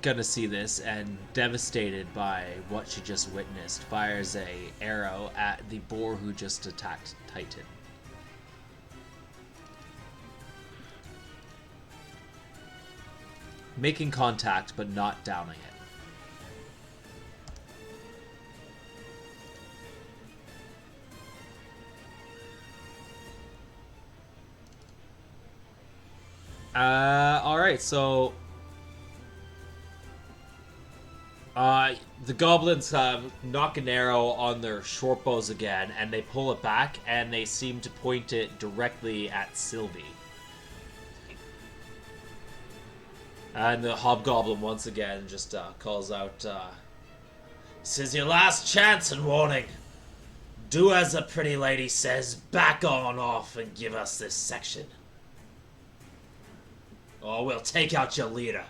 gonna see this and, devastated by what she just witnessed, fires a arrow at the boar who just attacked Titan. making contact but not downing it. Alright, so the goblins knock an arrow on their short bows again, and they pull it back, and they seem to point it directly at Sylvie. And the hobgoblin once again just calls out, "This is your last chance and warning. Do as the pretty lady says, back on off and give us this section. Or we'll take out your leader."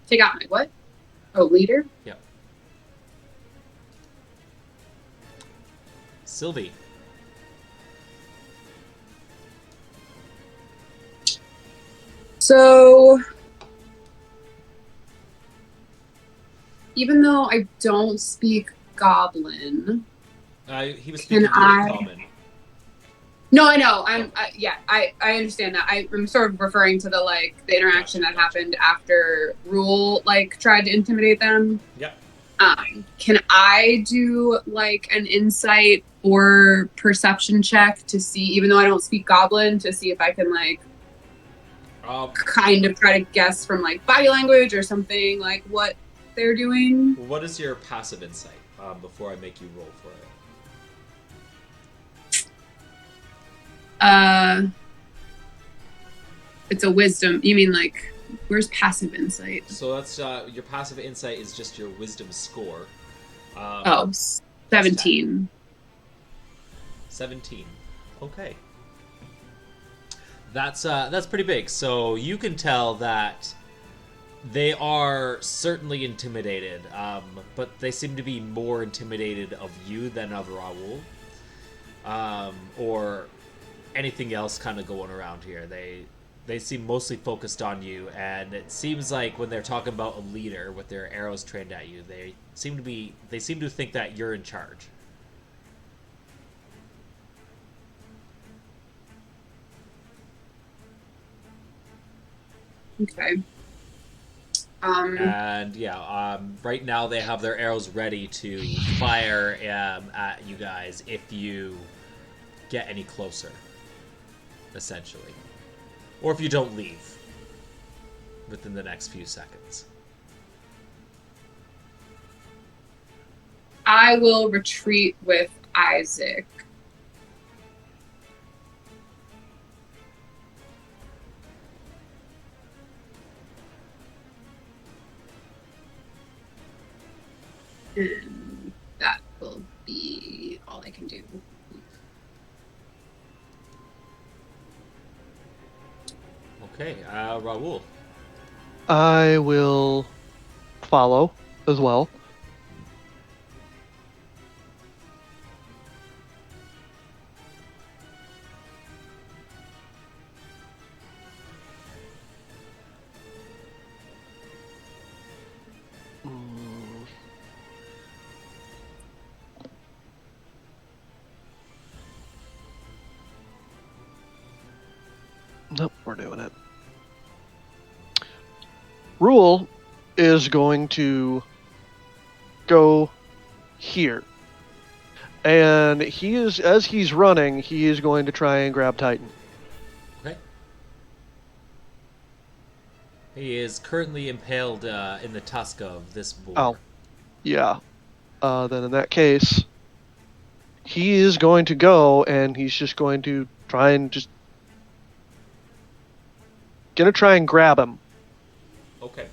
Take out my what? Oh, leader? Yep. Sylvie. So, even though I don't speak Goblin, He was speaking to common. No, I know. I understand that. I'm sort of referring to the interaction that happened after Rule tried to intimidate them. Yep. Can I do an insight or perception check to see, even though I don't speak Goblin, to see if I can kind of try to guess from body language or something what they're doing? What is your passive insight before I make you roll for it? It's a wisdom. You mean where's passive insight? So that's your passive insight is just your wisdom score. 17. 17. Okay. That's pretty big. So you can tell that they are certainly intimidated, but they seem to be more intimidated of you than of Raoul, or anything else kind of going around here. They seem mostly focused on you, and it seems like when they're talking about a leader with their arrows trained at you, they seem to think that you're in charge. Okay. And right now they have their arrows ready to fire at you guys if you get any closer, essentially. Or if you don't leave within the next few seconds. I will retreat with Isaac. And that will be all I can do. Okay, Raoul. I will follow as well. Nope, we're doing it. Rule is going to go here. And as he's running, he is going to try and grab Titan. Okay. He is currently impaled in the tusk of this boar. Oh, yeah. Then in that case, he is going to go, and he's just going to try and try and grab him. Okay.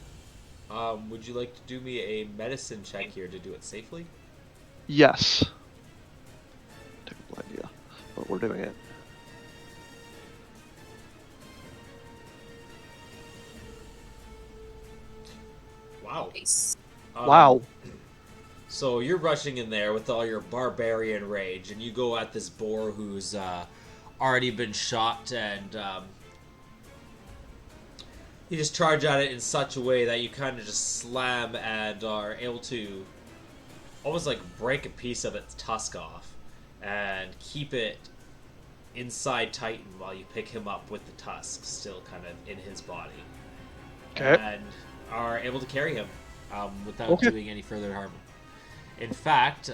Would you like to do me a medicine check here to do it safely? Yes. Terrible idea, but we're doing it. Wow. Wow. So you're rushing in there with all your barbarian rage, and you go at this boar who's already been shot, and you just charge at it in such a way that you kind of just slam and are able to almost break a piece of its tusk off and keep it inside Titan while you pick him up with the tusk still kind of in his body. Okay. And are able to carry him without doing any further harm. In fact,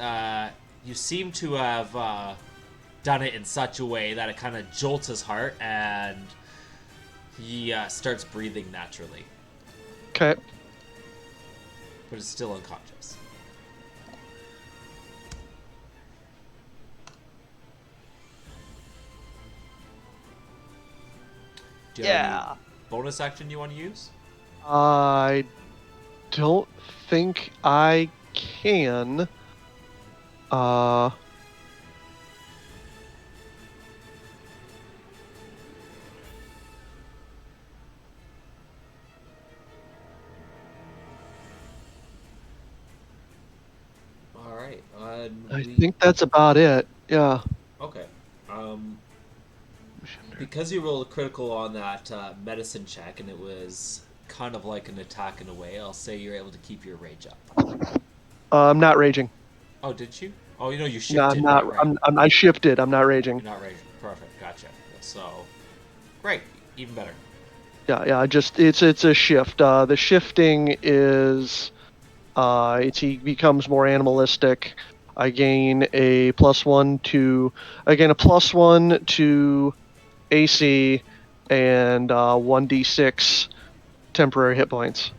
you seem to have done it in such a way that it kind of jolts his heart, and he starts breathing naturally. Okay. But is still unconscious. Do you have any bonus action you want to use? I don't think I can. Alright. I think that's about it. Yeah. Okay. Because you rolled a critical on that medicine check, and it was kind of like an attack in a way, I'll say you're able to keep your rage up. I'm not raging. Oh, did you? Oh, you know, you shifted. No, I'm not. Right? I shifted. I'm not raging. You're not raging. Perfect. Gotcha. So, great. Even better. Yeah. It's a shift. The shifting is, he becomes more animalistic. I gain a +1 to AC and 1d6 temporary hit points.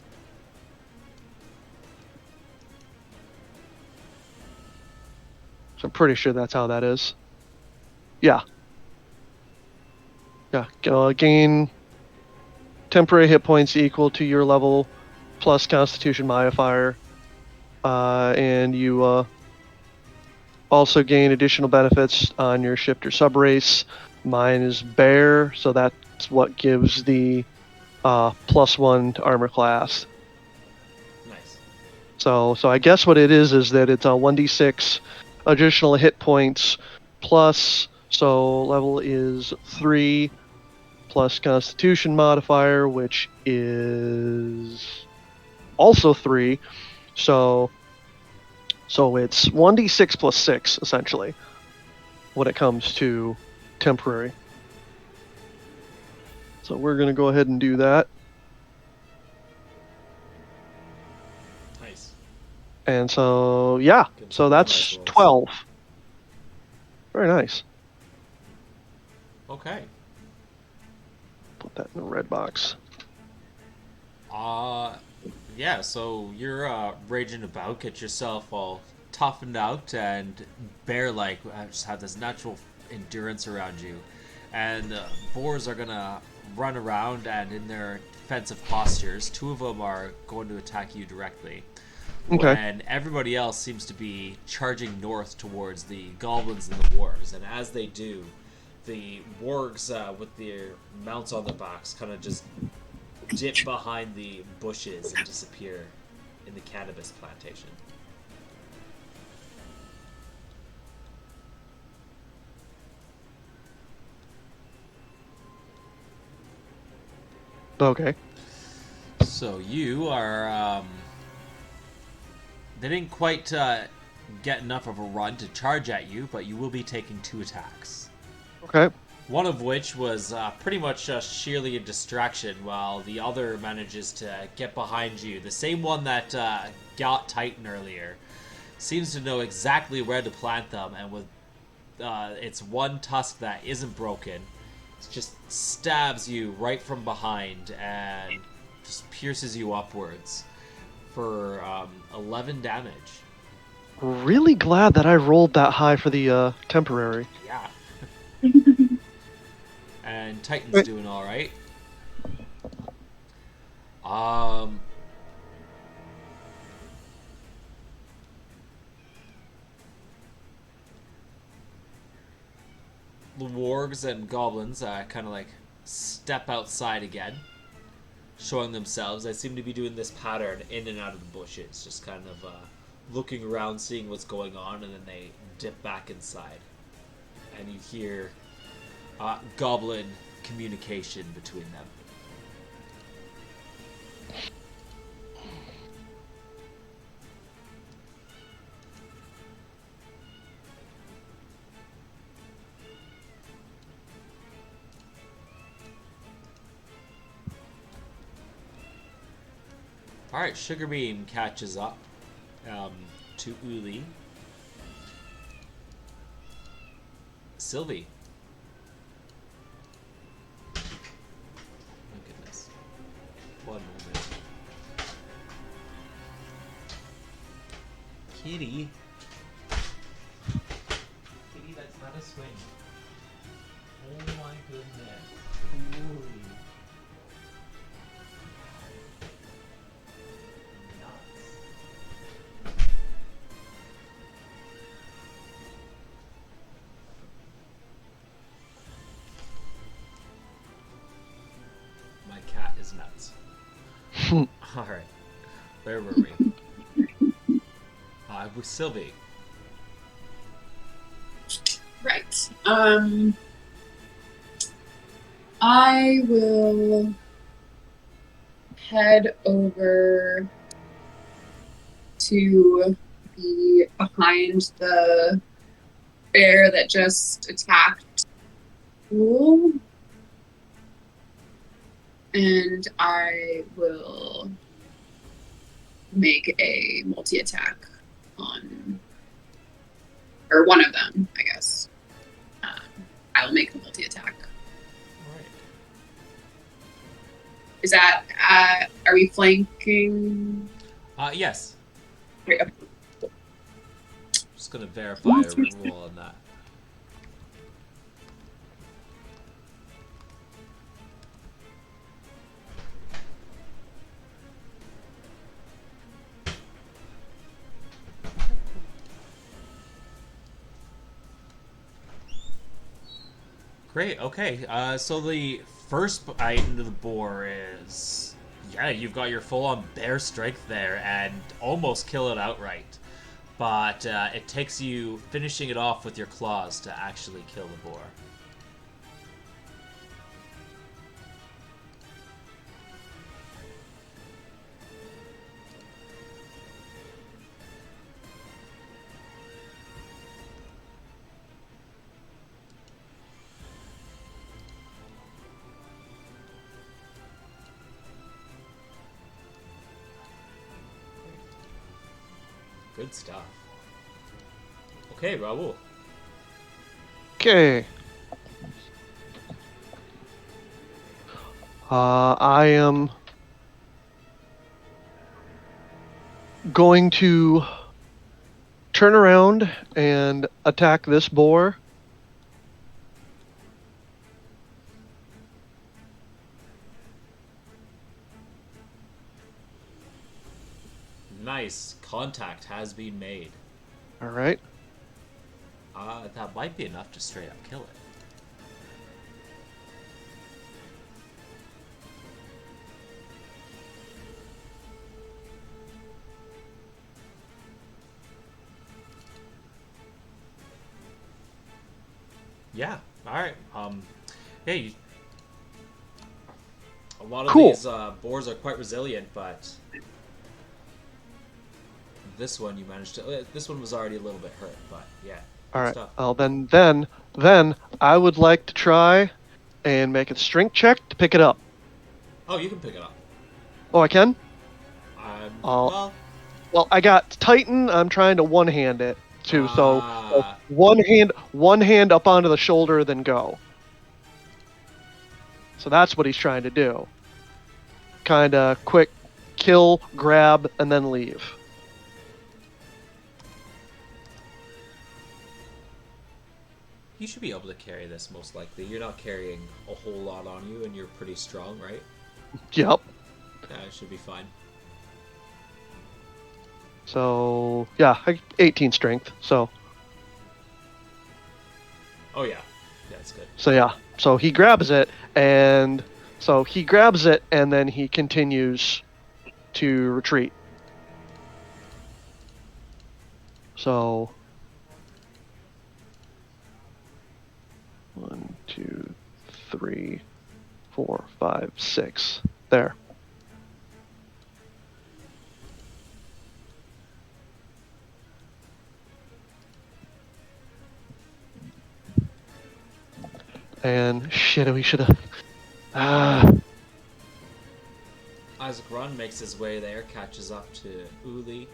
So I'm pretty sure that's how that is. Yeah. Gain temporary hit points equal to your level plus Constitution modifier. And you also gain additional benefits on your shifter subrace. Mine is bear, so that's what gives the +1 to armor class. Nice. So I guess what it is that it's a 1d6 additional hit points plus, so level is 3 plus Constitution modifier, which is also 3. So it's 1d6 plus 6, essentially, when it comes to temporary. So we're going to go ahead and do that. Nice. And so, yeah. So that's 12. Very nice. Okay. Put that in the red box. Yeah, so you're raging about, get yourself all toughened out and bear-like, just have this natural endurance around you. And the boars are gonna run around, and in their defensive postures, 2 of them are going to attack you directly. Okay. And everybody else seems to be charging north towards the goblins and the wargs. And as they do, the wargs with their mounts on their backs kind of just dip behind the bushes and disappear in the cannabis plantation. Okay. So you are, they didn't quite get enough of a run to charge at you, but you will be taking 2 attacks. Okay. One of which was pretty much just sheerly a distraction, while the other manages to get behind you. The same one that got Titan earlier seems to know exactly where to plant them, and with its one tusk that isn't broken, it just stabs you right from behind and just pierces you upwards for 11 damage. Really glad that I rolled that high for the temporary. Yeah. And Titan's doing all right. The wargs and goblins kind of like step outside again, showing themselves. They seem to be doing this pattern in and out of the bushes, just kind of looking around, seeing what's going on, and then they dip back inside. And you hear goblin communication between them. Alright, Sugar Beam catches up to Uli. Sylvie. Oh goodness. One moment. Kitty. Kitty, that's not a swing. Oh my goodness. Ooh. My cat is nuts. Alright. Where were we? With Sylvie. Right. I will head over to be behind the bear that just attacked Pool. And I will make a multi-attack on, or one of them, I guess. I will make the multi-attack. Alright. Is that, are we flanking? Yes. Great, okay. Just gonna verify a roll on that. Great, okay. So the first bite into the boar is... Yeah, you've got your full-on bear strength there and almost kill it outright. But it takes you finishing it off with your claws to actually kill the boar. Good stuff. Okay, Raul. Okay. I am going to turn around and attack this boar. Nice. Contact has been made. All right. That might be enough to straight up kill it. Yeah. All right. Hey. A lot of these boars are quite resilient, but this one you managed to. This one was already a little bit hurt, but yeah. All right. Stuff. Well, then I would like to try and make a strength check to pick it up. Oh, you can pick it up. Oh, I can? Well, I got Titan. I'm trying to one-hand it too. So one hand up onto the shoulder, then go. So that's what he's trying to do. Kind of quick kill, grab, and then leave. you should be able to carry this most likely. You're not carrying a whole lot on you, and you're pretty strong, right? Yep. Yeah, it should be fine. So, yeah, 18 strength, so. Oh, yeah. Yeah, that's good. So, yeah. So he grabs it, and then he continues to retreat. So, 1, 2, 3, 4, 5, 6. There. And shit, we should have. Isaac Run makes his way there, catches up to Uli.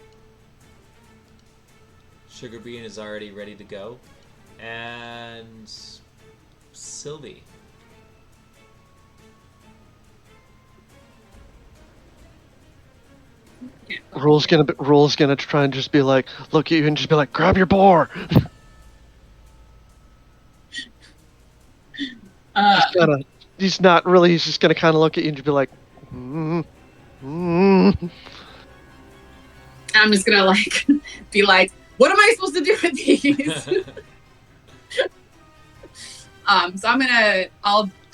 Sugar Bean is already ready to go. And Sylvie. Rule's gonna try and just be like, look at you and just be like, grab your boar. He's not really. He's just gonna kind of look at you and just be like, I'm just gonna like be like, what am I supposed to do with these? So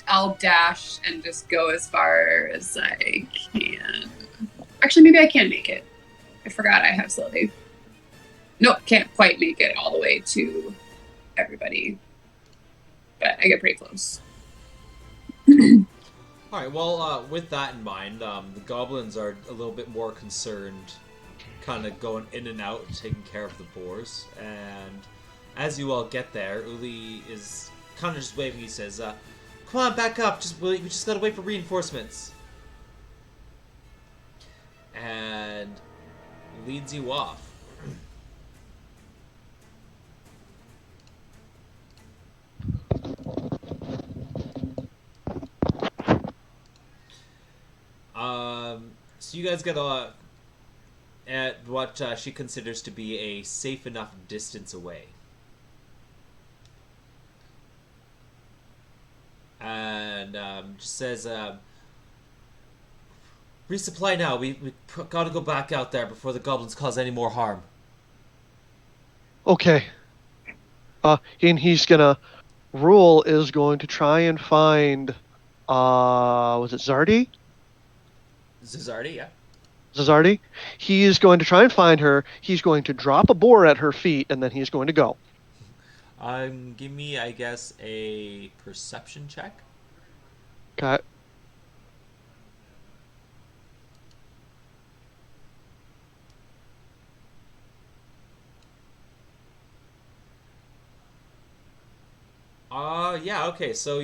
I'll dash and just go as far as I can. Actually, maybe I can make it. I forgot I have Sylvie. Nope, can't quite make it all the way to everybody. But I get pretty close. Alright, well, with that in mind, the goblins are a little bit more concerned, kind of going in and out, taking care of the boars. And as you all get there, Uli is kind of just waving. He says, come on, back up. We just gotta wait for reinforcements. And leads you off. So you guys get at what she considers to be a safe enough distance away. And just says, resupply now. We gotta go back out there before the goblins cause any more harm. okay. And he's gonna. Rule is going to try and find. Was it Zardi? Zizardi, yeah. Zizardi? He is going to try and find her. He's going to drop a boar at her feet, and then he's going to go. Give me, I guess, a perception check. Okay. Yeah, okay, so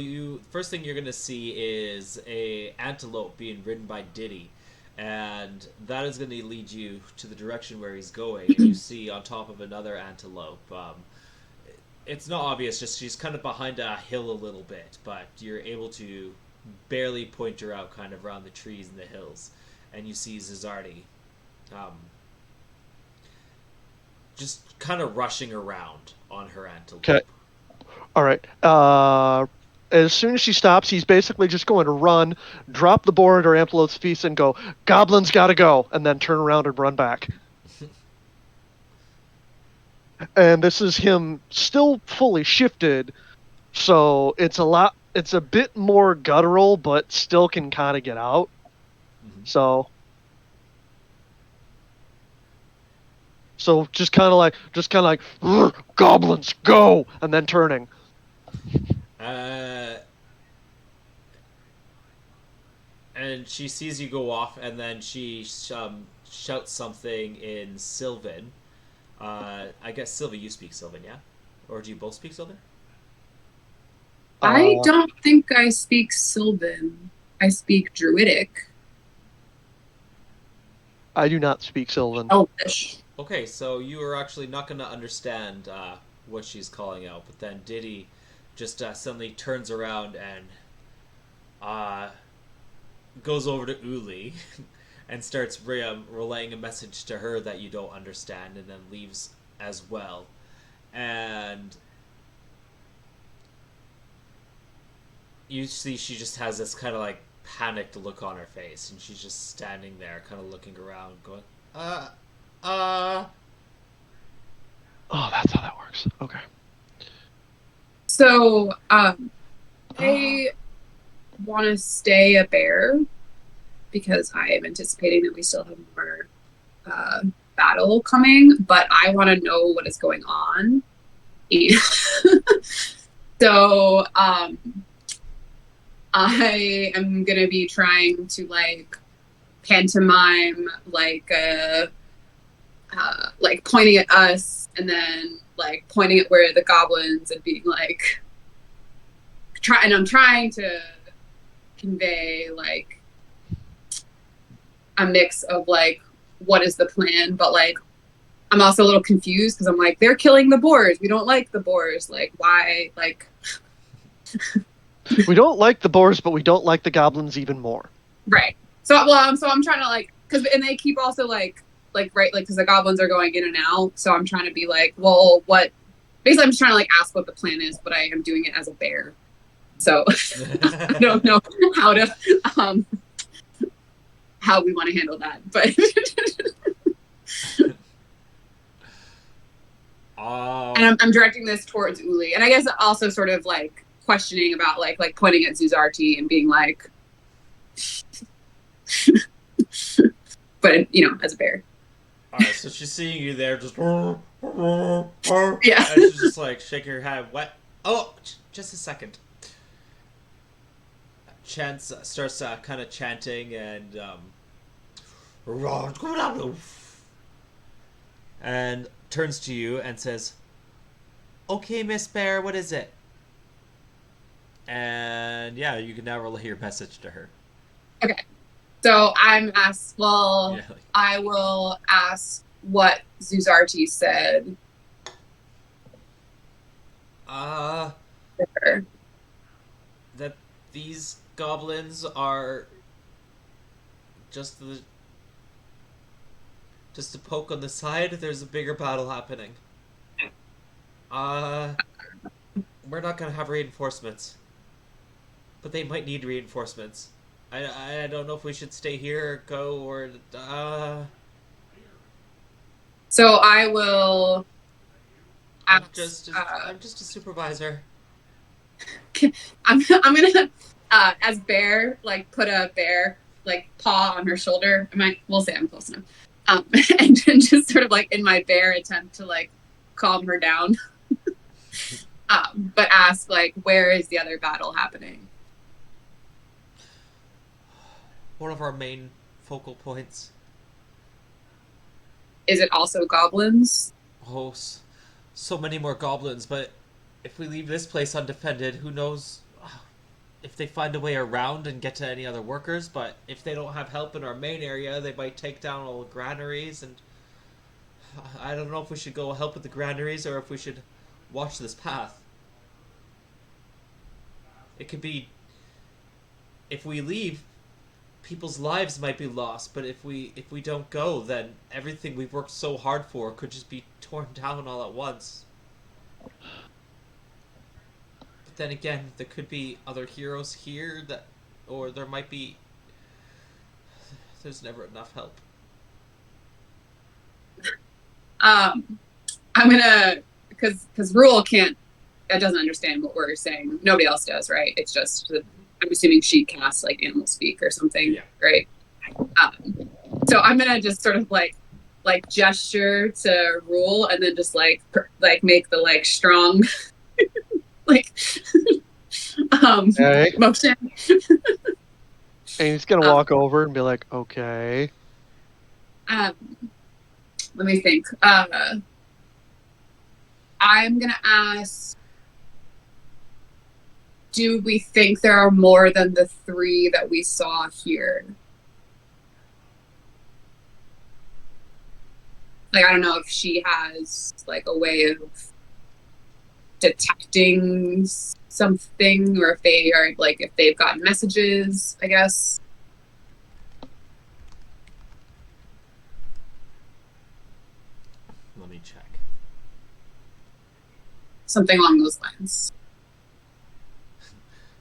first thing you're gonna see is a antelope being ridden by Diddy, and that is gonna lead you to the direction where he's going, and you see on top of another antelope, it's not obvious, just she's kind of behind a hill a little bit, but you're able to barely point her out kind of around the trees and the hills, and you see Zizardi, just kind of rushing around on her antelope. Okay. All right. As soon as she stops, he's basically just going to run, drop the boar at her antelope's feet, and go, "Goblins gotta go," and then turn around and run back. And this is him still fully shifted, so it's a bit more guttural, but still can kind of get out. Mm-hmm. So just kind of like, "Goblins go," and then turning. And she sees you go off, and then she shouts something in Sylvan. I guess, Sylvie, you speak Sylvan, yeah? Or do you both speak Sylvan? I don't think I speak Sylvan. I speak Druidic. I do not speak Sylvan. Elvish. Okay, so you are actually not going to understand what she's calling out, but then Diddy just suddenly turns around and goes over to Uli and starts relaying a message to her that you don't understand, and then leaves as well. And you see she just has this kind of like panicked look on her face, and she's just standing there kind of looking around going, Oh, that's how that works. Okay. So, I want to stay a bear because I am anticipating that we still have more battle coming, but I want to know what is going on. So, I am going to be trying to, like, pantomime, like pointing at us and then, like, pointing at where the goblins and being like, I'm trying to convey, like, a mix of like what is the plan, but like I'm also a little confused because I'm like, they're killing the boars. We don't like the boars. Like, why? Like, We don't like the boars, but we don't like the goblins even more. right. So, well, so I'm trying to like, and they keep also like, right, like, because the goblins are going in and out. So I'm trying to be like, well, what? Basically, I'm just trying to like ask what the plan is, but I am doing it as a bear. So I don't know how we want to handle that, but. And I'm directing this towards Uli, and I guess also sort of like questioning about like pointing at Zuzarti and being like, but you know, as a bear. All right, so she's seeing you there, just yeah, and she's just like shaking her head. What? Oh, just a second. Chance starts kind of chanting and turns to you and says, "Okay, Miss Bear, what is it?" And yeah, you can now relay your message to her. Okay, so I'm asked. Well, Yeah, like, I will ask what Zuzarti said. That these goblins are just a poke on the side. There's a bigger battle happening. We're not gonna have reinforcements, but they might need reinforcements. I don't know if we should stay here or go or So I will. I'm just a supervisor. I'm gonna as bear like put a bear like paw on her shoulder. We'll say I'm close enough. And just sort of like in my bear attempt to like calm her down. But ask like, where is the other battle happening? One of our main focal points. Is it also goblins? Oh, so many more goblins, but if we leave this place undefended, who knows if they find a way around and get to any other workers, but if they don't have help in our main area, they might take down all the granaries, and I don't know if we should go help with the granaries or if we should watch this path. It could be... If we leave, people's lives might be lost, but if we don't go, then everything we've worked so hard for could just be torn down all at once. But then again, there could be other heroes here or there might be... There's never enough help. I'm gonna, because Rule doesn't understand what we're saying. Nobody else does, right? It's just I'm assuming she casts like animal speak or something, yeah. Right? So I'm gonna just sort of like gesture to Rule and then just like make the like strong like motion. And he's gonna walk over and be like, "Okay." Let me think. I'm gonna ask, do we think there are more than the 3 that we saw here? Like, I don't know if she has like a way of detecting something, or if they are like, if they've gotten messages, I guess. Let me check. Something along those lines.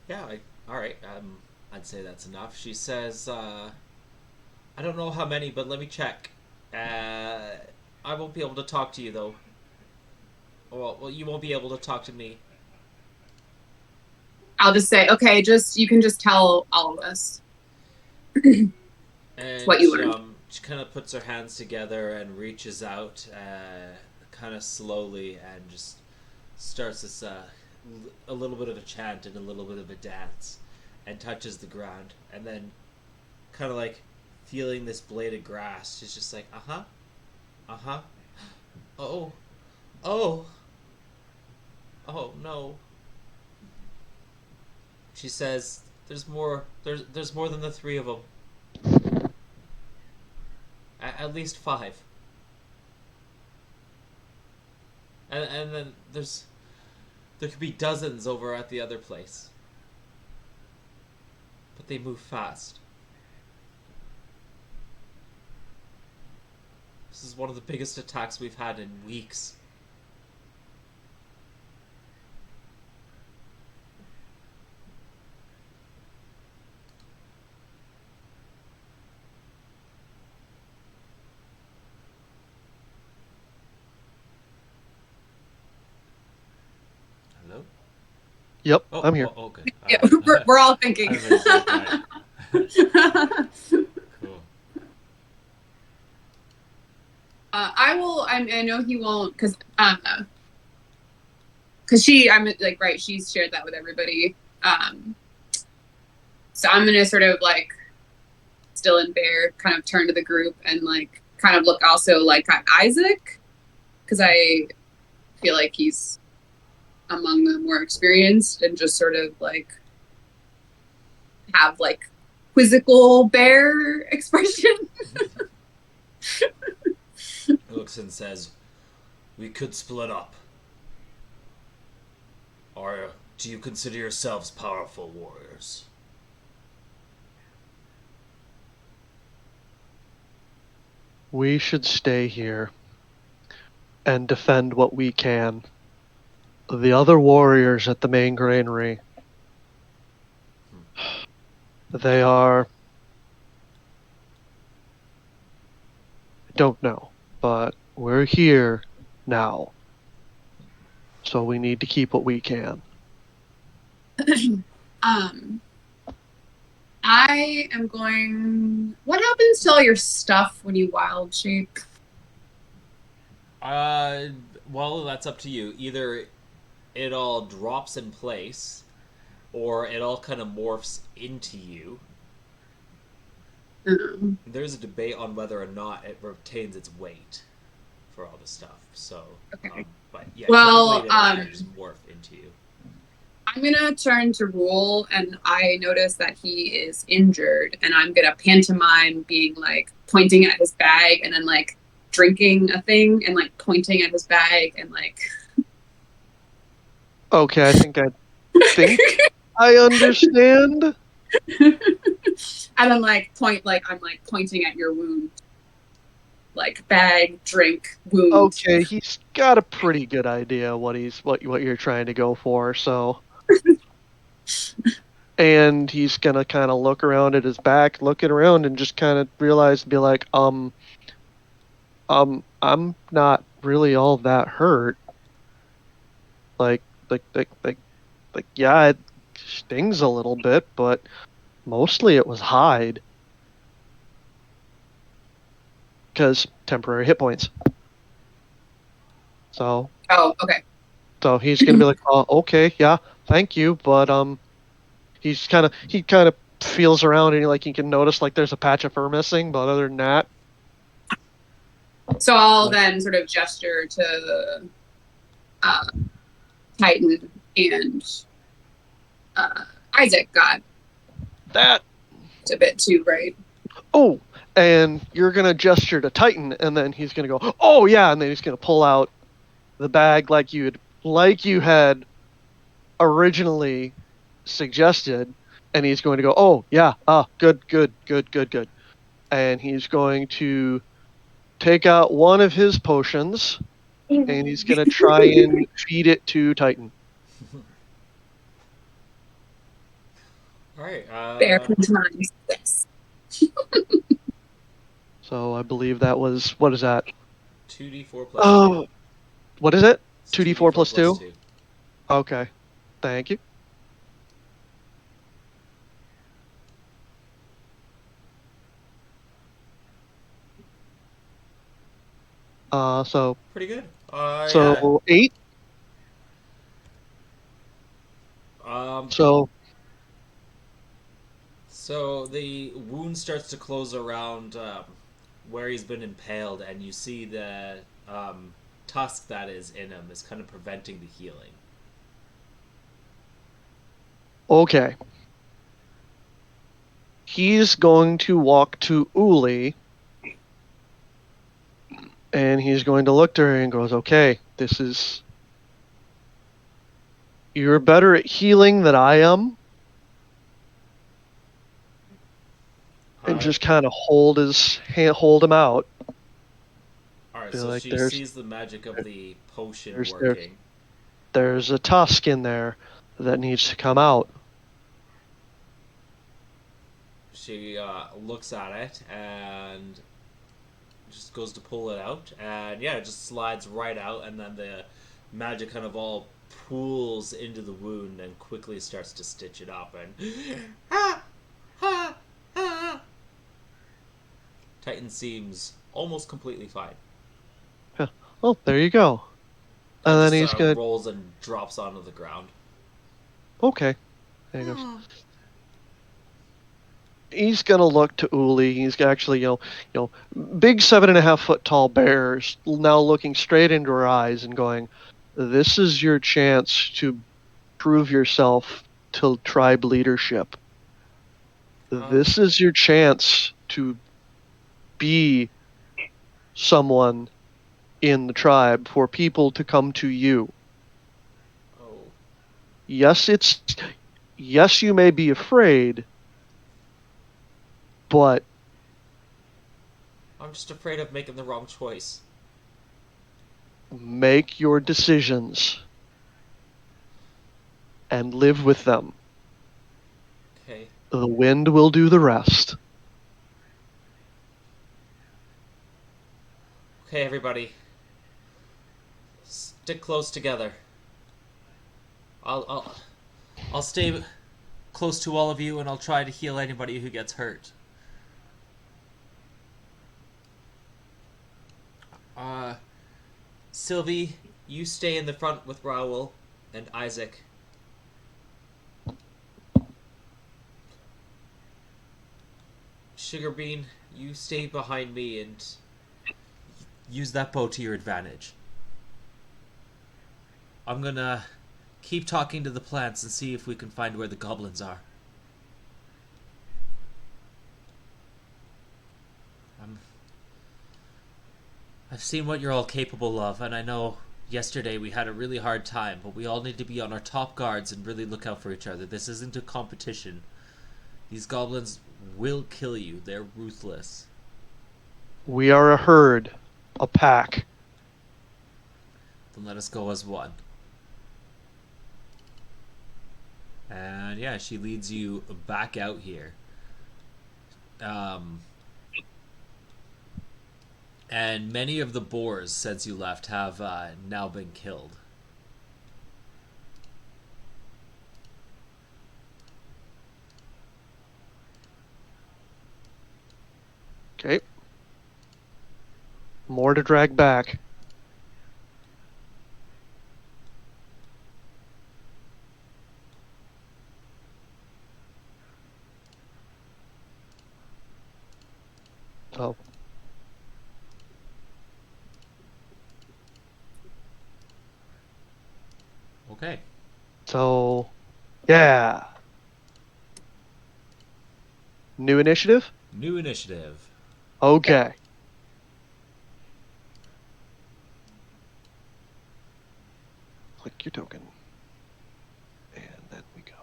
Yeah, alright, I'd say that's enough. She says, I don't know how many, but let me check. I won't be able to talk to you, though. Well, you won't be able to talk to me. I'll just say, okay, you can just tell all of us. And what you learned. She kind of puts her hands together and reaches out, kind of slowly, and just starts this a little bit of a chant and a little bit of a dance, and touches the ground, and then kind of like feeling this blade of grass. She's just like, oh no. She says, there's more than the 3 of them. at least 5. And then there could be dozens over at the other place. But they move fast. This is one of the biggest attacks we've had in weeks. Hello? Yep, Oh, I'm here. Oh, okay. Yeah, we're all thinking. Cool. I will. I know he won't, because I'm like, right. She's shared that with everybody. So I'm gonna sort of like, still in bear, kind of turn to the group and like kind of look also like at Isaac, because I feel like he's among the more experienced, and just sort of like have like quizzical bear expression. He looks and says, "We could split up. Or do you consider yourselves powerful warriors?" We should stay here and defend what we can. The other warriors at the main granary, they are... I don't know, but we're here now. So we need to keep what we can. I am going. What happens to all your stuff when you wild shape? Well, that's up to you. Either it all drops in place, or it all kind of morphs into you. There's a debate on whether or not it retains its weight for all the stuff. So, okay. But yeah, well, typically it just morph into you. I'm gonna turn to Rule, and I notice that he is injured, and I'm gonna pantomime being like pointing at his bag, and then like drinking a thing, and like pointing at his bag, and like. Okay, I think I understand. And then like I'm like pointing at your wound. Like bag, drink, wound. Okay, he's got a pretty good idea what you're trying to go for, so. And he's gonna kind of look around at his back, looking around, and just kind of realize, be like, I'm not really all that hurt. Like, yeah, it stings a little bit, but mostly it was hide. Because temporary hit points. So. Oh, okay. So he's gonna be like, "Oh, okay, yeah, thank you," but he kind of feels around and he can notice like there's a patch of fur missing, but other than that. So I'll then sort of gesture to Titan and Isaac got that a bit too, right? Oh, and you're gonna gesture to Titan, and then he's gonna go, "Oh yeah," and then he's gonna pull out the bag like you had originally suggested, and he's going to go, "Oh yeah, good," and he's going to take out one of his potions, and he's gonna try and feed it to Titan. All right. Bear pantomimes. Yes. So I believe that was, what is that? 2d4 plus 2. What is it? It's 2d4 plus 2? Okay. Thank you. So pretty good. So yeah. 8. So the wound starts to close around where he's been impaled, and you see the tusk that is in him is kind of preventing the healing. Okay. He's going to walk to Uli And he's going to look to her and goes, okay, this is... You're better at healing than I am. And just kind of hold him out. Alright, Be so like, she sees the magic of the potion working. There's a tusk in there that needs to come out. She looks at it and just goes to pull it out, and yeah, it just slides right out, and then the magic kind of all pools into the wound and quickly starts to stitch it up. And Titan seems almost completely fine. Yeah. Oh, there you go. And then he's gonna rolls and drops onto the ground. Okay. There he goes. He's gonna look to Uli. He's actually, big 7.5-foot tall bears now looking straight into her eyes and going, "This is your chance to prove yourself to tribe leadership. This is your chance to be someone in the tribe for people to come to you. Oh. Yes, you may be afraid, but I'm just afraid of making the wrong choice. make your decisions and live with them. Okay. The wind will do the rest." Okay, everybody. Stick close together. I'll stay close to all of you, and I'll try to heal anybody who gets hurt. Sylvie, you stay in the front with Raoul and Isaac. Sugarbean, you stay behind me and use that bow to your advantage. I'm gonna keep talking to the plants and see if we can find where the goblins are. I've seen what you're all capable of, and I know yesterday we had a really hard time, but we all need to be on our top guards and really look out for each other. This isn't a competition. These goblins will kill you. They're ruthless. We are a herd, a pack. Then let us go as one. And yeah, she leads you back out here. And many of the boars since you left have now been killed. Okay. More to drag back. Oh. Okay. So, yeah. New initiative? New initiative. Okay. Click your token. And then we go.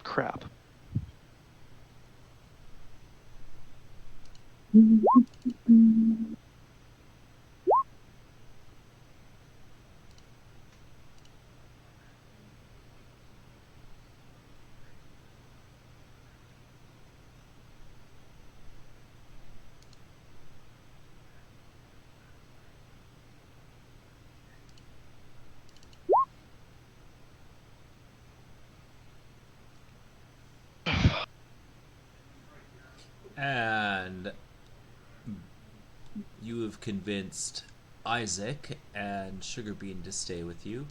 Crap. And you have convinced Isaac and Sugarbean to stay with you.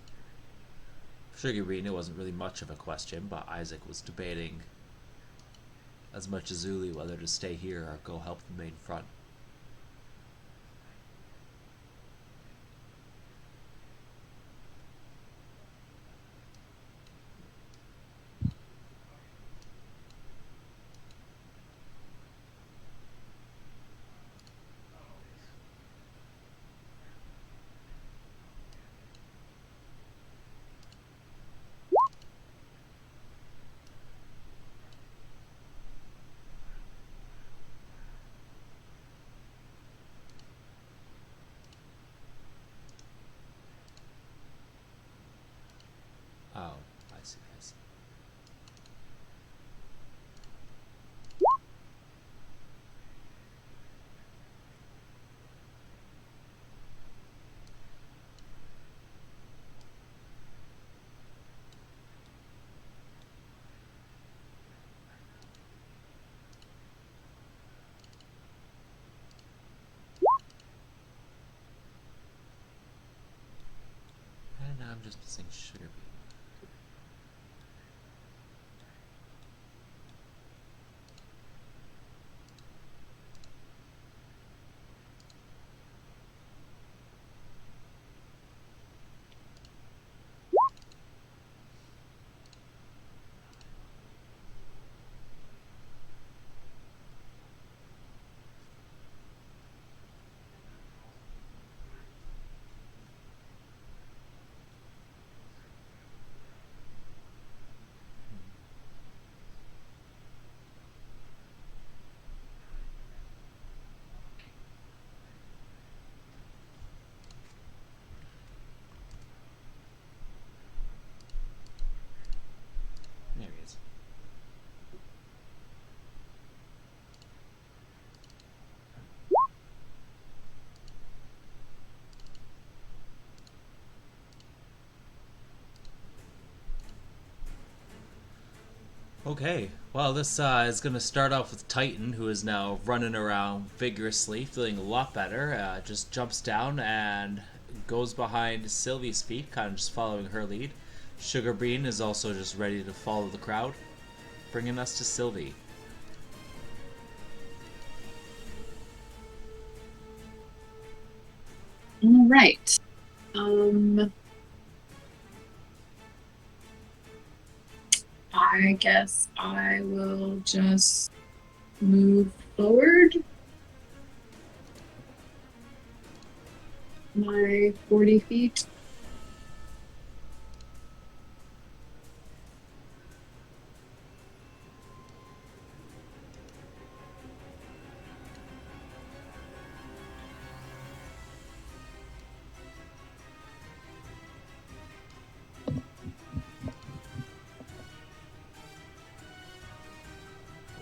Sugarbean, it wasn't really much of a question, but Isaac was debating as much as Uli whether to stay here or go help the main front. Now I'm just missing sugar bean. There he is. Okay, well, this is going to start off with Titan, who is now running around vigorously, feeling a lot better. Just jumps down and goes behind Sylvie's feet, kind of just following her lead. Sugar Bean is also just ready to follow the crowd, bringing us to Sylvie. All right. I guess I will just move forward. My 40 feet.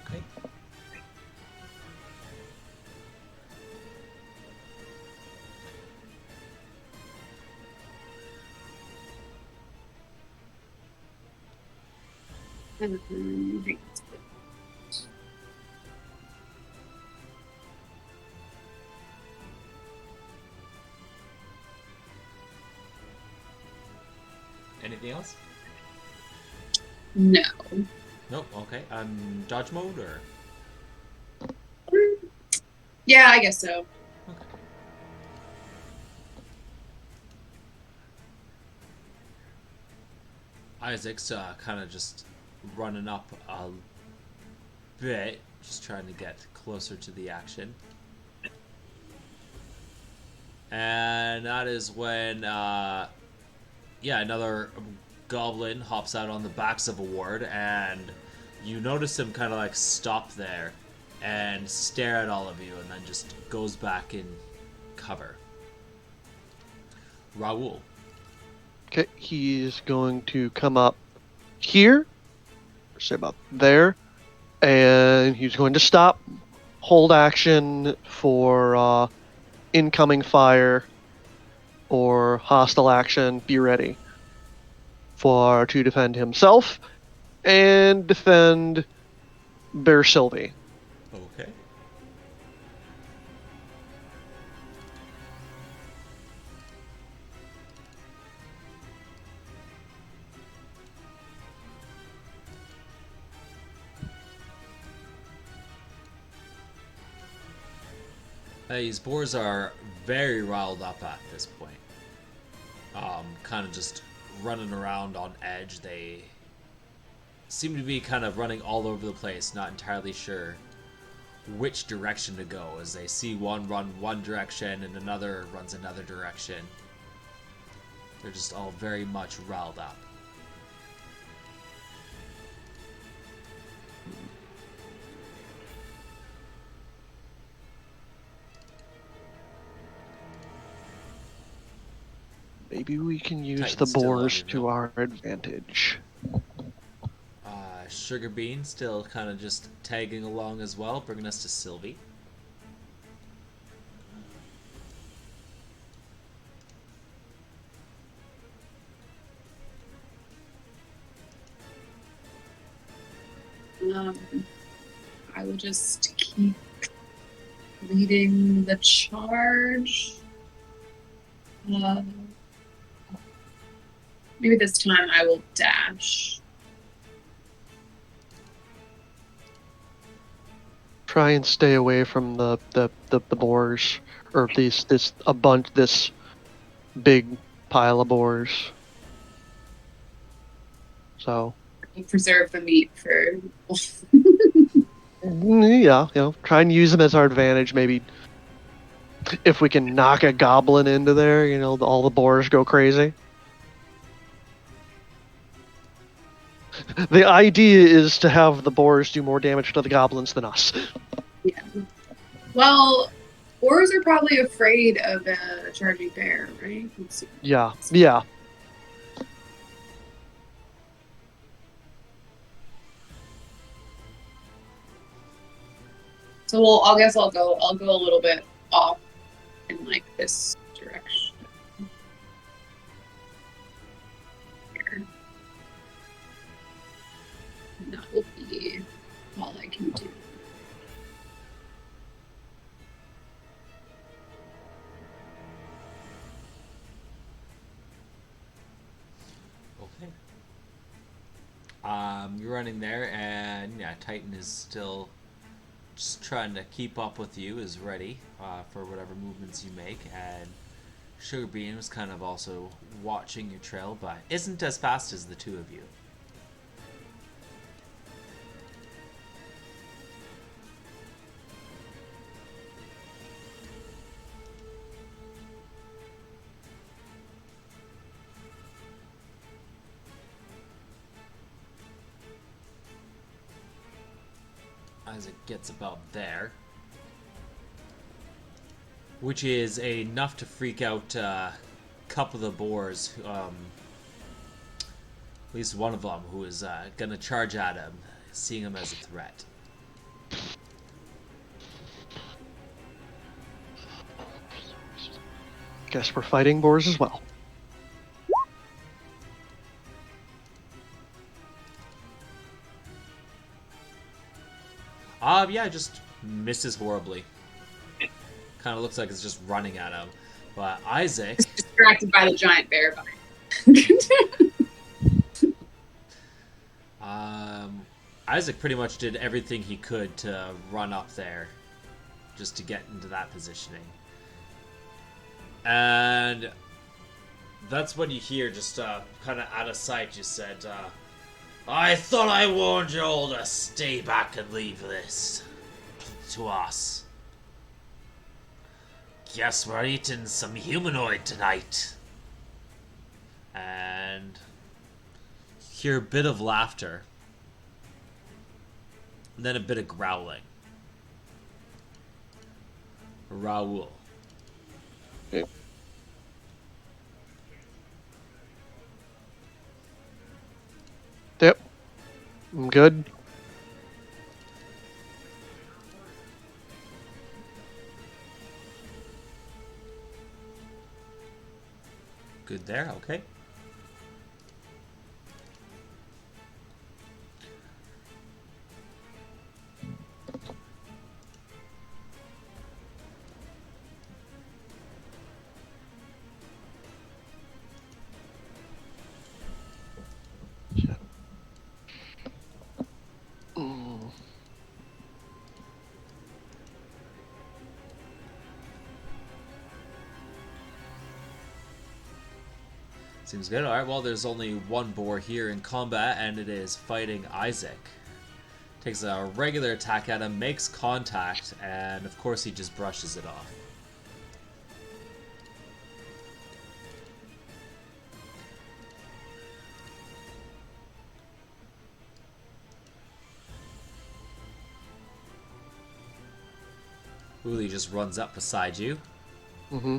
Okay. Anything else? No. Nope, okay. Dodge mode, or? Yeah, I guess so. Okay. Isaac's kind of just running up a bit, just trying to get closer to the action. And that is when, yeah, another goblin hops out on the backs of a ward, and you notice him kind of like stop there and stare at all of you, and then just goes back in cover. Raoul. Okay, he's going to come up here, say about there, and he's going to stop, hold action for incoming fire or hostile action, be ready to defend himself and defend Bear Sylvie. Okay. These boars are very riled up at this point. Kind of just running around on edge. They seem to be kind of running all over the place, not entirely sure which direction to go, as they see one run one direction and another runs another direction. They're just all very much riled up. Maybe we can use Titan's the still boars on, to our advantage. Sugar Bean still kind of just tagging along as well, bringing us to Sylvie. I will just keep leading the charge. Maybe this time I will dash. Try and stay away from the boars, or this big pile of boars. So. Preserve the meat for. Yeah, try and use them as our advantage. Maybe if we can knock a goblin into there, all the boars go crazy. The idea is to have the boars do more damage to the goblins than us. Yeah. Well, boars are probably afraid of a charging bear, right? Yeah. So I guess I'll go a little bit off in like this direction. Here. And that will be all I can do. Okay. You're running there, and yeah, Titan is still just trying to keep up with you, is ready for whatever movements you make, and Sugarbean was kind of also watching your trail, but isn't as fast as the two of you. As it gets about there, which is enough to freak out a couple of the boars, at least one of them, who is gonna charge at him, seeing him as a threat. Guess we're fighting boars as well. Yeah, just misses horribly. Kind of looks like it's just running at him. But Isaac... distracted by the giant bear Isaac pretty much did everything he could to run up there, just to get into that positioning. And that's when you hear, just kind of out of sight, you said, I thought I warned you all to stay back and leave this to us. Guess we're eating some humanoid tonight. And hear a bit of laughter. And then a bit of growling. Raoul. Yep. I'm good. Good there, okay. Seems good. Alright, well, there's only one boar here in combat, and it is fighting Isaac. Takes a regular attack at him, makes contact, and of course he just brushes it off. Uli just runs up beside you. Mm-hmm.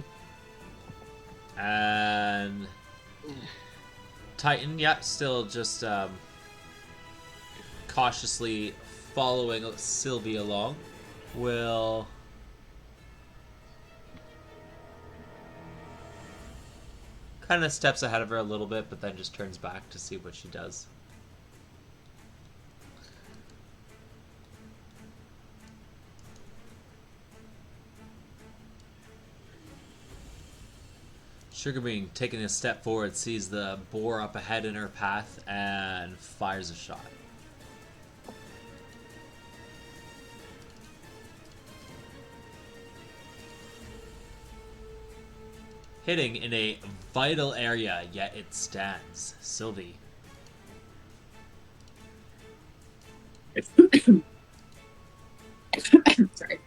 And Titan, yeah, still just cautiously following Sylvie along, will kind of steps ahead of her a little bit, but then just turns back to see what she does. Sugarbean, taking a step forward, sees the boar up ahead in her path and fires a shot. Hitting in a vital area, yet it stands. Sylvie. Sorry.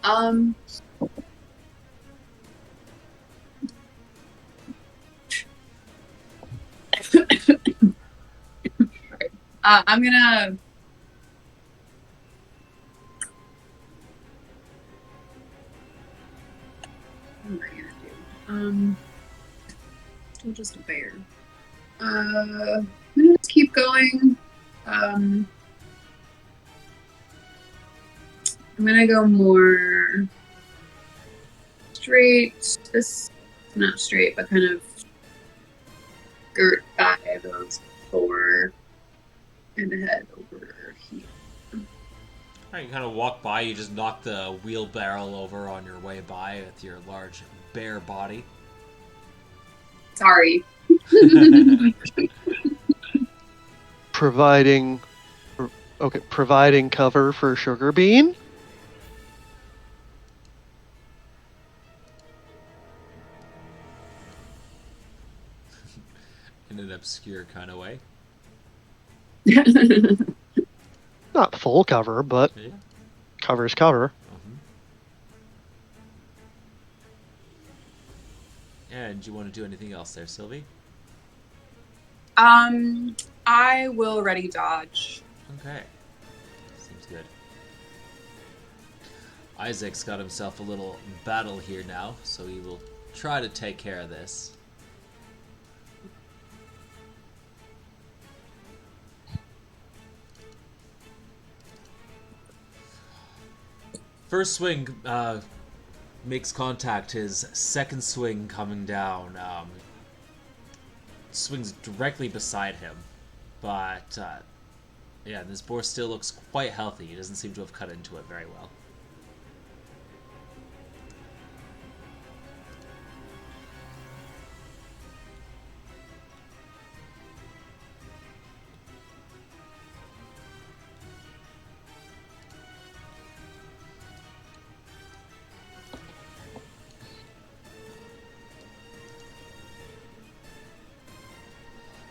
I'm gonna. What am I gonna do? Still just a bear. I'm gonna just keep going. I'm gonna go more straight. This not straight, but kind of skirt by those four and head over here. Alright, you kind of walk by, you just knock the wheelbarrow over on your way by with your large bear body. Sorry. Providing cover for Sugarbean. In an obscure kind of way. Not full cover, but Yeah. cover's cover. And do you want to do anything else there, Sylvie? I will ready dodge. Okay. Seems good. Isaac's got himself a little battle here now, so he will try to take care of this. First swing makes contact. His second swing coming down swings directly beside him. But, yeah, this boar still looks quite healthy. He doesn't seem to have cut into it very well.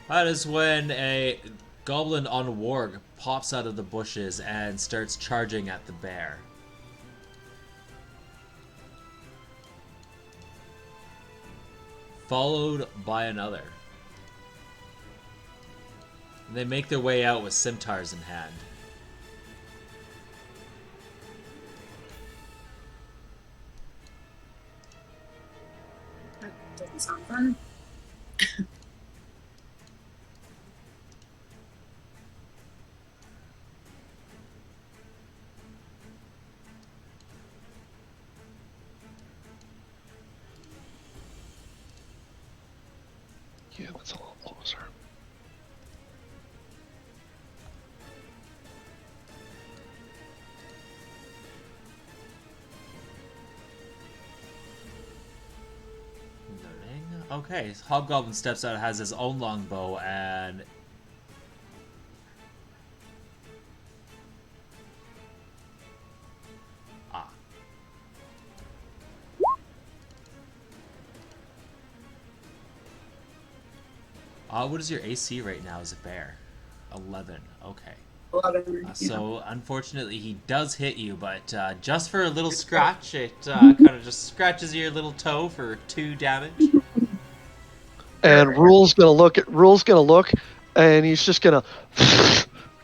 That is when a goblin on warg pops out of the bushes and starts charging at the bear. Followed by another. And they make their way out with scimitars in hand. That doesn't sound fun. Yeah, that's a little closer. Okay, Hobgoblin steps out, has his own longbow, and what is your AC right now as a bear? 11. Okay. 11. So unfortunately, he does hit you, but just for a little scratch, it kind of just scratches your little toe for 2 damage. And Rule's gonna look, and he's just gonna,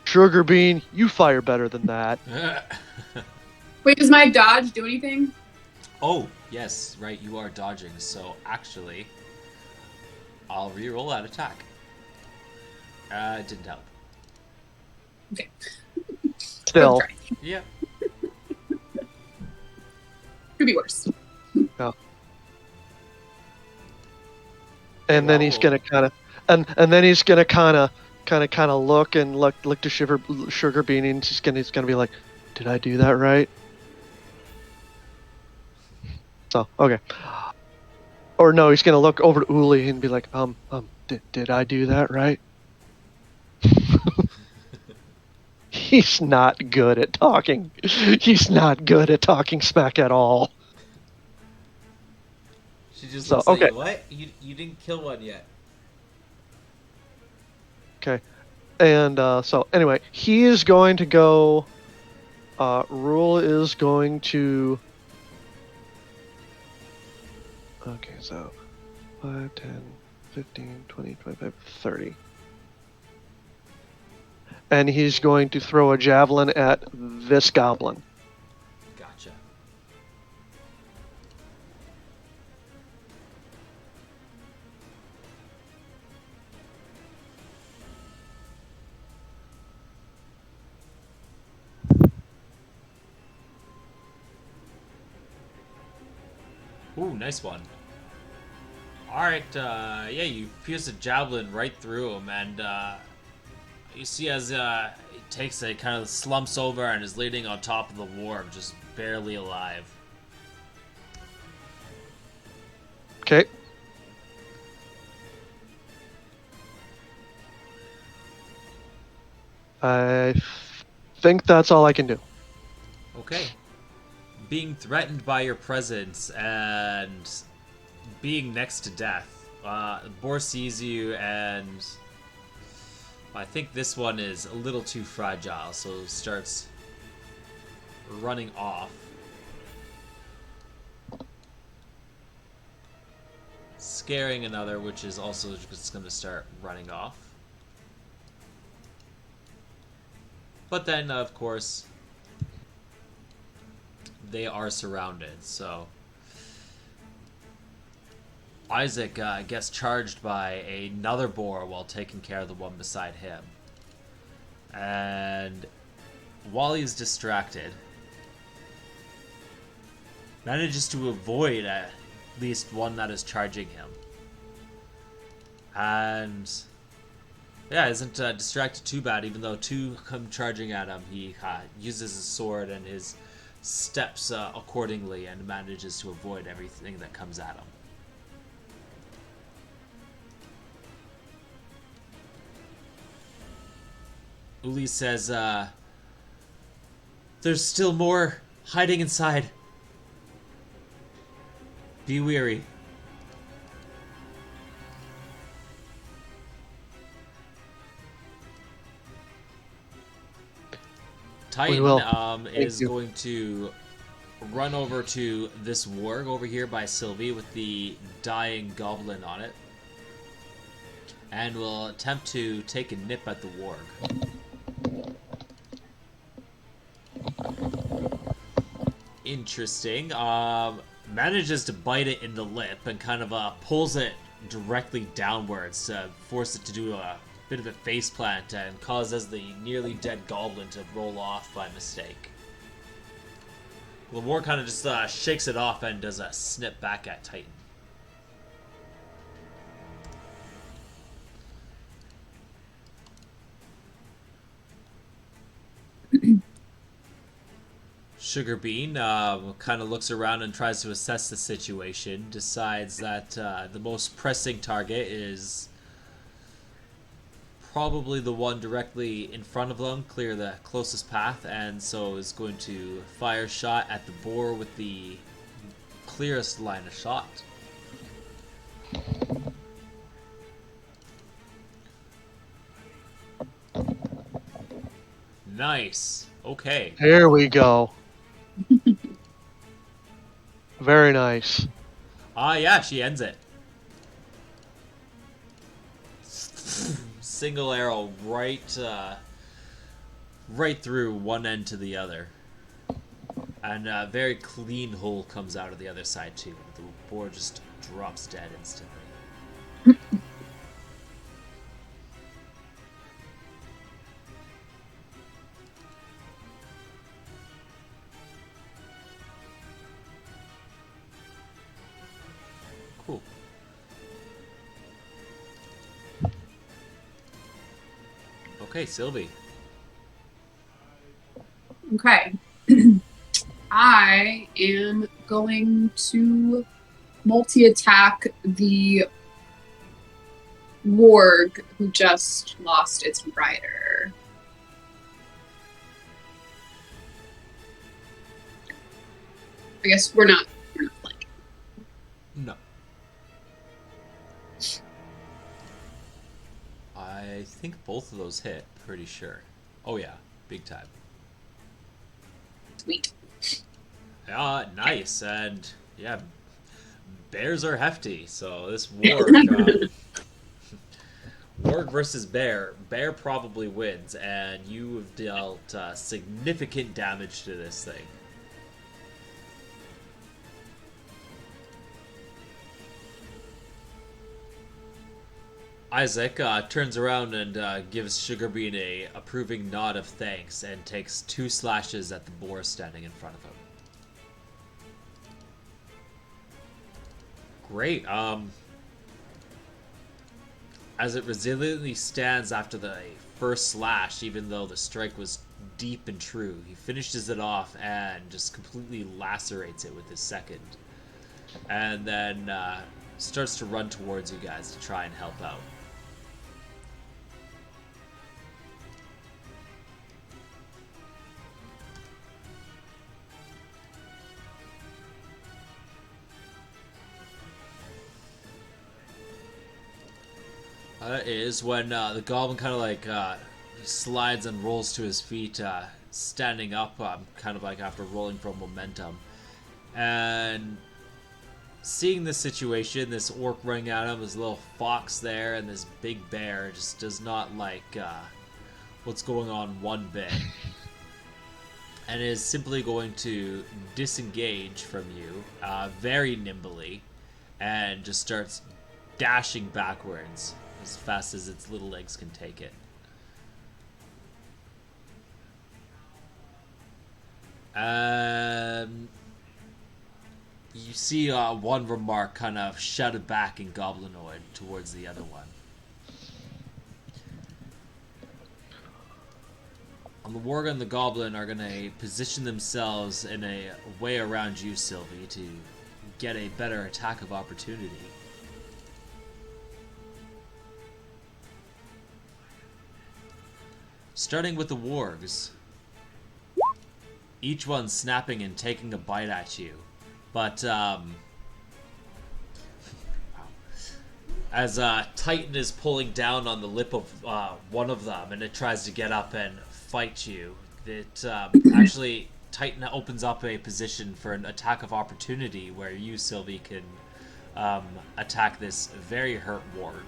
Sugarbean, you fire better than that. Wait, does my dodge do anything? Oh, yes, right, you are dodging, so actually, I'll re-roll that attack. It didn't help. Okay. Still. Yeah. Could be worse. Yeah. And then he's gonna kind of, and then he's gonna kind of look to Sugarbean, and he's gonna be like, "Did I do that right?" So okay. or no, he's gonna look over to Uli and be like, did I do that right? He's not good at talking. He's not good at talking smack at all. She just So, looks at okay. you. What? You didn't kill one yet. Okay. And so anyway, he is going to go. Rule is going to. Okay, so 5, 10, 15, 20, 25, 30. And he's going to throw a javelin at this goblin. Gotcha. Ooh, nice one. Alright, yeah, you pierce a javelin right through him, and you see as it takes a kind of slumps over and is leaning on top of the wharf, just barely alive. Okay. I think that's all I can do. Okay. Being threatened by your presence and being next to death, the boar sees you, and I think this one is a little too fragile, so starts running off. Scaring another, which is also just going to start running off. But then, of course, they are surrounded, so Isaac gets charged by another boar while taking care of the one beside him. And while he's distracted, manages to avoid at least one that is charging him. And yeah, isn't distracted too bad, even though two come charging at him. He uses his sword and his steps accordingly and manages to avoid everything that comes at him. Uli says, there's still more hiding inside. Be weary. Titan is going to run over to this warg over here by Sylvie with the dying goblin on it, and will attempt to take a nip at the warg. Interesting. Manages to bite it in the lip and kind of pulls it directly downwards to force it to do a bit of a faceplant and causes the nearly dead goblin to roll off by mistake. Lamore kind of just shakes it off and does a snip back at Titan. Sugar Bean kind of looks around and tries to assess the situation, decides that the most pressing target is probably the one directly in front of them, clear the closest path, and so is going to fire shot at the boar with the clearest line of shot. Nice. Okay. Here we go. Very nice. Yeah, she ends it. Single arrow right through one end to the other. And a very clean hole comes out of the other side too. The boar just drops dead instantly. Cool. Okay, Sylvie. Okay. I am going to multi-attack the warg who just lost its rider. I guess we're not flanking. No. I think both of those hit, pretty sure. Oh yeah, big time. Sweet. Nice, and yeah, bears are hefty, so this warg, warg versus bear, bear probably wins, and you have dealt significant damage to this thing. Isaac turns around and gives Sugarbean a approving nod of thanks and takes 2 slashes at the boar standing in front of him. Great. As it resiliently stands after the first slash, even though the strike was deep and true, he finishes it off and just completely lacerates it with his second. And then starts to run towards you guys to try and help out. Is when the goblin kind of like slides and rolls to his feet, standing up, kind of like after rolling from momentum. And seeing this situation, this orc running at him, this little fox there, and this big bear just does not like what's going on one bit. And is simply going to disengage from you very nimbly and just starts dashing backwards as fast as its little legs can take it. You see one remark kind of shouted back in Goblinoid towards the other one. The warg and the goblin are going to position themselves in a way around you, Sylvie, to get a better attack of opportunity. Starting with the wargs. Each one snapping and taking a bite at you. But, as Titan is pulling down on the lip of one of them and it tries to get up and fight you, it actually, Titan opens up a position for an attack of opportunity where you, Sylvie, can attack this very hurt warg.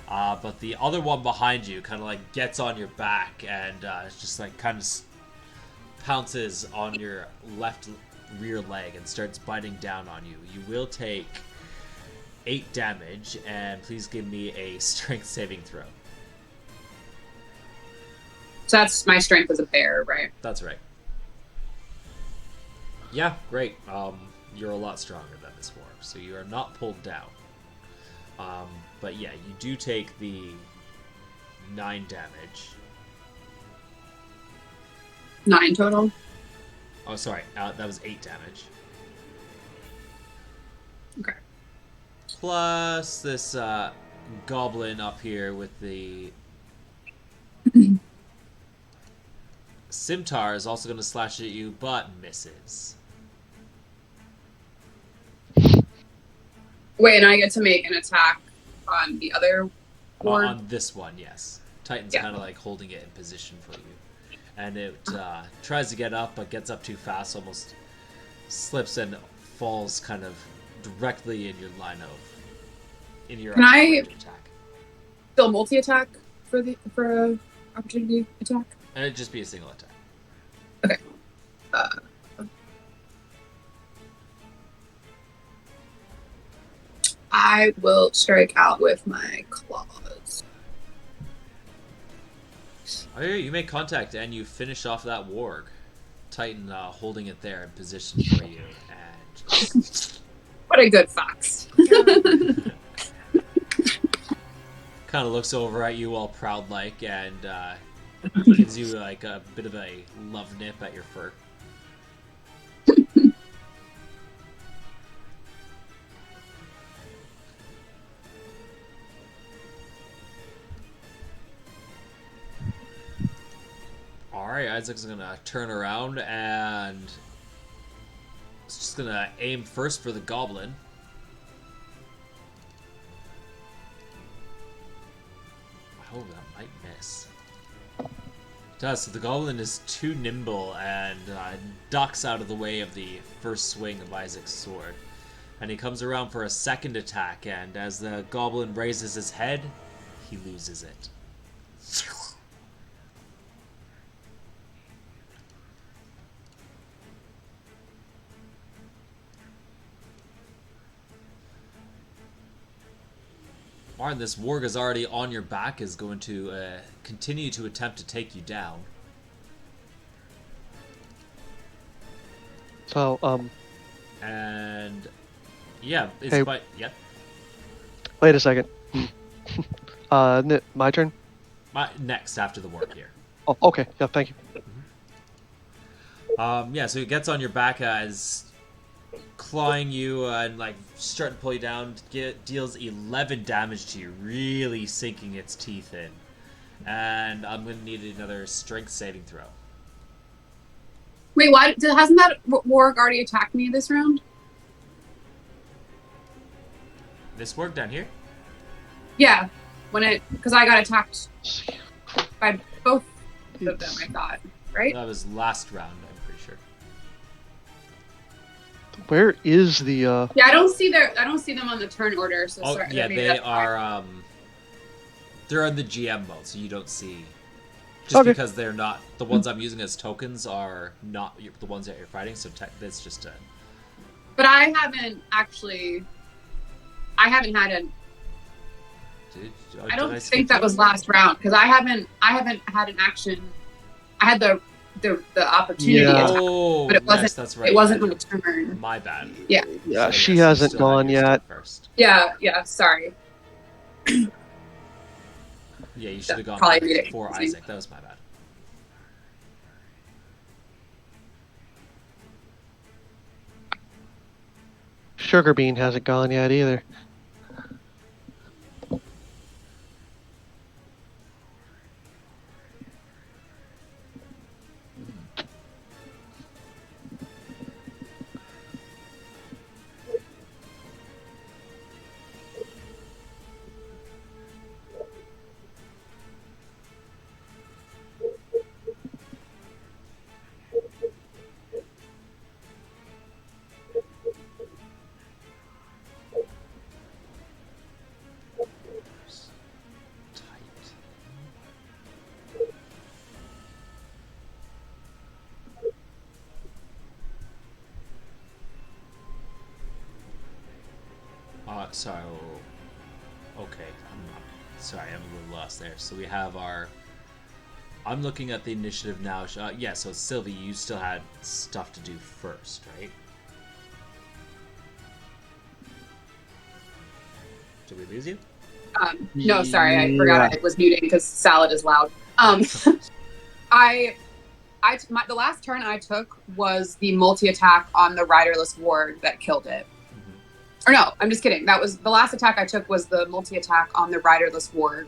But the other one behind you kind of like gets on your back and just like kind of pounces on your left rear leg and starts biting down on you. You will take 8 damage, and please give me a strength saving throw. So that's my strength as a bear, right? That's right. Yeah, great. You're a lot stronger than this warg, so you are not pulled down. But yeah, you do take the 9 damage. 9 total? Oh, sorry. That was 8 damage. Okay. Plus this goblin up here with the scimitar is also going to slash at you, but misses. Wait, and I get to make an attack on the other warg? On this one, yes. Titan's kind of like holding it in position for you. And it tries to get up, but gets up too fast, almost slips and falls kind of directly in your line of... in your Can I attack. Still multi-attack for a opportunity attack? And it'd just be a single attack. Okay. I will strike out with my claws. Oh, yeah, you make contact and you finish off that warg. Titan holding it there in position for you. And what a good fox. Kind of looks over at you all proud-like and gives you like a bit of a love nip at your fur. Alright, Isaac's gonna turn around and is just gonna aim first for the goblin. Oh, that might miss. It does, so the goblin is too nimble and ducks out of the way of the first swing of Isaac's sword. And he comes around for a second attack, and as the goblin raises his head, he loses it. Martin, this warg is already on your back, is going to continue to attempt to take you down. So, And yeah, it's Hey. yep. Wait a second. My turn? Next after the warg here. Oh, okay. Yeah, thank you. Yeah, so it gets on your back as clawing you and like starting to pull you down. Deals 11 damage to you, really sinking its teeth in. And I'm gonna need another strength saving throw. Wait, why hasn't that warg already attacked me this round? This warg down here? Yeah, because I got attacked by both of them. I thought, right? That was last round, I'm pretty sure. Where is the Yeah, I don't see them on the turn order. So Oh sorry, yeah, maybe they that's why. are. They're in the GM mode, so you don't see. Just Okay. because they're not the ones I'm using as tokens are not the ones that you're fighting. So that's just a. But I haven't had an. I don't think that was last round because I haven't had an action. I had the opportunity attack, but it wasn't. Yes, that's right. It wasn't my turn. My bad. Yeah. Yeah, So, she yes, you hasn't still have gone your yet. stuff first. Yeah. Sorry. Yeah, you should have gone Probably made it before confusing. Isaac. That was my bad. Sugar Bean hasn't gone yet either. Sorry. Okay, sorry, I'm a little lost there. So we have our. I'm looking at the initiative now. Yeah, so Sylvie, you still had stuff to do first, right? Did we lose you? No, sorry, I forgot I was muting because salad is loud. The last turn I took was the multi-attack on the riderless warg that killed it. Or no, I'm just kidding. That was the last attack I took was the multi-attack on the riderless warg,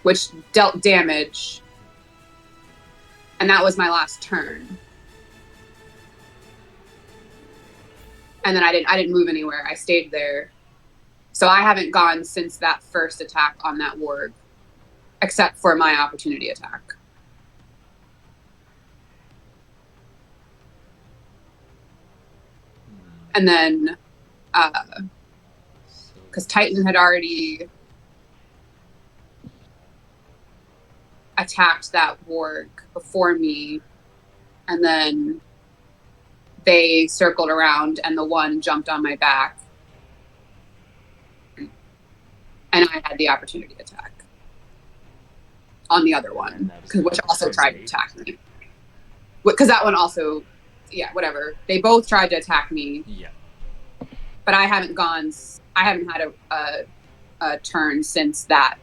which dealt damage, and that was my last turn. And then I didn't move anywhere. I stayed there. So I haven't gone since that first attack on that warg, except for my opportunity attack. And then, because Titan had already attacked that warg before me, and then they circled around, and the one jumped on my back, and I had the opportunity attack on the other one, which also tried to attack me. Because that one also, yeah, whatever. They both tried to attack me. Yeah. But I haven't had a turn since that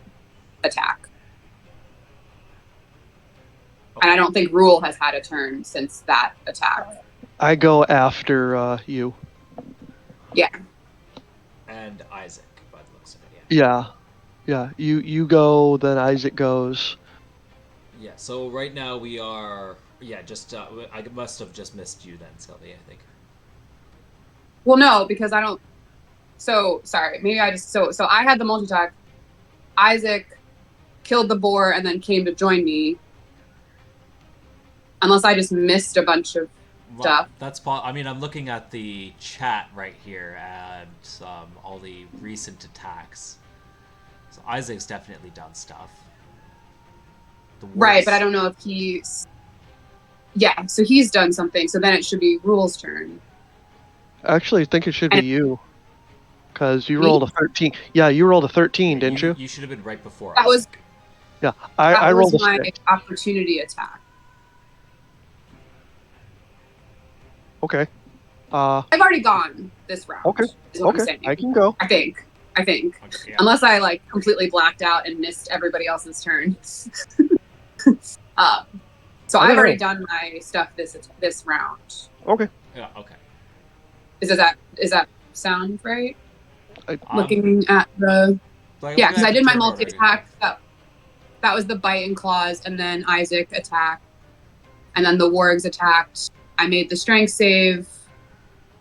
attack. And I don't think Rule has had a turn since that attack. I go after you. Yeah. And Isaac, by the looks of it, yeah. Yeah. You go, then Isaac goes. Yeah, so right now we are... Yeah, just... I must have just missed you then, Sylvie, I think. Well, no, because I don't... So, sorry. Maybe I just... So I had the multi-attack. Isaac killed the boar and then came to join me. Unless I just missed a bunch of stuff. That's... I mean, I'm looking at the chat right here and all the recent attacks. So Isaac's definitely done stuff. Right, but I don't know if he's... Yeah, so he's done something, so then it should be Rule's turn. Actually, I think it should be you. Because you rolled a 13. Yeah, you rolled a 13, didn't you? You should have been right before. That was... Yeah, I rolled a 6. That was my opportunity attack. Okay. I've already gone this round. Okay. Okay, I can go. I think. Okay, yeah. Unless I like completely blacked out and missed everybody else's turn. So I've already done my stuff this round. Okay. Yeah, okay. Is that sound right? Looking at the... Yeah, because I did my multi-attack. That was the bite and claws, and then Isaac attacked. And then the wargs attacked. I made the strength save.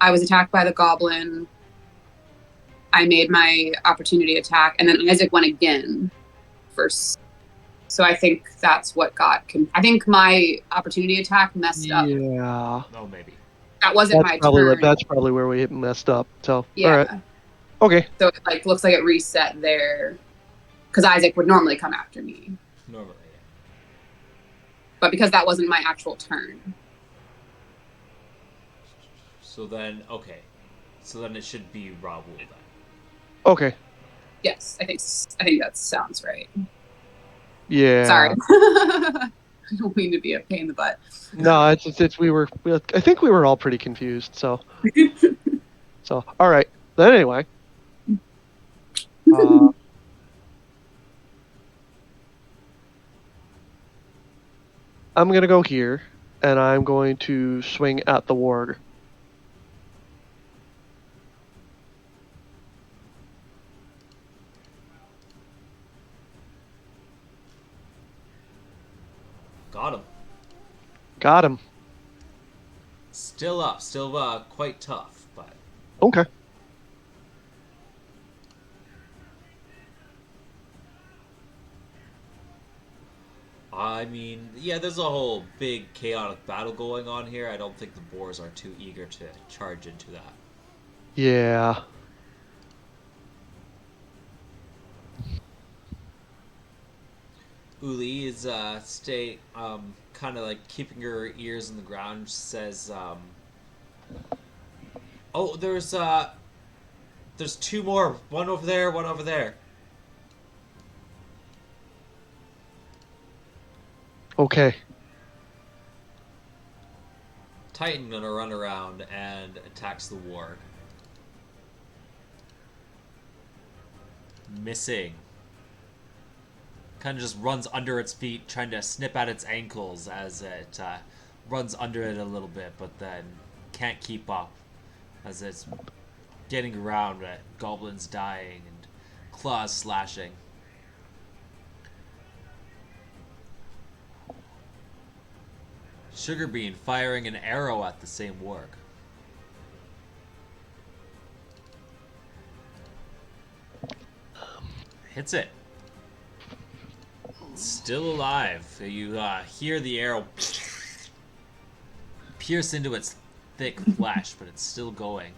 I was attacked by the goblin. I made my opportunity attack, and then Isaac went again first. So I think that's what got... I think my opportunity attack messed up. Yeah. Oh, maybe. That wasn't my turn. That's probably where we messed up. So, yeah. All right. Okay. So it like looks like it reset there. Because Isaac would normally come after me. Normally, yeah. But because that wasn't my actual turn. So then, okay. So then it should be Raoul then. Okay. Yes, I think that sounds right. Yeah. Sorry. I don't mean to be a pain in the butt. No, it's I think we were all pretty confused, so. So, all right. But anyway. I'm going to go here, and I'm going to swing at the warg. Got him. Got him. Still up. Still quite tough, but... Okay. I mean, yeah, there's a whole big chaotic battle going on here. I don't think the boars are too eager to charge into that. Yeah. Uli is kind of like keeping her ears in the ground. Says, "Oh, there's 2 more. One over there. One over there." Okay. Titan gonna run around and attacks the warg. Missing. Kind of just runs under its feet, trying to snip at its ankles as it runs under it a little bit, but then can't keep up as it's getting around at goblins dying and claws slashing. Sugarbean firing an arrow at the same warg. Hits it. Still alive. You hear the arrow pierce into its thick flesh, but it's still going.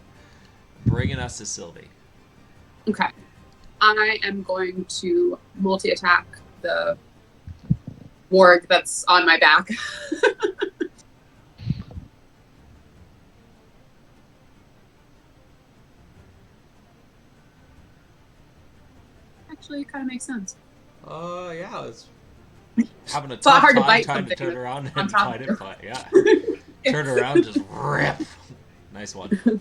Bringing us to Sylvie. Okay. I am going to multi-attack the warg that's on my back. Actually, it kind of makes sense. Yeah, it's having a It's not tough hard to bite time to something turn around on and top fight of it, but yeah. Turn around, just rip. Nice one. And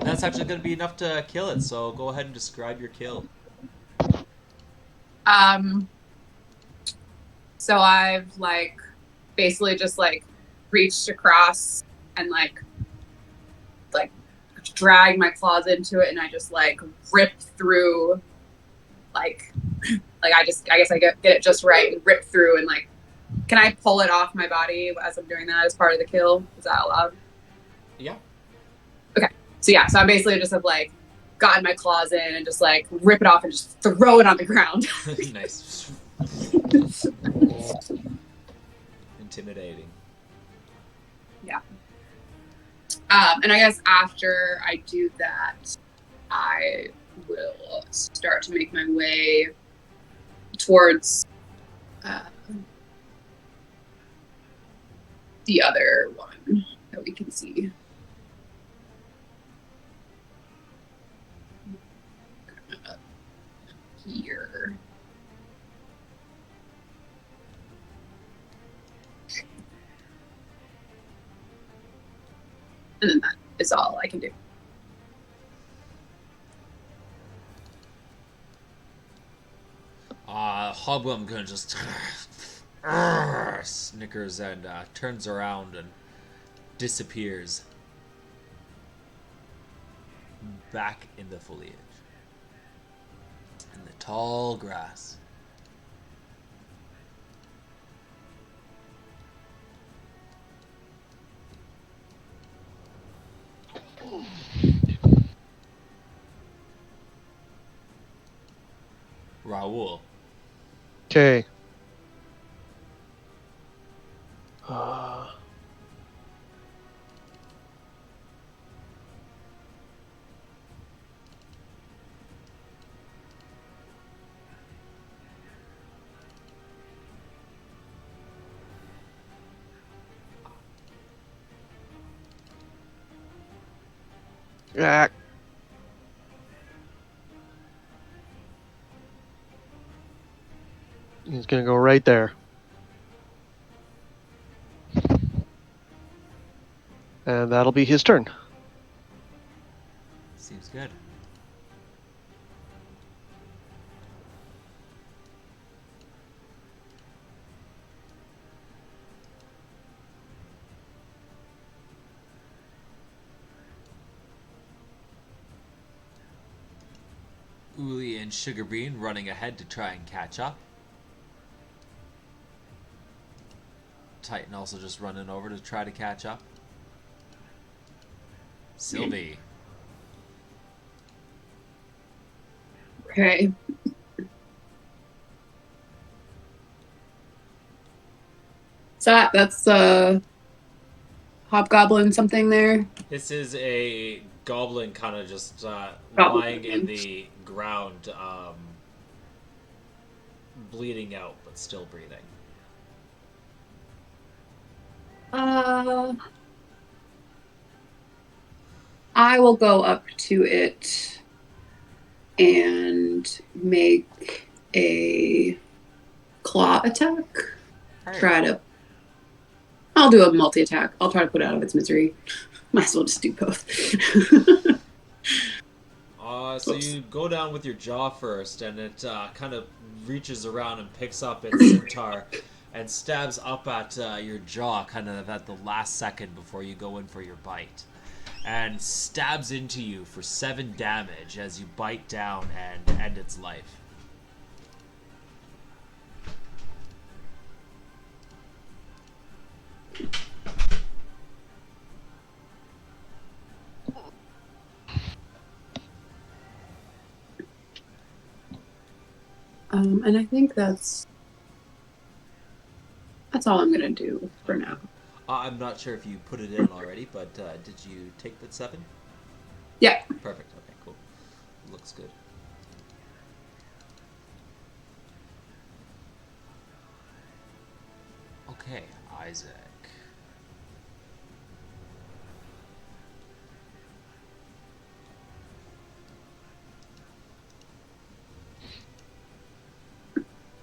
that's actually going to be enough to kill it, so go ahead and describe your kill. So I've basically just reached across and drag my claws into it, and I just ripped through like I guess I get it just right and rip through and like, can I pull it off my body as I'm doing that as part of the kill? Is that allowed? Yeah. Okay. So yeah, so I basically just have like gotten my claws in and just like rip it off and just throw it on the ground. Nice. Intimidating. Yeah. And I guess after I do that, I will start to make my way towards the other one that we can see. Here. And then that is all I can do. Hobgoblin kind of just snickers and turns around and disappears back in the foliage. In the tall grass. Raoul. Okay. Yeah. He's gonna go right there. And that'll be his turn. Seems good. Uli and Sugarbean running ahead to try and catch up. Titan also just running over to try to catch up. Sylvie. Okay. So that's hobgoblin something there. This is a goblin kind of just lying in the ground, bleeding out, but still breathing. I will go up to it and make a claw attack. Right. I'll do a multi-attack. I'll try to put it out of its misery. Might as well just do both. So you go down with your jaw first, and it kind of reaches around and picks up its centaur and stabs up at your jaw kind of at the last second before you go in for your bite. And stabs into you for 7 damage as you bite down and end its life. And I think that's all I'm gonna do for now. I'm not sure if you put it in already, but did you take the 7? Yeah. Perfect. Okay, cool. Looks good. Okay, Isaac.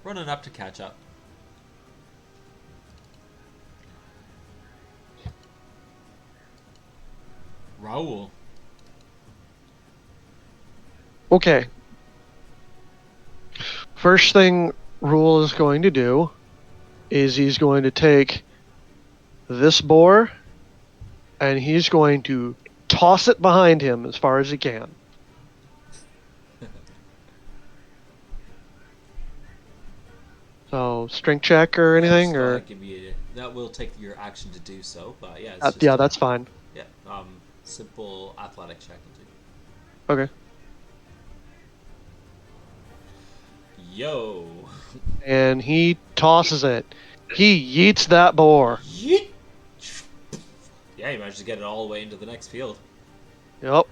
Running up to catch up. Raoul. Okay. First thing Rule is going to do is he's going to take this boar and he's going to toss it behind him as far as he can. So strength check or anything, Just go or ahead, give me that will take your action to do so. But yeah, it's just yeah, that's fine. Yeah, simple athletic check will do. Okay. Yo. And he tosses it. He yeets that boar. Yeet. Yeah, you managed to get it all the way into the next field. Yep.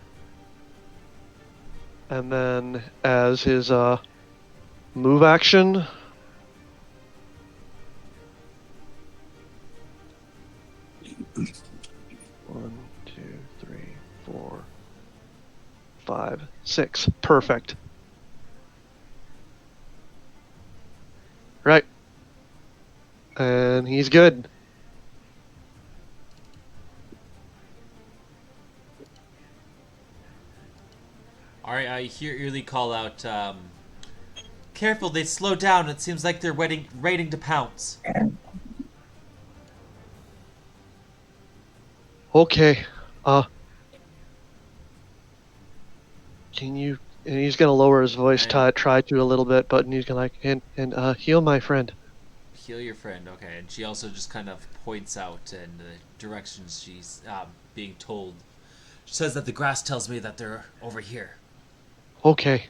And then as his move action, one, two, three, 4, 5, 6. Perfect. Right. And he's good. Alright, I hear Early call out, careful, they slow down. It seems like they're waiting to pounce. Okay. Can you... And he's gonna lower his voice, try to a little bit, but he's gonna like, and heal my friend. Heal your friend, okay. And she also just kind of points out in the directions she's being told. She says that the grass tells me that they're over here. Okay.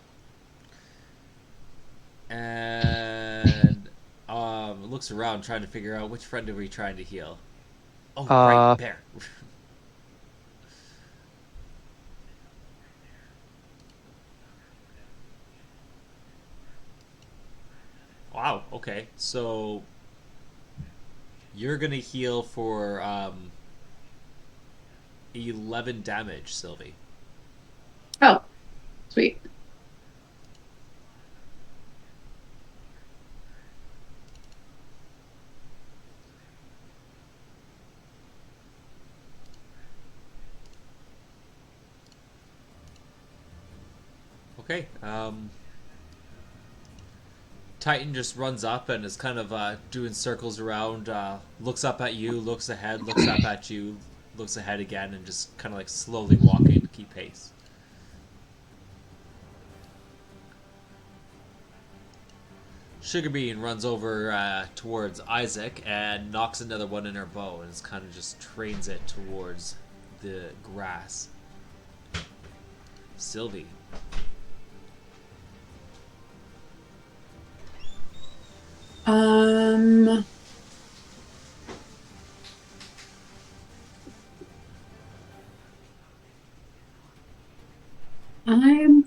And looks around trying to figure out which friend are we trying to heal. Oh, right, Bear. Wow, okay. So you're gonna heal for 11 damage, Sylvie. Oh, sweet. Okay, Titan just runs up and is kind of doing circles around, looks up at you, looks ahead, looks up at you, looks ahead again, and just kind of like slowly walking to keep pace. Sugarbean runs over towards Isaac and knocks another one in her bow and kind of just trains it towards the grass. Sylvie. I'm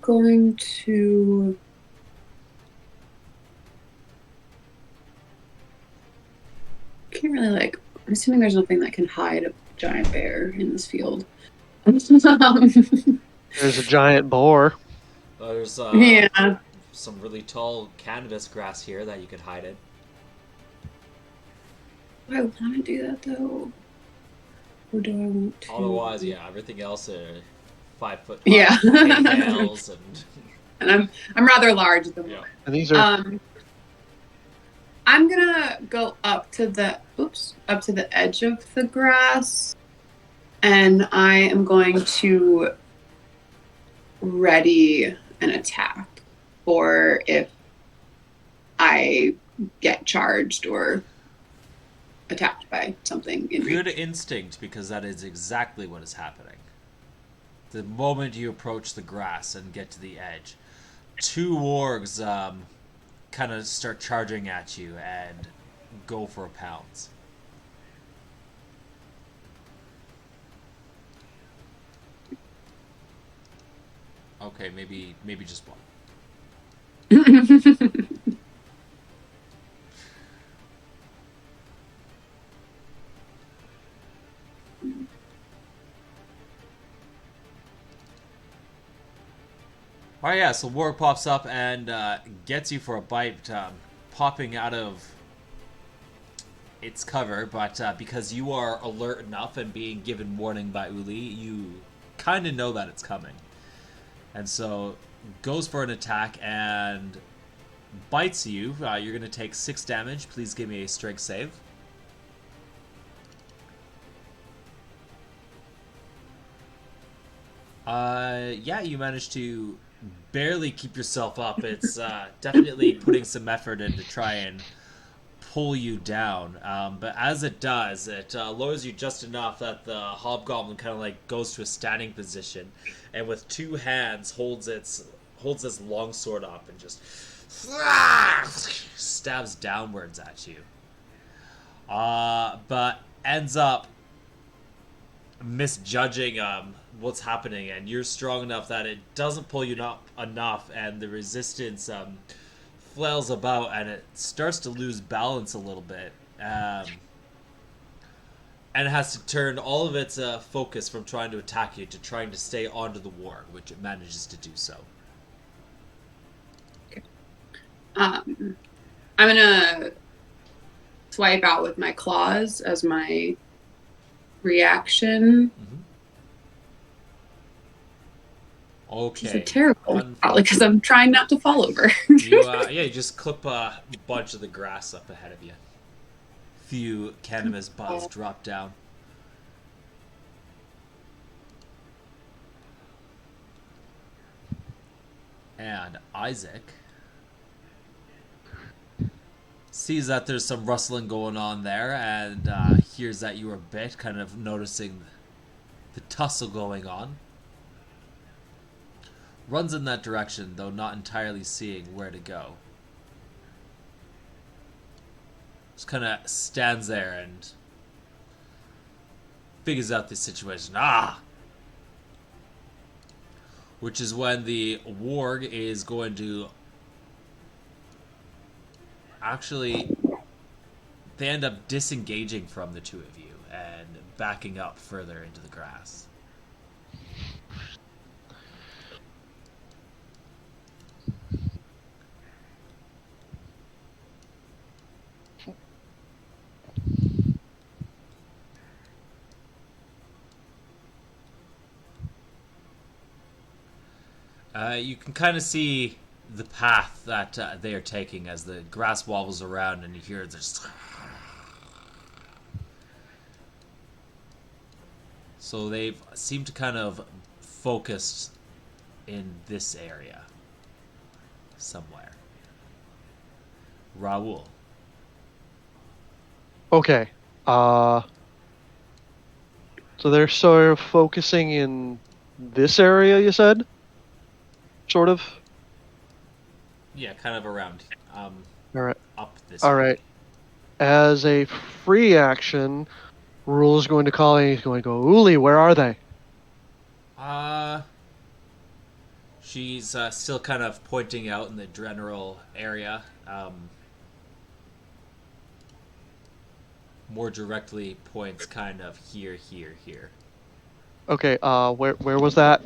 going to can't really like. I'm assuming there's nothing that can hide a giant bear in this field. There's a giant boar. There's yeah, some really tall cannabis grass here that you could hide in. Do I want to do that though? Or do I want to? Otherwise, yeah, everything else 5 foot high Yeah. nails and I'm rather large at the moment. And these are I'm gonna go up to the edge of the grass, and I am going to ready an attack, or if I get charged or attacked by something in Good instinct, because that is exactly what is happening. The moment you approach the grass and get to the edge, 2 wargs kind of start charging at you and go for a pounce. Okay, maybe just one. Oh yeah, so Warg pops up and gets you for a bite, popping out of its cover, but because you are alert enough and being given warning by Uli, you kind of know that it's coming. And so goes for an attack and bites you. You're going to take 6 damage. Please give me a strength save. Yeah, you managed to barely keep yourself up. It's definitely putting some effort in to try and pull you down. But as it does, it lowers you just enough that the hobgoblin kind of like goes to a standing position, and with two hands holds this longsword up and just stabs downwards at you. But ends up misjudging what's happening, and you're strong enough that it doesn't pull you up enough, and the resistance flails about, and it starts to lose balance a little bit, and it has to turn all of its focus from trying to attack you to trying to stay onto the warg, which it manages to do so. I'm gonna swipe out with my claws as my reaction. Okay. It's a terrible, because I'm trying not to fall over. You just clip a bunch of the grass up ahead of you. Few cannabis buds drop down. And Isaac sees that there's some rustling going on there, and hears that you are bit, kind of noticing the tussle going on. Runs in that direction, though not entirely seeing where to go. Just kind of stands there and figures out the situation. Which is when the warg is going to actually, they end up disengaging from the two of you and backing up further into the grass. You can kind of see the path that they are taking as the grass wobbles around, and you hear this. So they've seemed to kind of focus in this area somewhere. Raul. Okay. So they're sort of focusing in this area, you said? Sort of? Yeah, kind of around. All right. Up this All way. right. As a free action, Rule is going to call and he's going to go, Uli, where are they? She's still kind of pointing out in the general area. More directly points kind of here, here, here. Okay, where was that?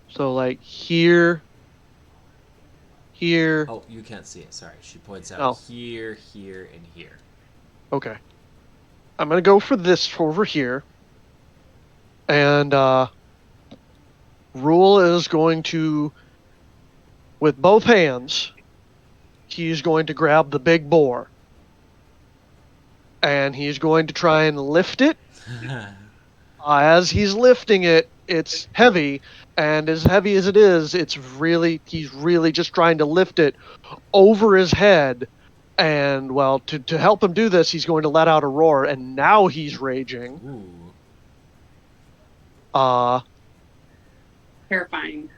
So, like, here, here... Oh, you can't see it, sorry. She points out here, here, and here. Okay. I'm gonna go for this over here. And, Rule is going to, with both hands, he's going to grab the big boar. And he's going to try and lift it. As he's lifting it, it's heavy, and as heavy as it is, he's really just trying to lift it over his head. And, well, to help him do this, he's going to let out a roar, and now he's raging. Ooh. Terrifying.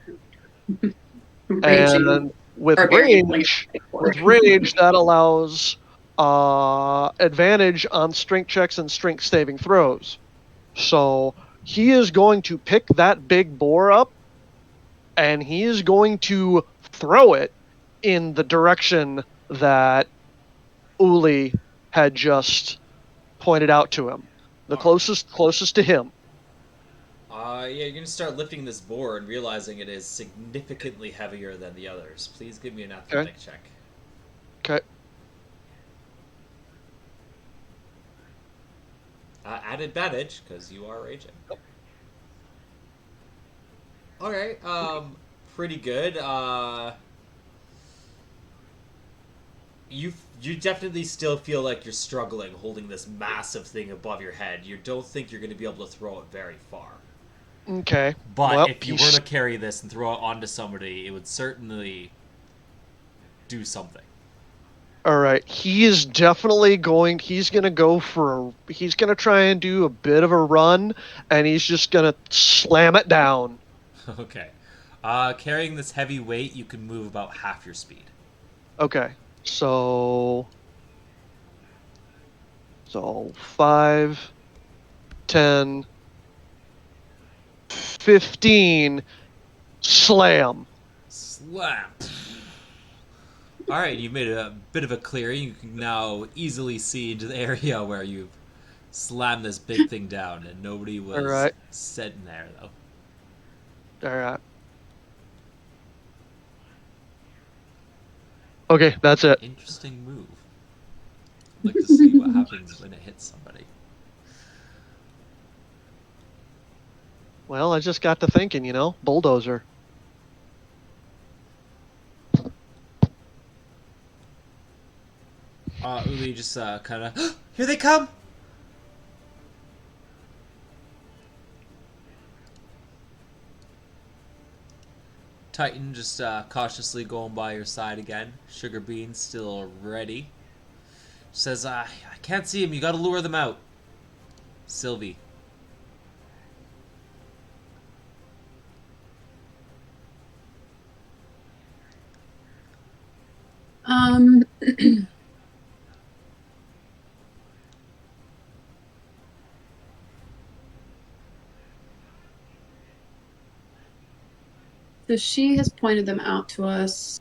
And with rage, that allows advantage on strength checks and strength saving throws. So he is going to pick that big boar up, and he is going to throw it in the direction that Uli had just pointed out to him. The closest to him. Yeah, you're going to start lifting this boar and realizing it is significantly heavier than the others. Please give me an athletic check. Okay. At advantage, because you are raging. Alright, pretty good. You definitely still feel like you're struggling holding this massive thing above your head. You don't think you're going to be able to throw it very far. Okay. But if you were to carry this and throw it onto somebody, it would certainly do something. All right, he is definitely going. He's gonna go for. He's gonna try and do a bit of a run, and he's just gonna slam it down. Okay. Carrying this heavy weight, you can move about half your speed. Okay, so 5, 10, 15, slam. Slap. All right, you made a bit of a clearing. You can now easily see into the area where you've slammed this big thing down, and nobody was All right. sitting there though. All right. Okay, that's it. Interesting move. I'd like to see what happens when it hits somebody. Well, I just got to thinking, bulldozer. Uli just kind of, here they come! Titan just cautiously going by your side again. Sugar Bean still ready. Says, I can't see him. You gotta lure them out. Sylvie. So she has pointed them out to us.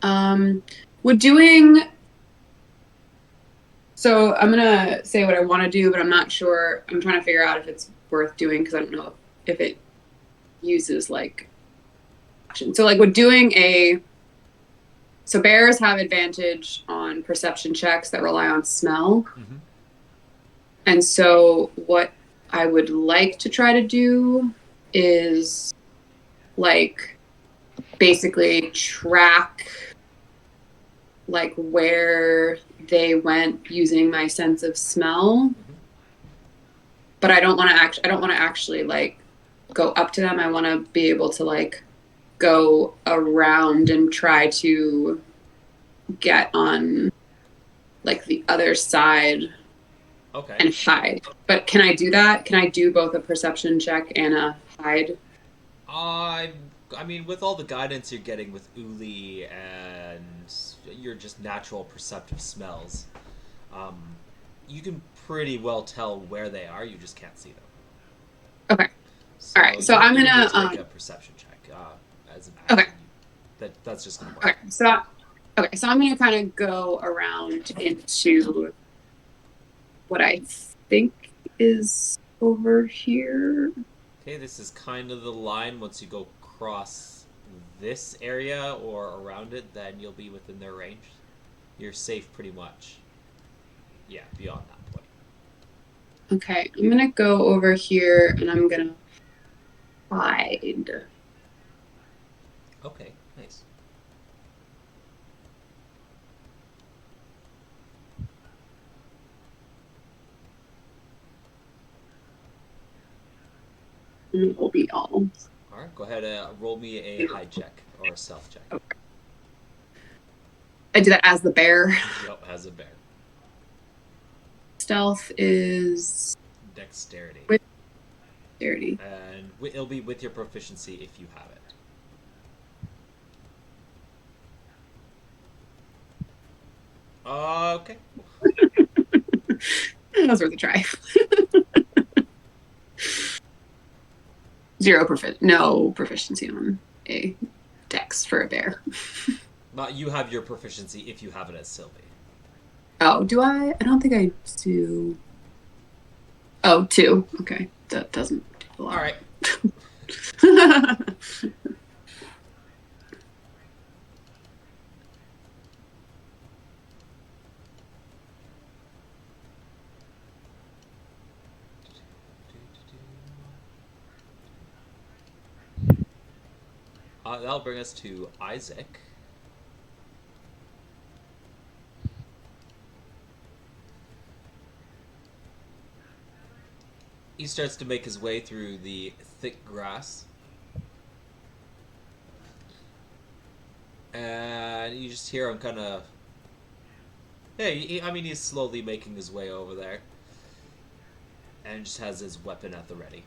We're doing. So I'm gonna say what I want to do, but I'm not sure. I'm trying to figure out if it's worth doing because I don't know if it uses like action. So like we're doing a. So bears have advantage on perception checks that rely on smell. Mm-hmm. And so what I would like to try to do is like basically track like where they went using my sense of smell. Mm-hmm. But I don't want to actually like go up to them. I want to be able to like go around and try to get on like the other side. Okay. And hide. But can I do that? Can I do both a perception check and a hide? I mean, with all the guidance you're getting with Uli and your just natural perceptive smells, you can pretty well tell where they are. You just can't see them. Okay. All right. So I'm gonna make a perception check as an action. Okay. That's just gonna work. Okay. So I'm gonna kind of go around into what I think is over here. Okay, this is kind of the line. Once you go across this area or around it, then you'll be within their range. You're safe pretty much. Yeah, beyond that point. Okay, I'm gonna go over here and I'm gonna hide. Okay, nice. And it will be all. Alright, go ahead and roll me a hide check or a stealth check. Okay. I do that as the bear. Yep, as a bear. Stealth is Dexterity. With dexterity. And it'll be with your proficiency if you have it. Okay. That was worth a try. No proficiency on a dex for a bear. You have your proficiency if you have it as Sylvie. Oh, do I? I don't think I do. Oh, 2. Okay, that doesn't do a lot. All right. That'll bring us to Isaac. He starts to make his way through the thick grass. And you just hear him kind of... I mean, he's slowly making his way over there. And just has his weapon at the ready.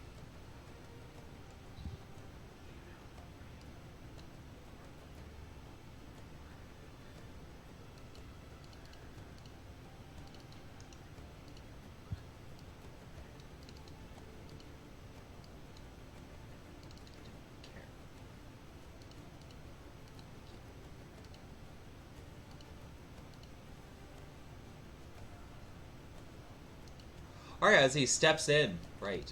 Alright, as he steps in, right.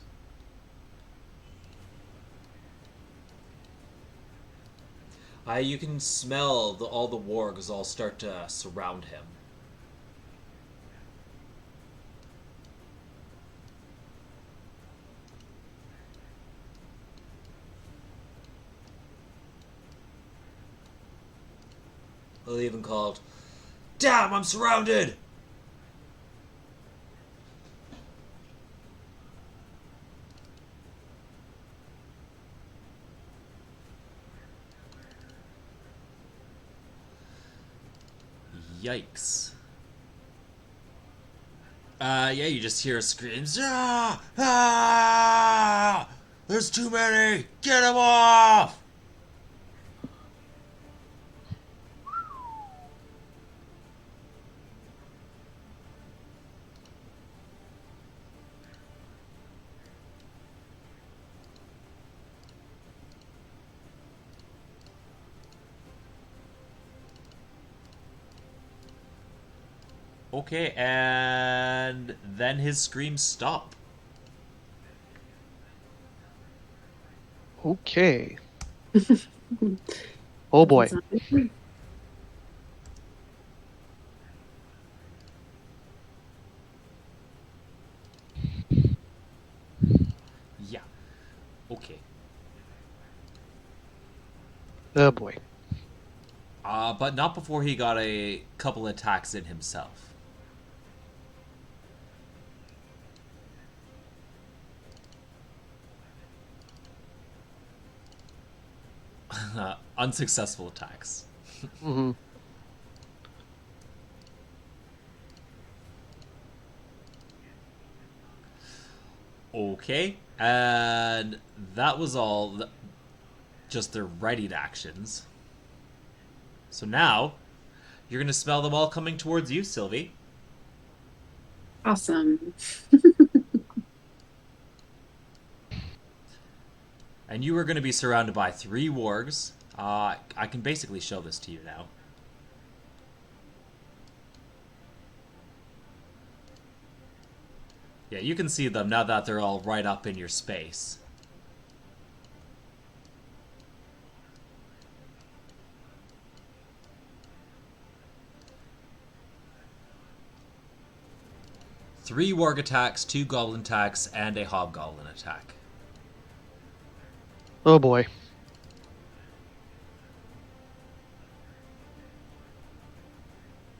You can smell all the wargs all start to surround him. They'll even called, "Damn, I'm surrounded!" Yikes. Yeah, you just hear screams. Ah! Ah! There's too many! Get him off! Okay, and then his screams stop. Okay. Oh boy. Yeah. Okay. Oh boy. But not before he got a couple attacks in himself. Unsuccessful attacks. Mm-hmm. Okay, and that was all just their readied actions. So now, you're going to smell them all coming towards you, Sylvie. Awesome. And you are going to be surrounded by 3 wargs. I can basically show this to you now. Yeah, you can see them now that they're all right up in your space. Three warg attacks, 2 goblin attacks, and a hobgoblin attack. Oh boy.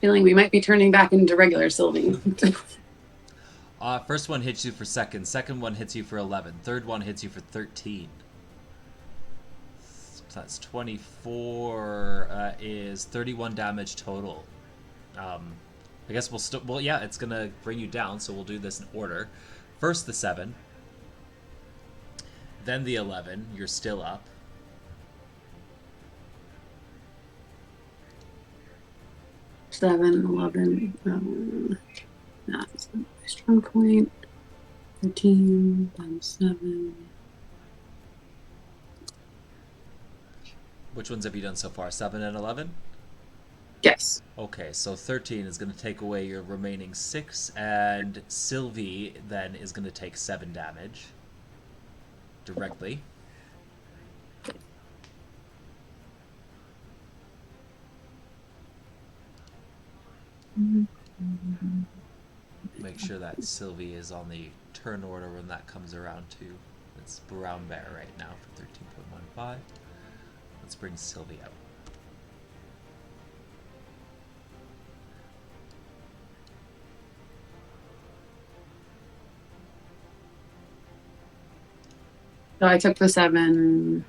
Feeling we might be turning back into regular Sylvie. First one hits you for second. Second one hits you for 11. Third one hits you for 13. So that's 24. Is 31 damage total. I guess we'll still... Well, yeah, it's going to bring you down, so we'll do this in order. First the 7. Then the 11. You're still up. Seven, 11. That's my strong point. 13 times 7. Which ones have you done so far? 7 and 11? Yes. Okay, so 13 is going to take away your remaining 6, and Sylvie then is going to take 7 damage. Directly. Make sure that Sylvie is on the turn order when that comes around too. It's Brown Bear right now for 13.15. Let's bring Sylvie out. So I took the 7.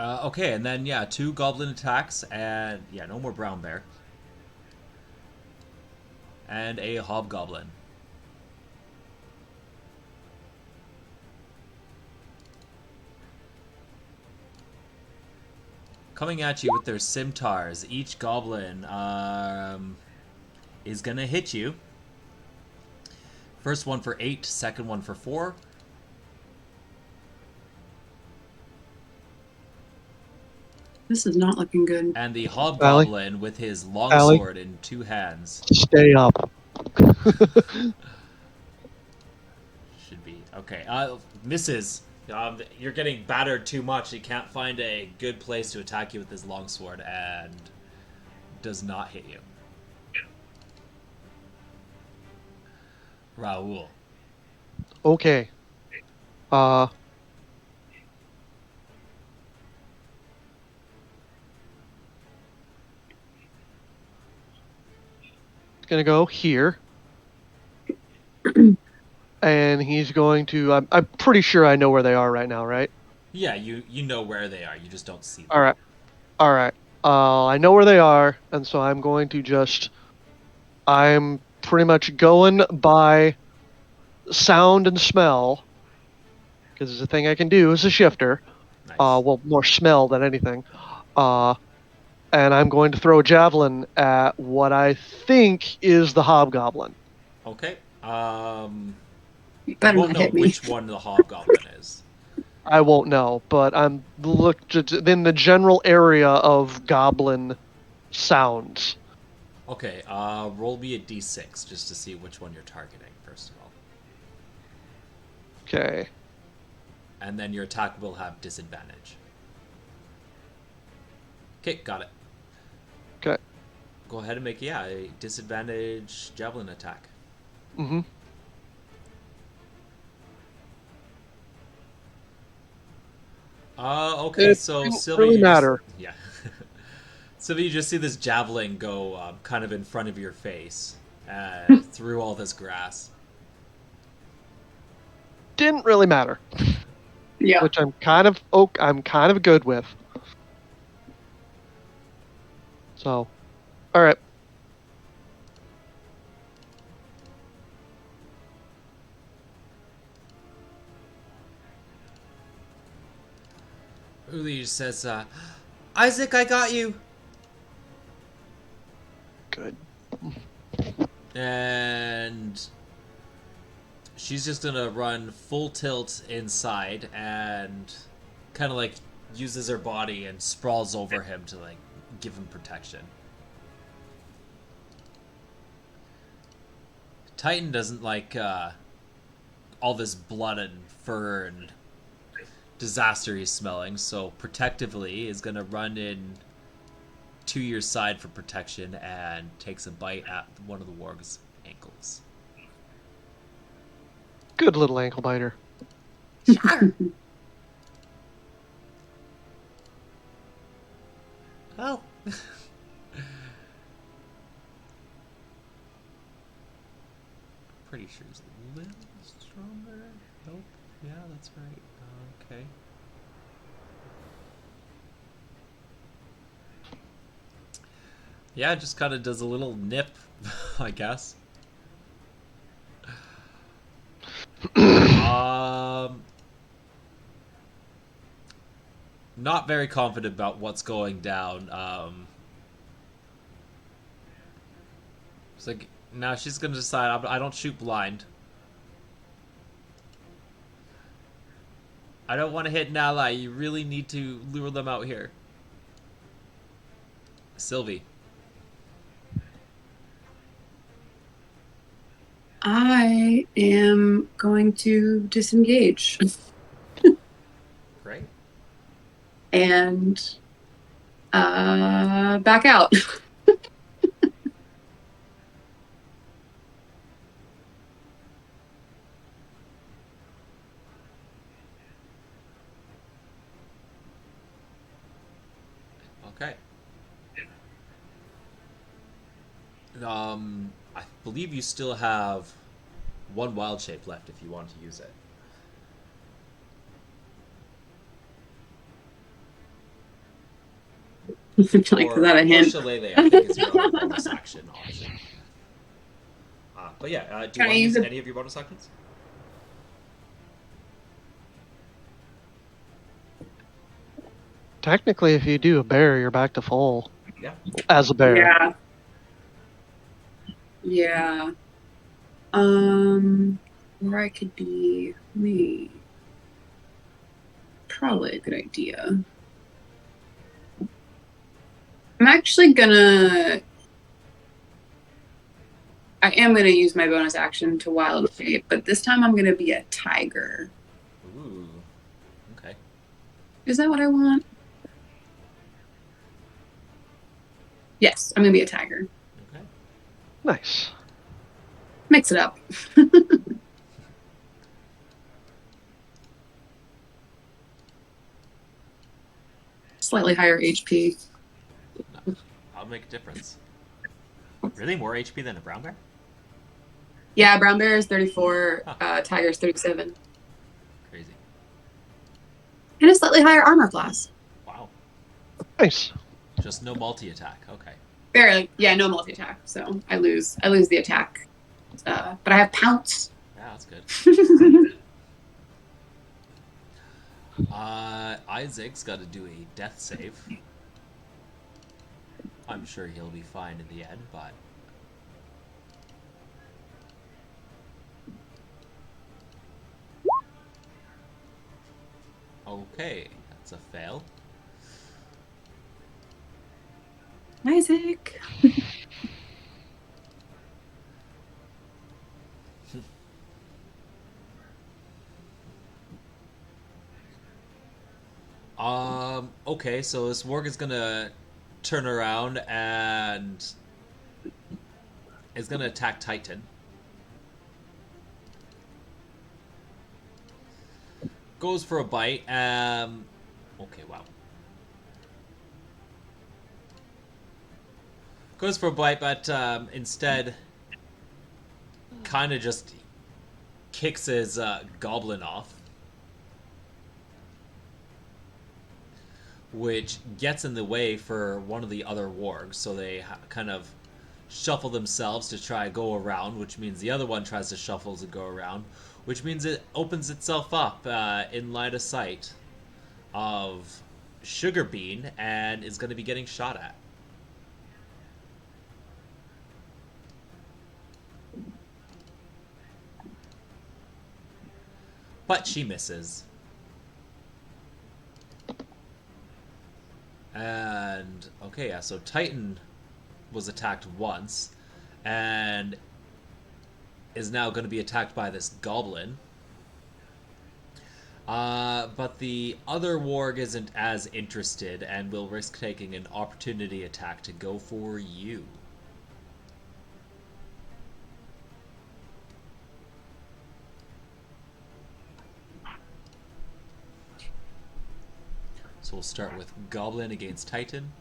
Okay, and then, yeah, 2 goblin attacks, and, yeah, no more brown bear. And a hobgoblin. Coming at you with their scimitars. Each goblin is gonna hit you. First one for 8, second one for 4. This is not looking good. And the hobgoblin with his longsword in 2 hands. Stay up. Should be. Okay, misses. You're getting battered too much. He can't find a good place to attack you with his longsword and does not hit you. Raoul. Okay. Gonna go here. And he's going to... I'm pretty sure I know where they are right now, right? Yeah, you know where they are. You just don't see them. Alright. Alright. I know where they are, and so I'm going to just... I'm pretty much going by sound and smell, because it's a thing I can do as a shifter. Nice. Well, more smell than anything. And I'm going to throw a javelin at what I think is the hobgoblin. Okay. You better You won't not know hit me. which one the hobgoblin is. I won't know, but I'm looked in the general area of goblin sounds. Okay, roll me a d6 just to see which one you're targeting, first of all. Okay. And then your attack will have disadvantage. Okay, got it. Okay. Go ahead and make, yeah, a disadvantage javelin attack. Mm-hmm. Okay, It so didn't Sylvie, really you just- matter. yeah. Sylvie, you just see this javelin go kind of in front of your face through all this grass. Didn't really matter. Yeah. Which I'm kind of good with. So, all right. Uli says, Isaac, I got you! Good. And she's just gonna run full tilt inside and kind of like uses her body and sprawls over him to like give him protection. Titan doesn't like all this blood and fur and disaster he's smelling, so protectively is gonna run in to your side for protection and takes a bite at one of the warg's ankles. Good little ankle biter. Oh. Pretty sure he's a little stronger. Nope. Yeah, that's right. Okay. Yeah, it just kind of does a little nip, I guess. Not very confident about what's going down. It's like now she's gonna decide I don't shoot blind. I don't want to hit an ally. You really need to lure them out here. Sylvie. I am going to disengage. Great. And back out. Okay. I believe you still have one wild shape left if you want to use it. Like, is that a hint? Shillelagh, I think, is your other bonus action option. But yeah, do you want to use any of your bonus actions? Technically, if you do a bear, you're back to full. Yeah. As a bear. Yeah. Yeah. Where I could be me. Probably a good idea. I'm actually gonna. I am gonna use my bonus action to wild shape, but this time I'm gonna be a tiger. Ooh. Okay. Is that what I want? Yes, I'm gonna be a tiger. Okay. Nice. Mix it up. Slightly higher HP. I'll make a difference. Really? More HP than a brown bear? Yeah, brown bear is 34, tiger is 37. Crazy. And a slightly higher armor class. Wow. Nice. Just no multi-attack. Okay. Barely. Yeah, no multi-attack. So I lose the attack. But I have pounce. Yeah, that's good. Isaac's got to do a death save. I'm sure he'll be fine in the end, but... Okay, that's a fail. Isaac. Okay, so this warg is gonna turn around and is gonna attack Titan. Goes for a bite. Okay, wow. Goes for a bite, but instead kind of just kicks his goblin off. Which gets in the way for one of the other wargs, so they kind of shuffle themselves to try go around, which means the other one tries to shuffle to go around, which means it opens itself up in line of sight of Sugar Bean and is going to be getting shot at. But she misses. And, okay, yeah, so Titan was attacked once, and is now going to be attacked by this goblin. But the other warg isn't as interested, and will risk taking an opportunity attack to go for you. So we'll start with Goblin against Titan.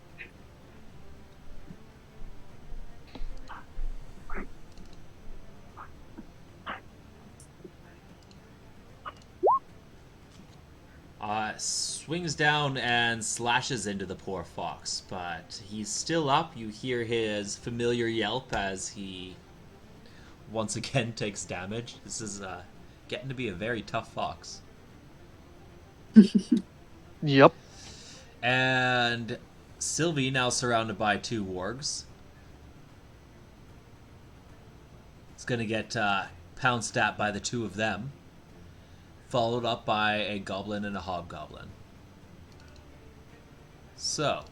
Swings down and slashes into the poor fox, but he's still up. You hear his familiar yelp as he once again takes damage. This is getting to be a very tough fox. Yep. And Sylvie, now surrounded by two wargs, is going to get pounced at by the two of them, followed up by a goblin and a hobgoblin. So,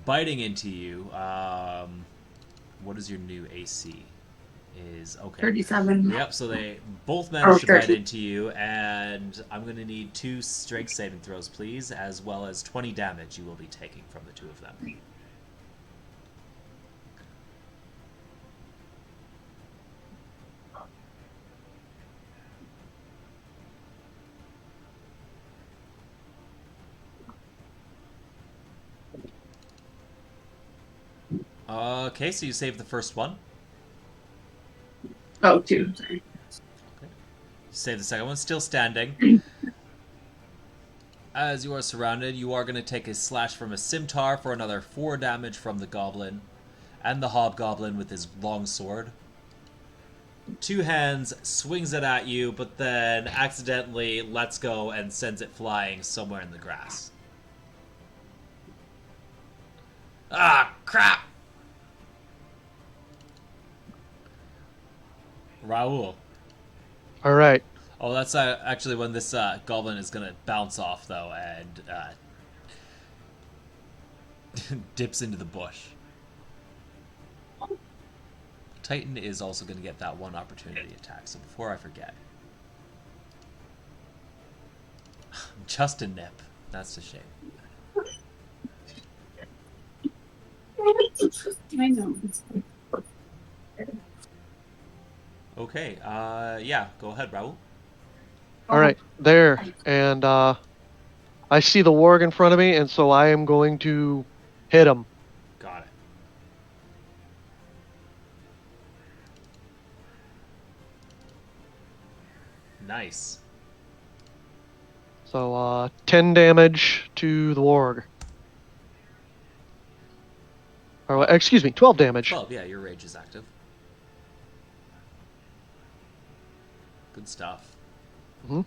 biting into you, what is your new AC? Is okay. 37. Yep, so they both managed to bite 30. into you, and I'm going to need 2 strength saving throws, please, as well as 20 damage you will be taking from the two of them. Okay, so you saved the first one. Oh, 2. Sorry. Okay. You saved the second one, still standing. as you are surrounded, you are going to take a slash from a scimitar for another 4 damage from the goblin and the hobgoblin with his long sword. 2 hands, swings it at you, but then accidentally lets go and sends it flying somewhere in the grass. Ah, crap! Raul. All right. Oh, that's actually when this goblin is going to bounce off, though, and dips into the bush. Titan is also going to get that one opportunity attack, so before I forget. Just a nip. That's a shame. I know. Okay, yeah, go ahead, Raul. All right, there. And I see the warg in front of me, and so I am going to hit him. Got it. Nice. So 10 damage to the warg. Or, excuse me, 12 damage. 12, yeah, your rage is active. Good stuff. Mm-hmm.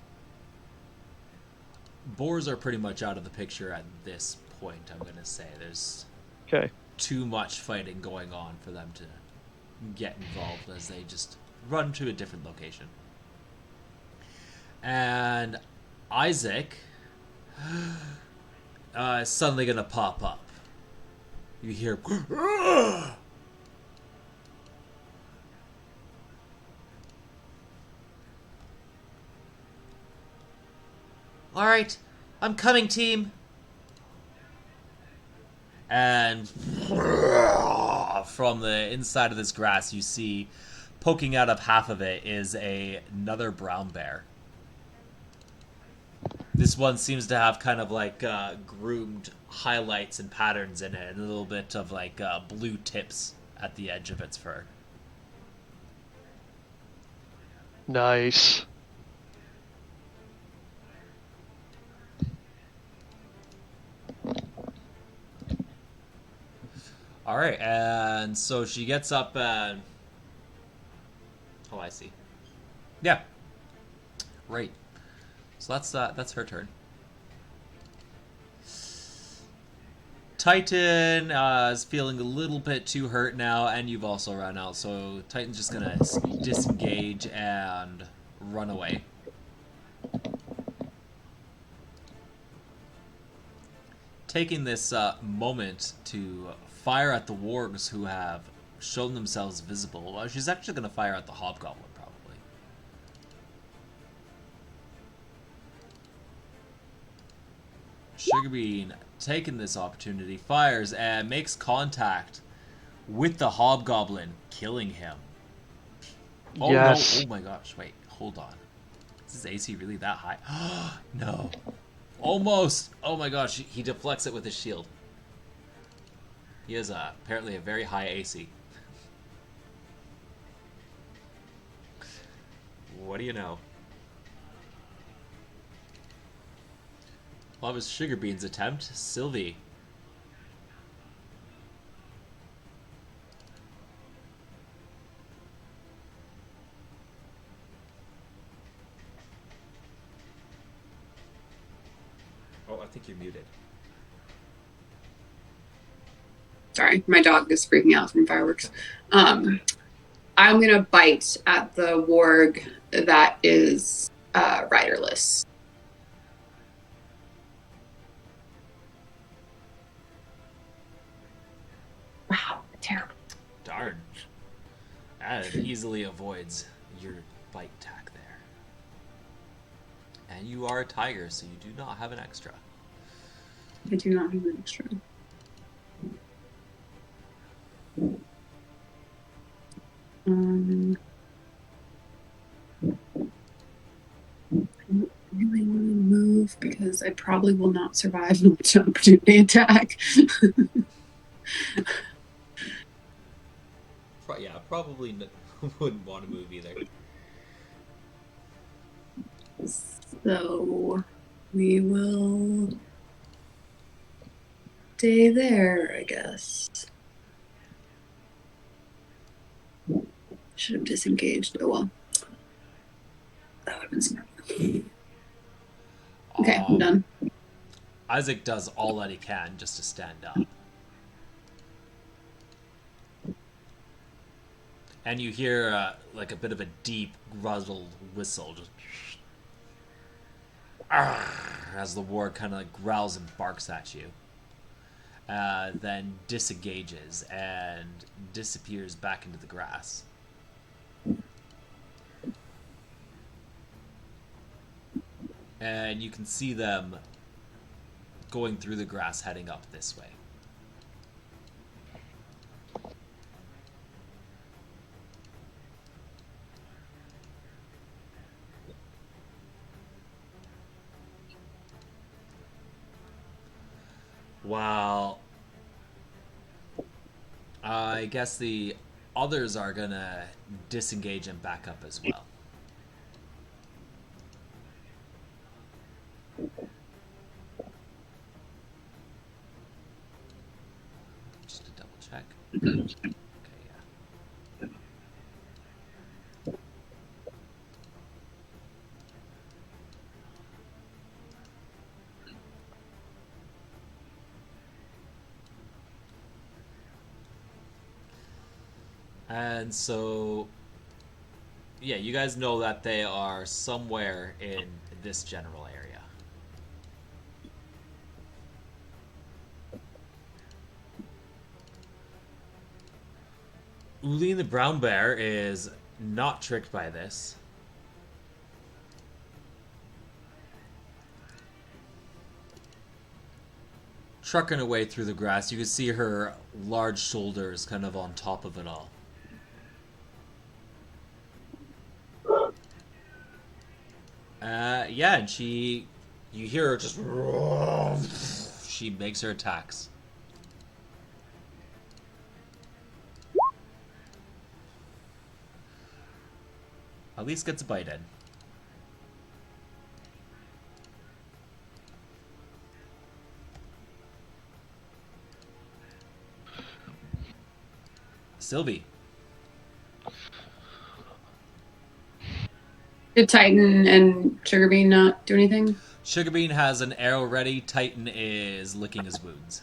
Boars are pretty much out of the picture at this point, I'm going to say. There's too much fighting going on for them to get involved as they just run to a different location. And Isaac is suddenly going to pop up. You hear... Alright, I'm coming, team. And from the inside of this grass, you see, poking out of half of it is another brown bear. This one seems to have kind of like groomed highlights and patterns in it, and a little bit of like blue tips at the edge of its fur. Nice. All right, and so she gets up and... Oh, I see. Yeah. Right. So that's her turn. Titan is feeling a little bit too hurt now, and you've also run out, so Titan's just gonna disengage and run away. Taking this moment to fire at the wargs who have shown themselves visible. Well, she's actually going to fire at the hobgoblin, probably. Sugarbean, taking this opportunity, fires and makes contact with the hobgoblin, killing him. Oh yes. No! Oh my gosh! Wait, hold on. Is his AC really that high? No. Almost! Oh my gosh, he deflects it with his shield. He has apparently a very high AC. What do you know? Well, it was Sugarbean's attempt. Sylvie. Oh, I think you're muted. Sorry, my dog is freaking out from fireworks. I'm gonna bite at the warg that is riderless. Wow, terrible. Darn. That easily avoids your bite attack there. And you are a tiger, so you do not have an extra. I do not have an extra. I don't really want to move because I probably will not survive an opportunity attack. Yeah, probably wouldn't want to move either. So We will stay there, I guess. Should have disengaged. Oh well. That would have been smart. Okay, I'm done. Isaac does all that he can just to stand up. And you hear like a bit of a deep, guzzled whistle, just as the warg kind of like growls and barks at you. Then disengages and disappears back into the grass. And you can see them going through the grass, heading up this way. While I guess the others are gonna disengage and back up as well. Just to double check. Okay, yeah. And so, yeah, you guys know that they are somewhere in this general area. Uline the brown bear is not tricked by this. Trucking away through the grass, you can see her large shoulders kind of on top of it all. Yeah, and you hear her just, she makes her attacks. At least gets a bite in. Sylvie. Did Titan and Sugarbean not do anything? Sugarbean has an arrow ready. Titan is licking his wounds.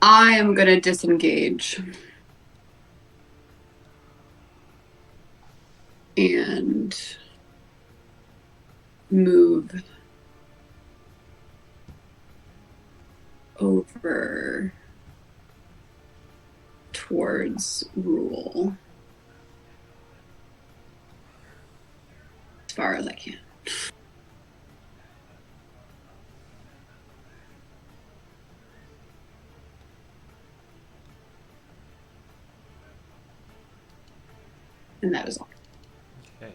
I am gonna disengage. And move over towards Rule as far as I can. And that is all. Okay.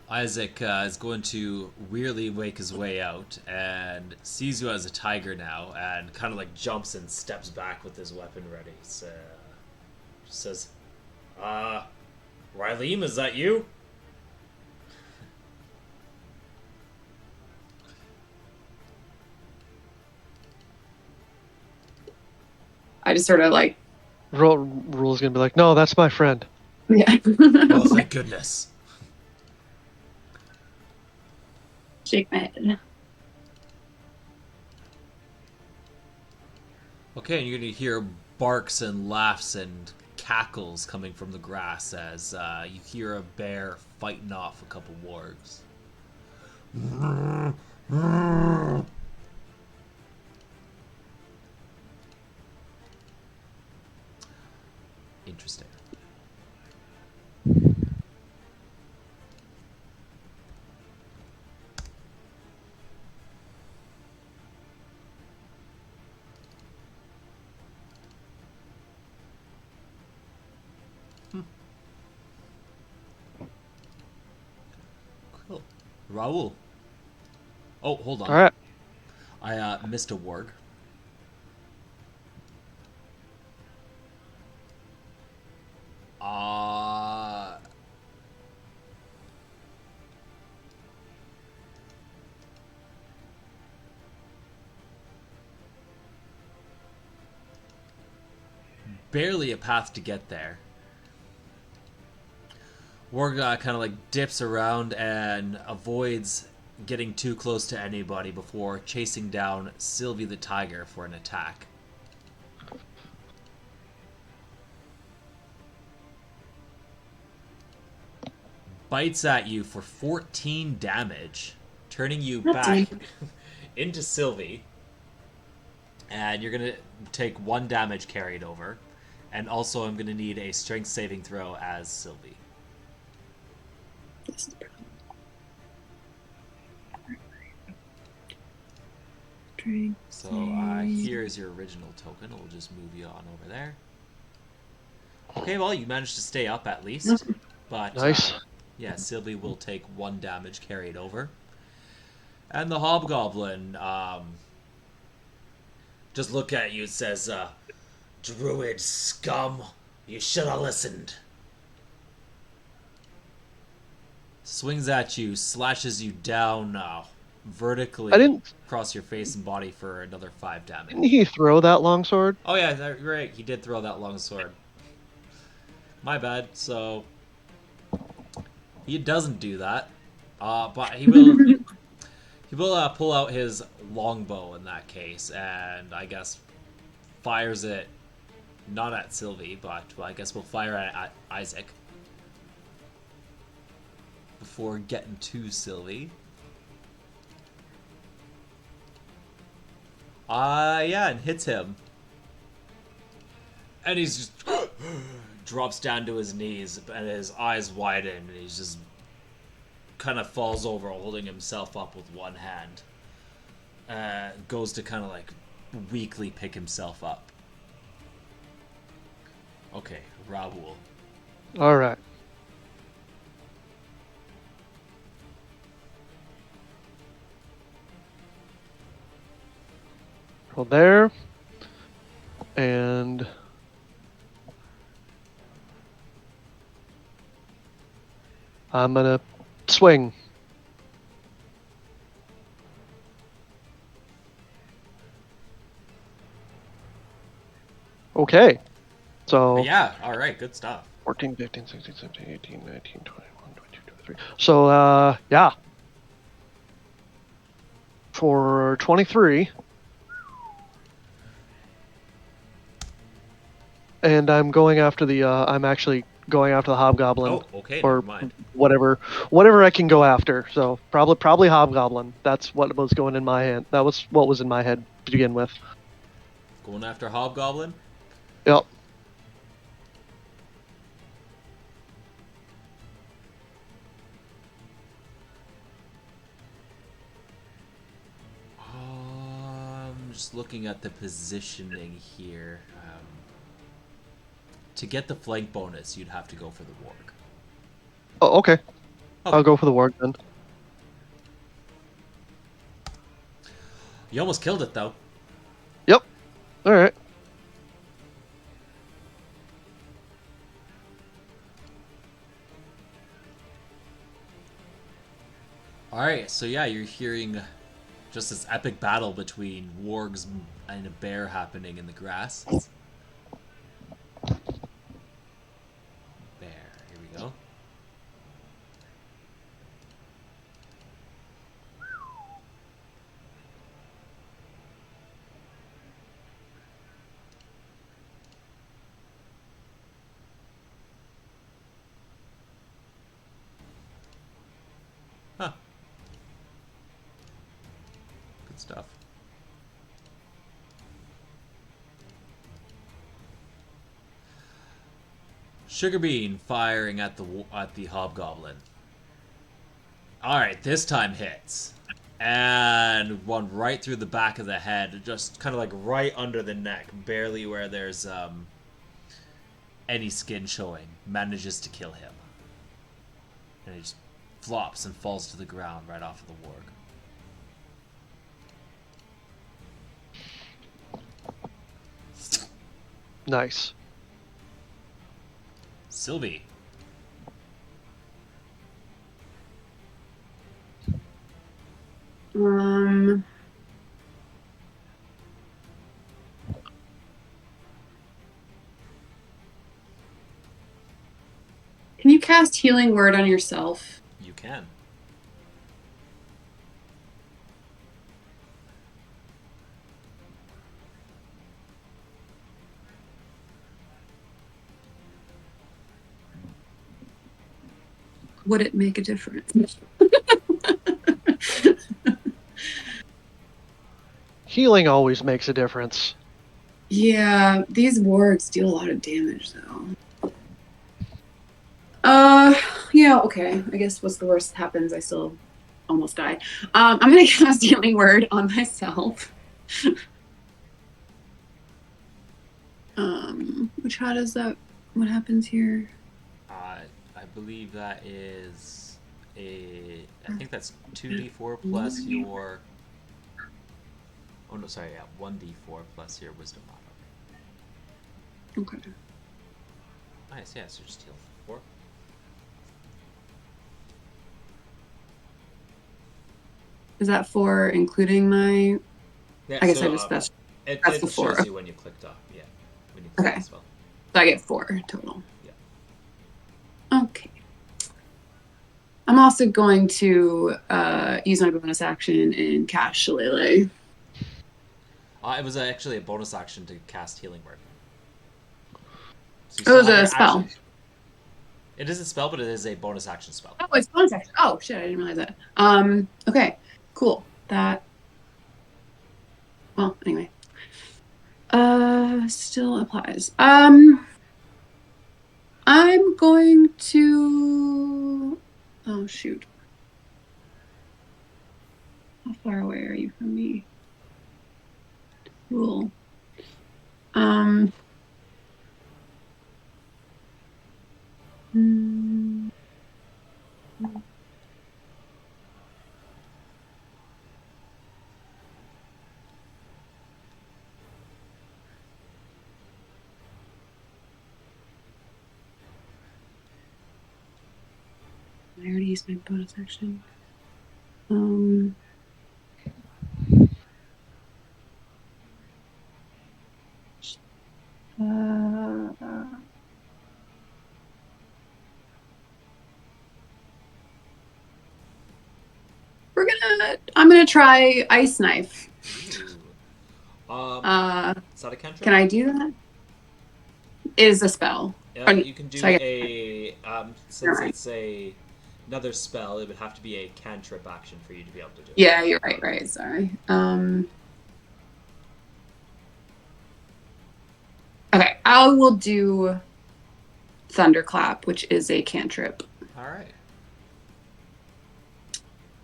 Isaac is going to weirdly wake his way out and sees you as a tiger now and kind of like jumps and steps back with his weapon ready. So, says, Ryleem, is that you? I just sort of like... Rule's gonna be like, no, that's my friend. Yeah. Oh, thank goodness. Shake my head. Okay, and you're going to hear barks and laughs and cackles coming from the grass as you hear a bear fighting off a couple wargs. Interesting. Cool. Raul. Oh, hold on. All right. I missed a warg. Barely a path to get there. Warg kind of like dips around and avoids getting too close to anybody before chasing down Sylvie the tiger for an attack. Bites at you for 14 damage, turning you back into Sylvie. And you're going to take 1 damage carried over. And also I'm going to need a strength saving throw as Sylvie. So here's your original token. We'll just move you on over there. Okay, well, you managed to stay up at least. But nice. Yeah, Sylvie will take 1 damage carried over. And the Hobgoblin just look at you and says, Druid scum, you should have listened. Swings at you, slashes you down vertically across your face and body for another 5 damage. Didn't he throw that longsword? Oh yeah, right. He did throw that longsword. My bad. So he doesn't do that, but he will. He will pull out his longbow in that case, and I guess fires it not at Sylvie, but well, I guess we'll fire at Isaac before getting to Sylvie. Yeah, and hits him. And he's just drops down to his knees, and his eyes widen, and he's just kind of falls over, holding himself up with one hand. Goes to kind of like weakly pick himself up. Okay, Raoul. All right. Well, there. And I'm gonna swing. Okay. So yeah, all right, good stuff. 14, 15, 16, 17, 18, 19, 21, 22, 23. So yeah. For 23. And I'm going after the I'm actually going after the Hobgoblin. Oh, okay, or never mind. whatever I can go after. So probably Hobgoblin. That's what was going in my hand. That was what was in my head to begin with. Going after Hobgoblin? Yep. I'm just looking at the positioning here. To get the flank bonus, you'd have to go for the warg. Oh, okay. I'll go for the warg then. You almost killed it, though. Yep. All right. All right, so yeah, you're hearing just this epic battle between wargs and a bear happening in the grass. Bear, here we go. Huh. Good stuff. Sugarbean firing at the Hobgoblin. All right, this time hits, and one right through the back of the head, just kind of like right under the neck, barely where there's any skin showing. Manages to kill him, and he just flops and falls to the ground right off of the warg. Sylvie. Can you cast Healing Word on yourself? You can. Would it make a difference? Healing always makes a difference. Yeah, these wards deal a lot of damage, though. Yeah, okay. I guess what's the worst that happens? I still almost die. I'm gonna cast Healing Word on myself. Which how does that? What happens here? I believe that is a. I think that's 2d4 plus your. Oh no, sorry, yeah, 1d4 plus your wisdom modifier. Okay. Nice, yeah, so just heal 4. Is that 4 including my? Yeah, I guess so, I just that's it the 4. shows you when you clicked off. Yeah, when you clicked Okay. as well. So I get 4 total. Yeah. Okay. I'm also going to use my bonus action and cast Shillelagh. It was actually a bonus action to cast Healing Word. So It was a spell. action. It is a spell, but it is a bonus action spell. Oh, it's bonus action. Oh shit, I didn't realize that. Okay, cool. That. Well, anyway. Still applies. I'm going to. Oh shoot. How far away are you from me? Cool. I already used my bonus action. I'm gonna try Ice Knife. Is that a cantrip? Can I do that? It is a spell. You can do since it's another spell, it would have to be a cantrip action for you to be able to do it. Yeah, you're right, sorry. Okay, I will do Thunderclap, which is a cantrip. Alright.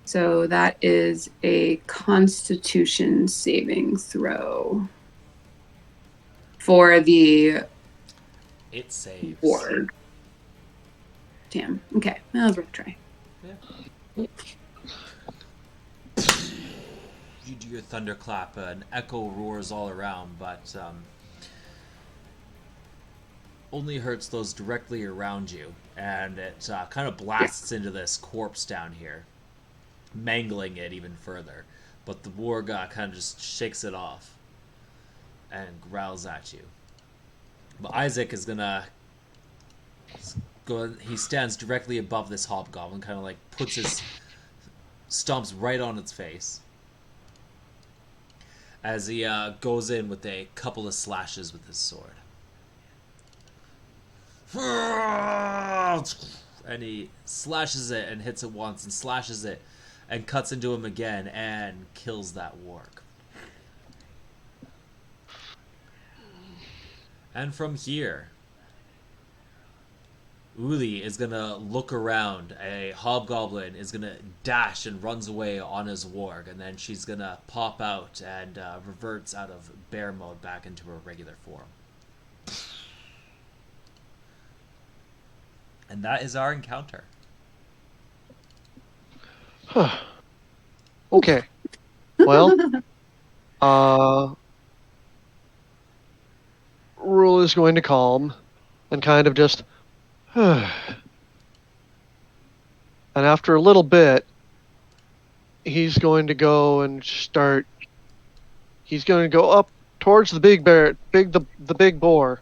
So that is a Constitution saving throw for the It saves. ward. Damn. Okay, that was worth a try. Yeah. You do your thunderclap, an echo roars all around, but only hurts those directly around you, and it kind of blasts into this corpse down here, mangling it even further. But the warg kind of just shakes it off and growls at you. But Isaac is gonna go. He stands directly above this hobgoblin, kind of like puts his stomps right on its face as he goes in with a couple of slashes with his sword. And he slashes it and hits it once and slashes it and cuts into him again and kills that warg. And from here, Uli is gonna look around. A hobgoblin is gonna dash and runs away on his warg, and then she's gonna pop out and reverts out of bear mode back into her regular form. And that is our encounter. Okay. Well, Rule is going to calm and kind of just And after a little bit, he's going to go and start. He's going to go up towards the big bear, the big boar,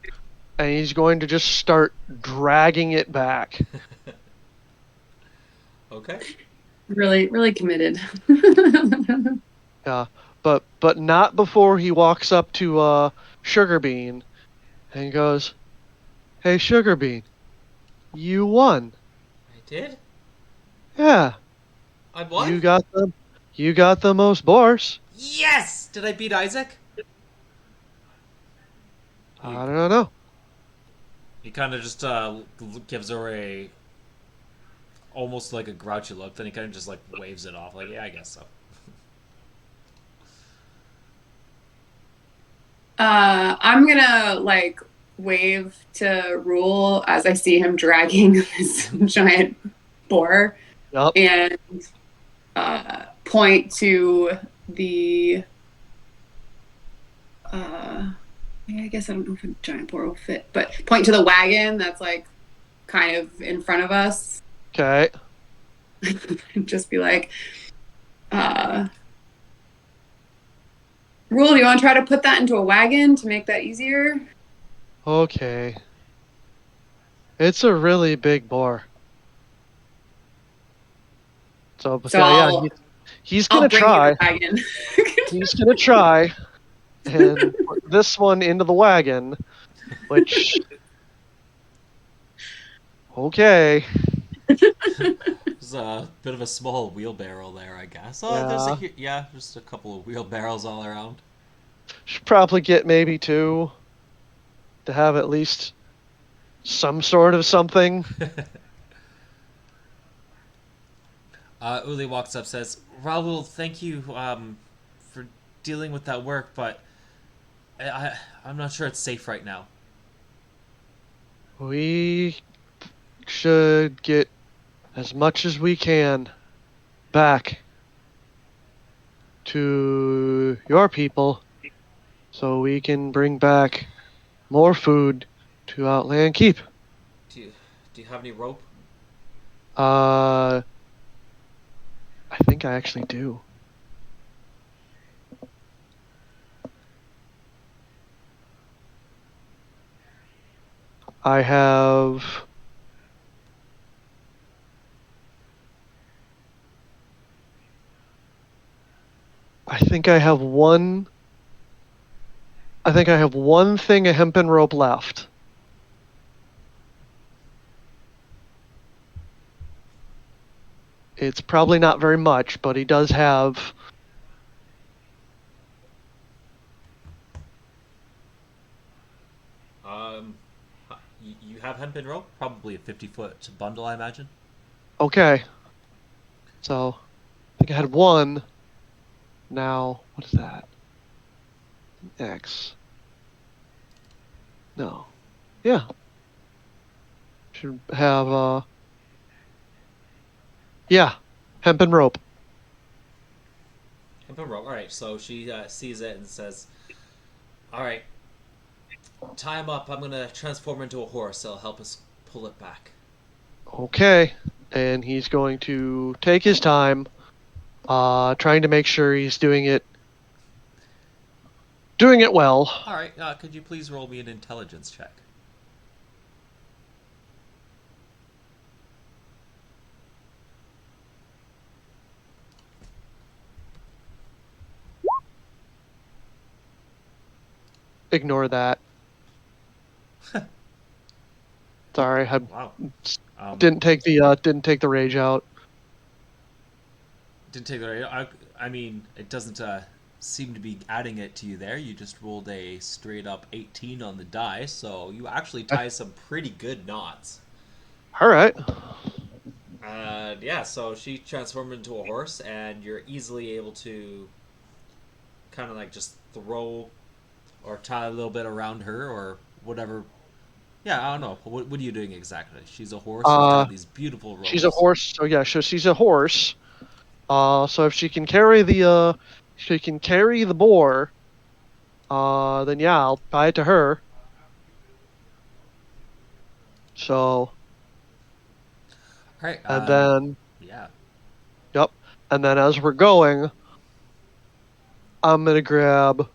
and he's going to just start dragging it back. Okay. Really, really committed. Yeah, but not before he walks up to Sugar Bean and goes, "Hey, Sugar Bean, you won. I did? Yeah, I won? you got the most boars." Yes! Did I beat Isaac? I don't know. He kind of just gives her a almost like a grouchy look. Then he kind of just like waves it off, like, yeah, I guess so. I'm gonna like wave to Rule as I see him dragging this giant boar, and point to the. I guess I don't know if a giant boar will fit, but point to the wagon that's like kind of in front of us. Okay. Just be like, Rule, do you want to try to put that into a wagon to make that easier? Okay. It's a really big boar. So yeah, he's gonna try. He's gonna try and put this one into the wagon, which. Okay. There's a bit of a small wheelbarrow there, I guess. Oh, Yeah. there's just a couple of wheelbarrows all around. Should probably get maybe 2 to have at least some sort of something. Uli walks up, says, "Raul, thank you for dealing with that work, but I'm not sure it's safe right now." We should get as much as we can back to your people so we can bring back more food to Outland Keep. Do you have any rope? I think I actually do. I have. I think I have one. I think I have one thing of hempen rope left. It's probably not very much, but he does have. You have hempen rope? Probably a 50-foot bundle, I imagine. Okay. So, I think I had one. Now, what is that? X. No. Yeah. Should have, yeah. Hempen rope. Hempen rope. Alright, so she sees it and says, "Alright, tie him up. I'm going to transform into a horse. It'll help us pull it back." Okay. And he's going to take his time, trying to make sure he's doing it well. Alright, could you please roll me an intelligence check? Ignore that. Sorry, I didn't take the rage out. Didn't take the rage. I mean, it doesn't seem to be adding it to you there. You just rolled a straight up 18 on the die, so you actually tie some pretty good knots. All right. Yeah, so she transformed into a horse, and you're easily able to kind of like just throw or tie a little bit around her or whatever. Yeah, I don't know. What are you doing exactly? She's a horse. She's got these beautiful ropes. She's a horse. So yeah, she's a horse. So if she can carry the boar, then yeah, I'll tie it to her. So All right. And then, Yeah. yep. And then as we're going, I'm gonna grab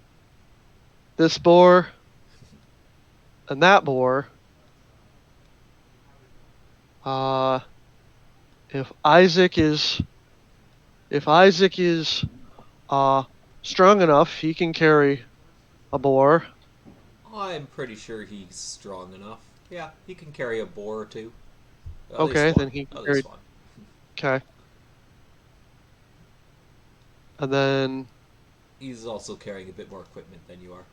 this boar and that boar. If Isaac is strong enough, he can carry a boar. I'm pretty sure he's strong enough. Yeah, he can carry a boar or two. At least Okay, one. then he can At carry. least one. Okay. And then, He's also carrying a bit more equipment than you are.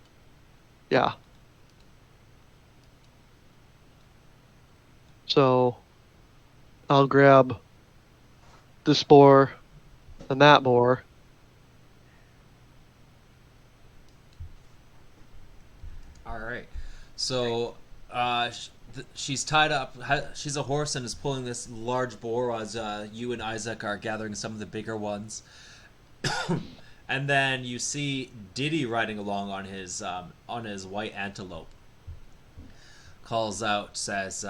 yeah. So I'll grab this boar and that boar. All right. So she's tied up. She's a horse and is pulling this large boar as you and Isaac are gathering some of the bigger ones. And then you see Diddy riding along on his white antelope. Calls out, says,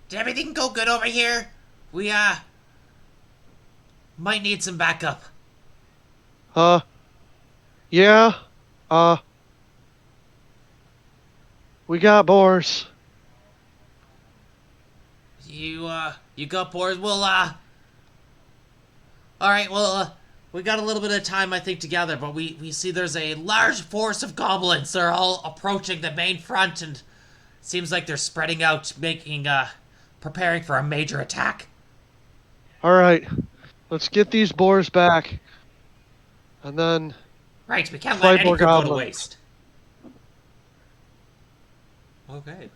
"Did everything go good over here? We might need some backup." Yeah. We got boars. You got boars? Well, all right, well, we got a little bit of time, I think, together, but we see there's a large force of goblins. They're all approaching the main front, and seems like they're spreading out, preparing for a major attack. All right. Let's get these boars back. And then Right, we can't fight let any more food go to goblins. waste. Okay.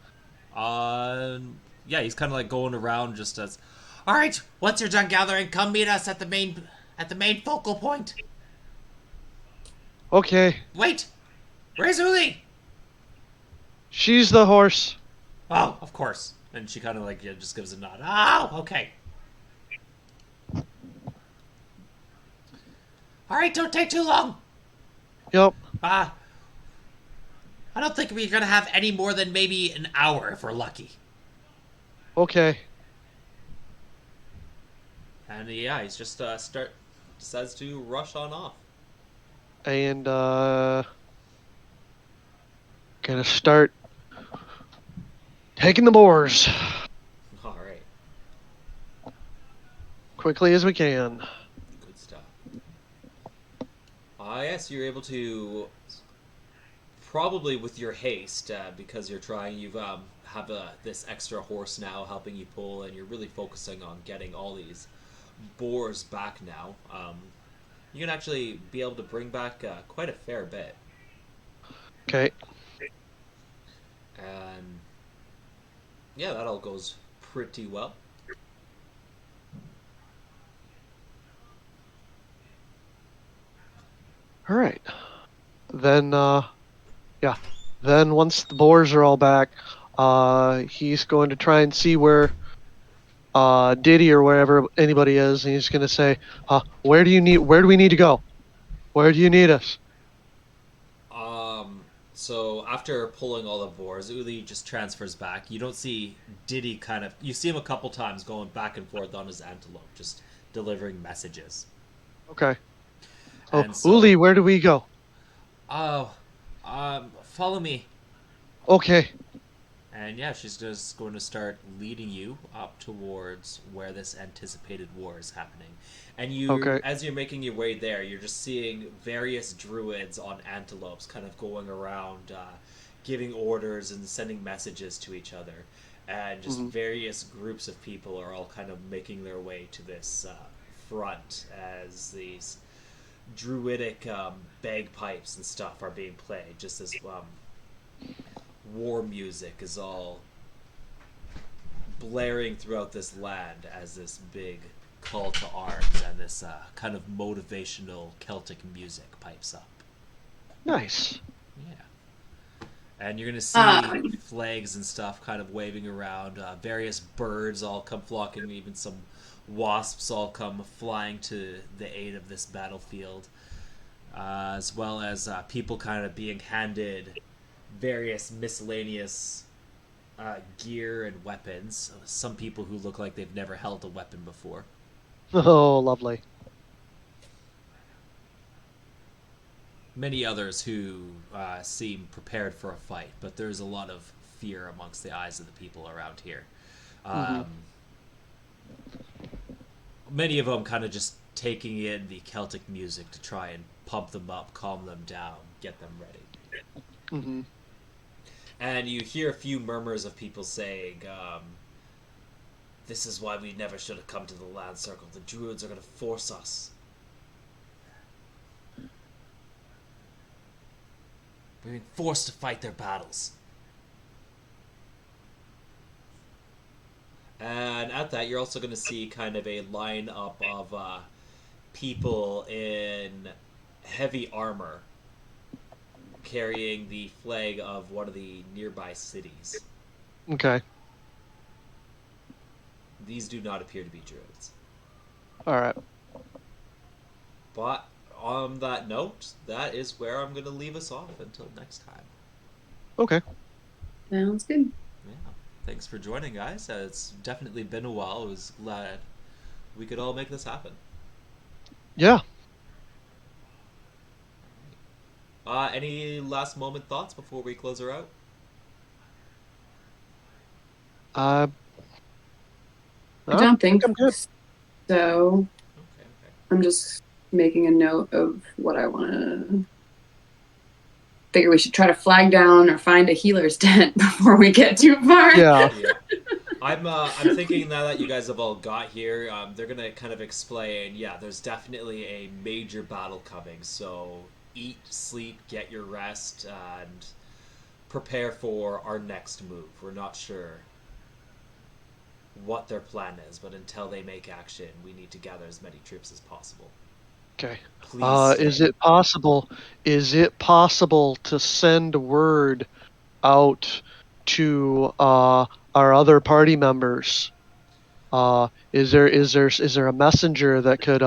Yeah, he's kind of like going around just as, all right, once you're done gathering, come meet us at the main focal point. Okay. Wait, where's Uli? She's the horse. Oh, of course. And she kind of like just gives a nod. Oh, okay. All right, don't take too long. Yep. I don't think we're gonna have any more than maybe an hour if we're lucky. Okay. And yeah, he's just decides to rush on off. And gonna start taking the boars All right, quickly as we can. good stuff. Yes, you're able to probably with your haste because you're trying. You've have this extra horse now helping you pull, and you're really focusing on getting all these boars back now. You can actually be able to bring back quite a fair bit. Okay. And yeah, that all goes pretty well. All right. Then yeah. Then once the boars are all back, he's going to try and see where Diddy or wherever anybody is, and he's going to say, where do we need to go? Where do you need us? So after pulling all the boars, Uli just transfers back. You don't see Diddy you see him a couple times going back and forth on his antelope, just delivering messages. Okay. And so, Uli, where do we go? Follow me. Okay. And yeah, she's just going to start leading you up towards where this anticipated war is happening. And as you're making your way there, you're just seeing various druids on antelopes kind of going around, giving orders and sending messages to each other. And just various groups of people are all kind of making their way to this front as these druidic bagpipes and stuff are being played, just as war music is all blaring throughout this land as this big call to arms and this kind of motivational Celtic music pipes up. Nice. Yeah. And you're going to see flags and stuff kind of waving around, various birds all come flocking, even some wasps all come flying to the aid of this battlefield, as well as people kind of being handed various miscellaneous gear and weapons. Some people who look like they've never held a weapon before. Oh, lovely. Many others who seem prepared for a fight, but there's a lot of fear amongst the eyes of the people around here. Many of them kind of just taking in the Celtic music to try and pump them up, calm them down, get them ready. And you hear a few murmurs of people saying, this is why we never should have come to the Land Circle. The Druids are going to force us. We're being forced to fight their battles. And at that, you're also going to see kind of a lineup of people in heavy armor carrying the flag of one of the nearby cities. Okay. These do not appear to be druids. All right. But on that note, that is where I'm going to leave us off until next time. Okay. Sounds good. Yeah. Thanks for joining, guys. It's definitely been a while. I was glad we could all make this happen. Yeah. Any last moment thoughts before we close her out? I don't think so. Okay. I'm just making a note of what I want to. Figure we should try to flag down or find a healer's tent before we get too far. Yeah. I'm thinking now that you guys have all got here, they're gonna kind of explain. Yeah, there's definitely a major battle coming. So eat, sleep, get your rest, and prepare for our next move. We're not sure what their plan is, but until they make action, we need to gather as many troops as possible. Okay. Please Is it possible? Is it possible to send word out to our other party members? Is there a messenger that could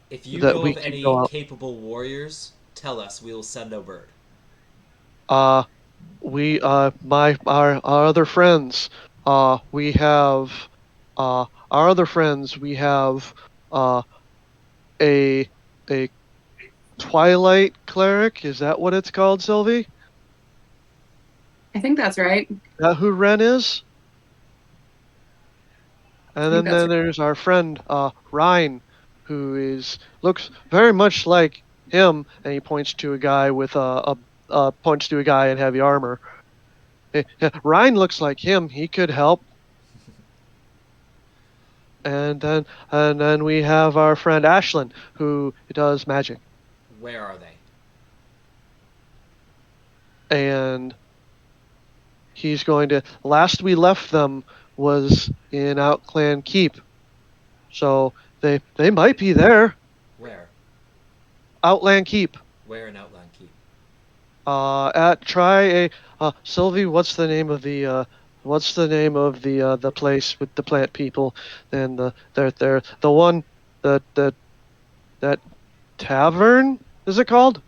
If you that know we of could any go out? capable warriors, tell us. We will send a bird. We our other friends. We have our other friends. We have a Twilight cleric. Is that what it's called, Sylvie? I think that's right. Is that who Ren is? And then there's our friend Ryan, who looks very much like him, and he points to a guy with points to a guy in heavy armor. Ryan looks like him. He could help. And then we have our friend Ashlyn, who does magic. Where are they? And he's going to. Last we left them was in Outclan Keep, so they might be there. Where? Outland Keep. Where in Outland Keep? Sylvie, what's the name of the place with the plant people? And they're the one that tavern, is it called?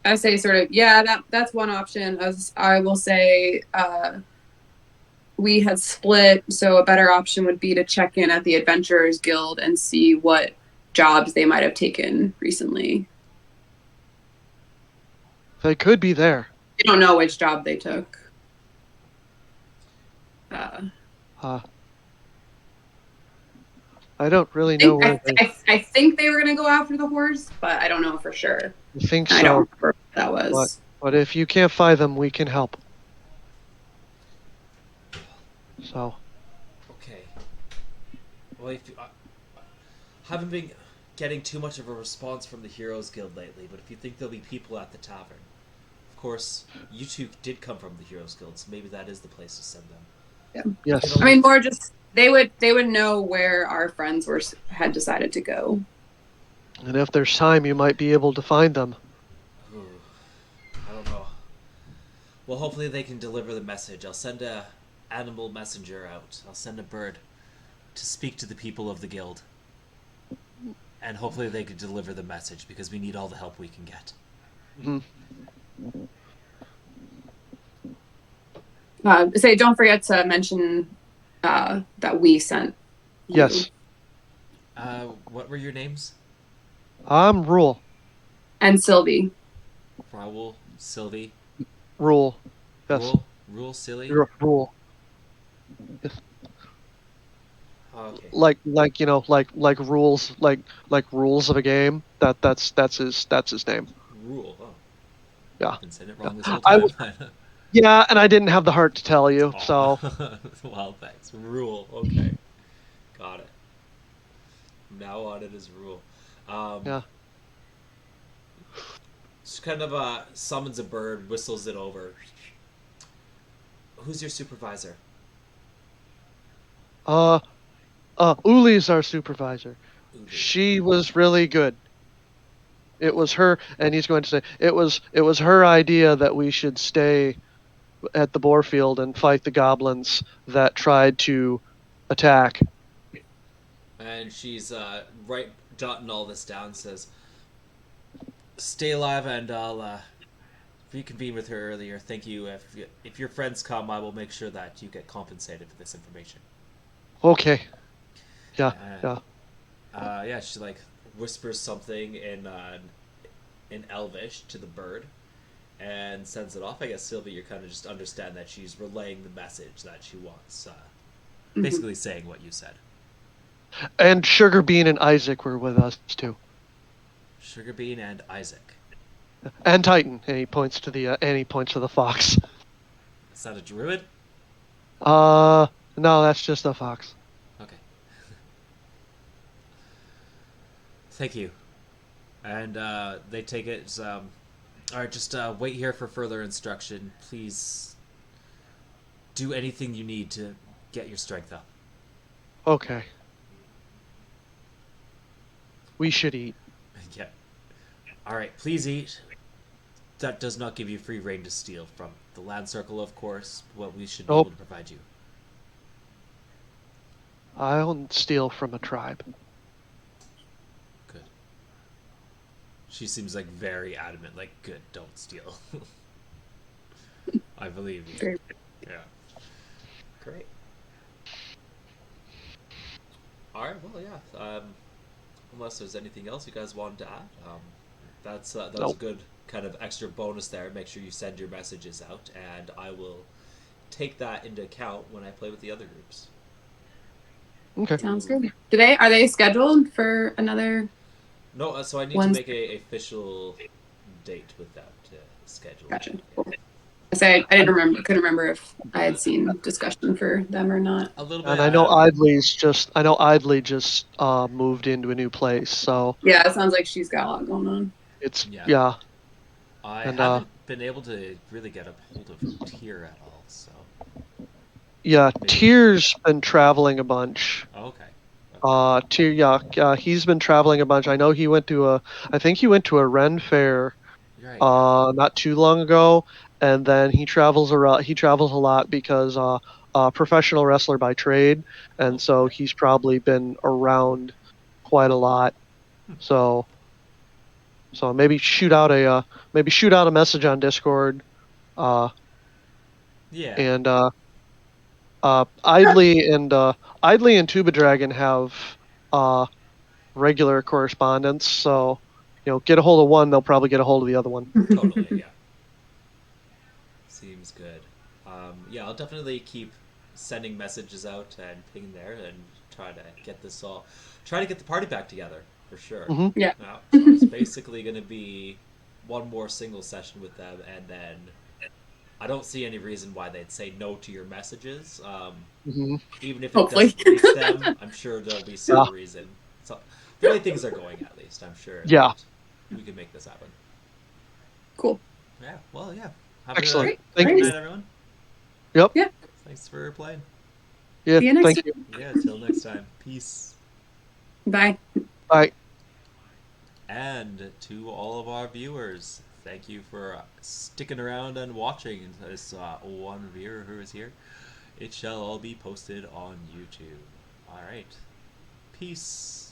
I say sort of, yeah, that's one option. As I will say, we had split, so a better option would be to check in at the Adventurers Guild and see what jobs they might have taken recently. They could be there. You don't know which job they took. I don't really know where I think they were going to go after the horse, but I don't know for sure. I think so. I don't remember what that was. But if you can't find them, we can help. So. Okay. Well, if you, haven't been getting too much of a response from the Heroes Guild lately, but if you think there'll be people at the tavern, of course, you two did come from the Heroes Guild, so maybe that is the place to send them. Yeah. Yes. I mean, more just they would know where our friends had decided to go. And if there's time, you might be able to find them. Ooh, I don't know. Well, hopefully they can deliver the message. I'll send a animal messenger out. I'll send a bird to speak to the people of the guild. And hopefully they can deliver the message, because we need all the help we can get. Mm-hmm. Say, don't forget to mention that we sent you. Yes. What were your names? I'm Rule. And Sylvie. Raul, Sylvie, Rule. Yes. Rule, Silly. Rule. Yes. Okay. Like rules, like rules of a game. That's his name. Rule. Oh, Yeah. I've been saying it wrong this whole I time. Yeah, and I didn't have the heart to tell you, so. Well, thanks. Rule. Okay. Got it. From now on, it is Rule. Yeah. Just kind of summons a bird, whistles it over. Who's your supervisor? Uli's our supervisor. Uli. She was really good. It was her, and he's going to say it was her idea that we should stay at the boar field and fight the goblins that tried to attack. And she's right jotting all this down. Says, "Stay alive, and I'll reconvene with her earlier. Thank you. If your friends come, I will make sure that you get compensated for this information." Okay. Yeah. Yeah. Yeah. She like whispers something in Elvish to the bird, and sends it off. I guess Sylvie, you're kind of just understand that she's relaying the message that she wants, basically saying what you said. And Sugarbean and Isaac were with us too. Sugarbean and Isaac. And Titan, and he points to the fox. Is that a druid? No, that's just a fox. Okay. Thank you. And they take it. Alright, just wait here for further instruction. Please do anything you need to get your strength up. Okay. We should eat. Yeah. Alright, please eat. That does not give you free reign to steal from the land circle, of course, but we should be able to provide you. I don't steal from a tribe. Good. She seems like very adamant, like, good, don't steal. I believe you. Great. Yeah. Great. Alright, well, yeah. Unless there's anything else you guys wanted to add. That was a good kind of extra bonus there. Make sure you send your messages out, and I will take that into account when I play with the other groups. Okay. Sounds good. Are they scheduled for another? No, so I need to make a official date with that schedule. Gotcha. Cool. I couldn't remember if I had seen discussion for them or not. A little bit. And I know Idley just moved into a new place, so. Yeah, it sounds like she's got a lot going on. It's yeah. I haven't been able to really get a hold of Tyr at all, so. Yeah, Tyr's been traveling a bunch. Oh, okay. Tyr, he's been traveling a bunch. I know I think he went to a Ren fair, not too long ago, and then he travels around. He travels a lot because professional wrestler by trade, and so he's probably been around quite a lot. So maybe shoot out a message on Discord. Yeah. And Idley and Tuba Dragon have regular correspondence, so get a hold of one, they'll probably get a hold of the other one. Totally, yeah. Seems good. Yeah, I'll definitely keep sending messages out and ping there and try to get the party back together for sure. Mm-hmm. Yeah. Now, so it's basically going to be one more single session with them, and then I don't see any reason why they'd say no to your messages. Even if it doesn't reach them, I'm sure there'll be some reason. So, the way things are going, at least, I'm sure. Yeah. We can make this happen. Cool. Yeah. Well, yeah. Excellent. Good Thank you. night, everyone. Yep. Yeah. Thanks for playing. Yeah. See you next Thank you. Yeah. Till next time. Peace. Bye. Bye. And to all of our viewers, thank you for sticking around and watching this one viewer who is here. It shall all be posted on YouTube. All right. Peace.